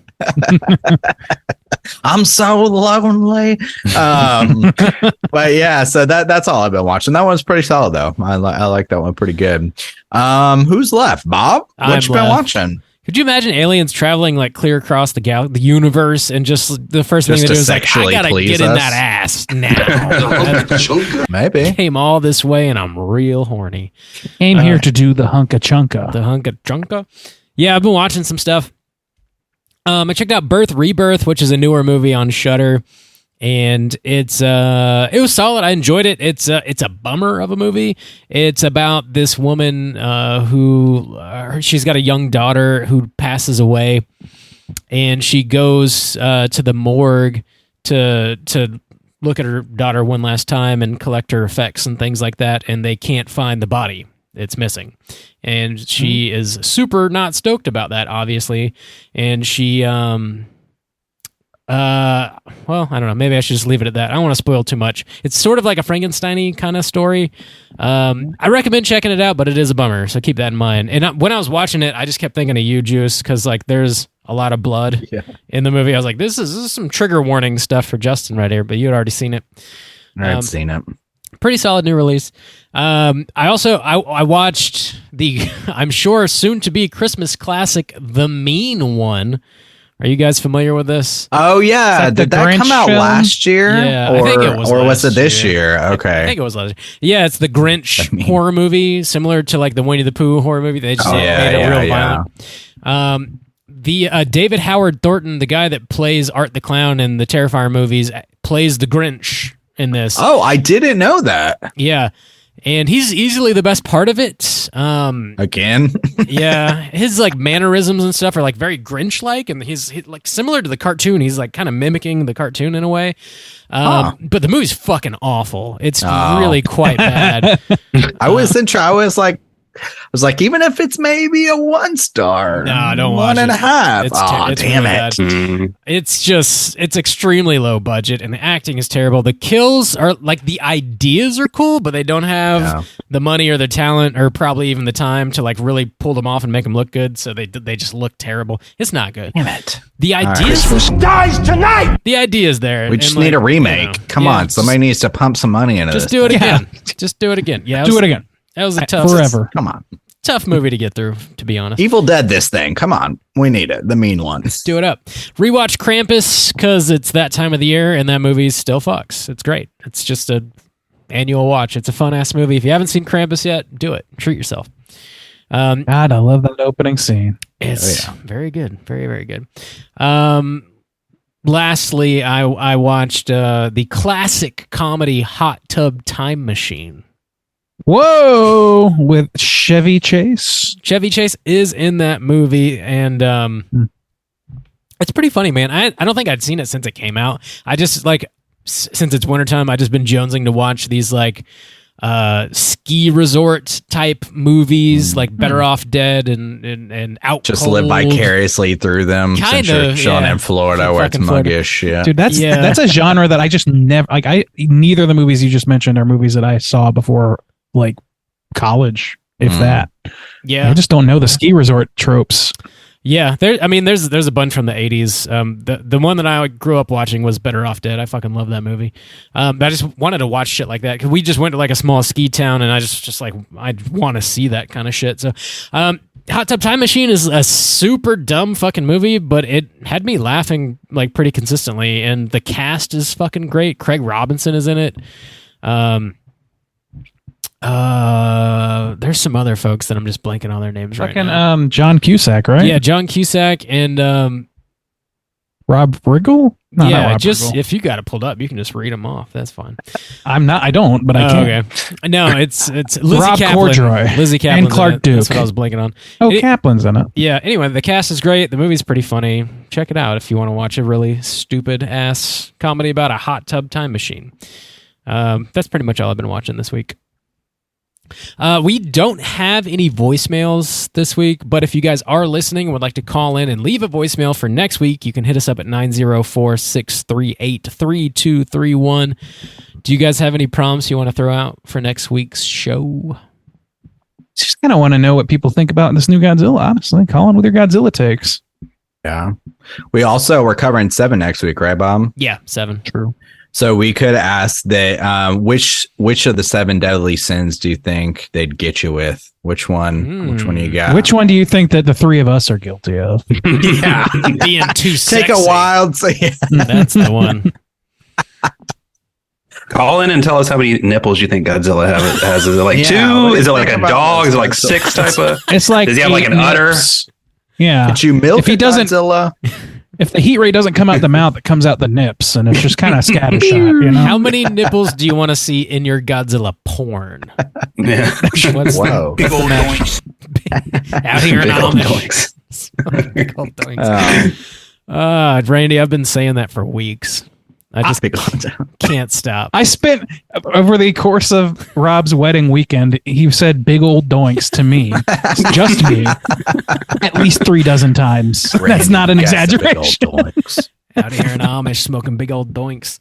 Speaker 4: I'm so lonely. But yeah, so that's all I've been watching. That one's pretty solid though. I like that one pretty good. Who's left? Bob? What you been watching?
Speaker 1: Could you imagine aliens traveling clear across the universe, and just the first thing they do is I gotta get in that ass now.
Speaker 4: Maybe.
Speaker 1: Came all this way and I'm real horny.
Speaker 2: Came here to do the hunka chunka.
Speaker 1: The hunka chunka? Yeah, I've been watching some stuff. I checked out Birth Rebirth, which is a newer movie on Shudder, and it was solid. I enjoyed it. It's a bummer of a movie. It's about this woman who she's got a young daughter who passes away, and she goes to the morgue to look at her daughter one last time and collect her effects and things like that, and they can't find the body. it's missing. And she is super not stoked about that, obviously. And she, well, I don't know. Maybe I should just leave it at that. I don't want to spoil too much. It's sort of like a Frankenstein-y kind of story. I recommend checking it out, but it is a bummer, so keep that in mind. And when I was watching it, I just kept thinking of you, Juice, because like there's a lot of blood in the movie. I was like, this is some trigger warning stuff for Justin right here, but you had already seen it.
Speaker 4: I'd seen it.
Speaker 1: Pretty solid new release. I watched the, I'm sure, soon-to-be Christmas classic, The Mean One. Are you guys familiar with this?
Speaker 4: Oh, yeah. Did that come out last year?
Speaker 1: Yeah,
Speaker 4: or,
Speaker 1: I think it was
Speaker 4: or was it this year? Okay.
Speaker 1: I think it was last year. Yeah, it's the Grinch horror movie, similar to like the Winnie the Pooh horror movie. They just made it real violent. The David Howard Thornton, the guy that plays Art the Clown in the Terrifier movies, plays the Grinch in this.
Speaker 4: Oh, I didn't know that.
Speaker 1: Yeah. And he's easily the best part of it.
Speaker 4: Again?
Speaker 1: Yeah. His like mannerisms and stuff are like very Grinch-like, and he's like similar to the cartoon. He's like kind of mimicking the cartoon in a way. But the movie's fucking awful. It's really quite bad.
Speaker 4: I was even if it's maybe a 1 star.
Speaker 1: No, don't watch it.
Speaker 4: 1.5.
Speaker 1: It's
Speaker 4: Damn
Speaker 1: really
Speaker 4: it.
Speaker 1: It's extremely low budget, and the acting is terrible. The kills are like, the ideas are cool, but they don't have the money or the talent or probably even the time to like really pull them off and make them look good. So they just look terrible. It's not good.
Speaker 4: Damn it.
Speaker 1: The ideas
Speaker 7: dies tonight.
Speaker 1: The idea is there.
Speaker 4: We just need a remake. Come on. Somebody needs to pump some money into this.
Speaker 1: Just do it again. Just do it again. Yeah.
Speaker 2: Do it again.
Speaker 1: That was a tough
Speaker 4: Come on.
Speaker 1: Tough movie to get through, to be honest.
Speaker 4: Evil Dead this thing. Come on. We need it. The Mean One.
Speaker 1: Do it up. Rewatch Krampus because it's that time of the year and that movie still fucks. It's great. It's just a annual watch. It's a fun-ass movie. If you haven't seen Krampus yet, do it. Treat yourself.
Speaker 2: God, I love that opening scene.
Speaker 1: It's very good. Very, very good. Lastly, I watched the classic comedy Hot Tub Time Machine.
Speaker 2: Whoa, with Chevy Chase.
Speaker 1: Chevy Chase is in that movie, and it's pretty funny, man. I don't think I'd seen it since it came out. I just like, since it's wintertime, I've just been jonesing to watch these like ski resort type movies, like Better Off Dead and Out
Speaker 4: Just
Speaker 1: Cold.
Speaker 4: live vicariously through them.
Speaker 1: Kind of,
Speaker 4: Sean in Florida where it's muggish. Yeah.
Speaker 2: Dude, that's a genre that I just never like. Neither of the movies you just mentioned are movies that I saw before like college, if that.
Speaker 1: Yeah,
Speaker 2: I just don't know the ski resort tropes.
Speaker 1: Yeah, there's a bunch from the 80s. The one that I grew up watching was Better Off Dead. I fucking love that movie. But I just wanted to watch shit like that because we just went to like a small ski town, and I just like, I want to see that kind of shit. So, Hot Tub Time Machine is a super dumb fucking movie, but it had me laughing like pretty consistently, and the cast is fucking great. Craig Robinson is in it. There's some other folks that I'm just blanking on their names right now.
Speaker 2: John Cusack, right?
Speaker 1: Yeah, John Cusack and
Speaker 2: Rob Riggle? No,
Speaker 1: yeah,
Speaker 2: not Rob
Speaker 1: just
Speaker 2: Riggle.
Speaker 1: If you got it pulled up, you can just read them off. That's fine.
Speaker 2: I don't, but I can.
Speaker 1: Okay. No, it's Lizzie
Speaker 2: Rob
Speaker 1: Kaplan.
Speaker 2: Cordroy
Speaker 1: Lizzie Kaplan
Speaker 2: and Clark Duke.
Speaker 1: That's what I was blanking on.
Speaker 2: Oh, Kaplan's in it.
Speaker 1: Yeah. Anyway, the cast is great. The movie's pretty funny. Check it out if you want to watch a really stupid ass comedy about a hot tub time machine. That's pretty much all I've been watching this week. We don't have any voicemails this week, but if you guys are listening and would like to call in and leave a voicemail for next week, you can hit us up at 904-638-3231. Do you guys have any prompts you want to throw out for next week's show?
Speaker 2: Just kind of want to know what people think about this new Godzilla, honestly. Call in with your Godzilla takes.
Speaker 4: Yeah. We're covering 7 next week, right, Bob?
Speaker 1: Yeah, 7.
Speaker 2: True.
Speaker 4: So we could ask that which of the 7 deadly sins do you think they'd get you with? Which one? Which one you got?
Speaker 2: Which one do you think that the 3 of us are guilty of?
Speaker 4: Yeah,
Speaker 1: being too sexy.
Speaker 4: Take a wild.
Speaker 1: That's the one.
Speaker 5: Call in and tell us how many nipples you think Godzilla has. Is it like 2? Is it like a dog? Is it like 6 type of?
Speaker 2: It's like,
Speaker 5: does he have like an udder?
Speaker 2: Yeah.
Speaker 4: Could you milk
Speaker 2: if he doesn't, Godzilla? If the heat ray doesn't come out the mouth, it comes out the nips, and it's just kind of scattershot. You know?
Speaker 1: How many nipples do you want to see in your Godzilla porn?
Speaker 5: Yeah.
Speaker 4: Whoa.
Speaker 1: Big old doinks. Out here in Amish. Big old doinks. Randy, I've been saying that for weeks. I just can't stop.
Speaker 2: I spent over the course of Rob's wedding weekend, he said big old doinks to me, just me, at least 3 dozen times. That's not an exaggeration.
Speaker 1: Out here in Amish smoking big old doinks.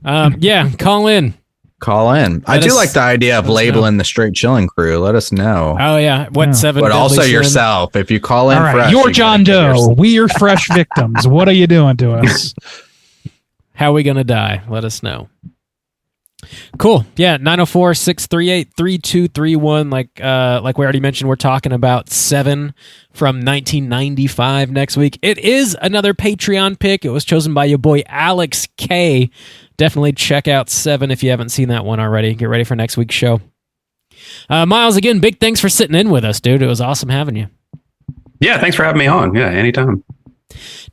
Speaker 1: Yeah, call in.
Speaker 4: I do like the idea of labeling the straight chilling crew. Let us know.
Speaker 1: Oh yeah, what 7?
Speaker 4: But also yourself. If you call in,
Speaker 2: all right,
Speaker 4: fresh,
Speaker 2: you're John Doe. We are fresh victims. What are you doing to us?
Speaker 1: How are we gonna die? Let us know. Cool. Yeah, 904-638-3231. Like we already mentioned, we're talking about 7 from 1995 next week. It is another Patreon pick. It was chosen by your boy Alex K. Definitely check out 7 if you haven't seen that one already. Get ready for next week's show. Miles, again, big thanks for sitting in with us, dude. It was awesome having you.
Speaker 5: Yeah, thanks for having me on. Yeah, anytime.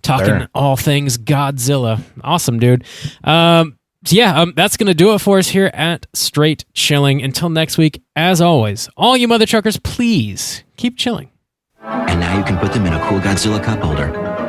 Speaker 1: Talking all things Godzilla. Awesome, dude. That's going to do it for us here at Straight Chilling. Until next week, as always, all you mother truckers, please keep chilling.
Speaker 9: And now you can put them in a cool Godzilla cup holder.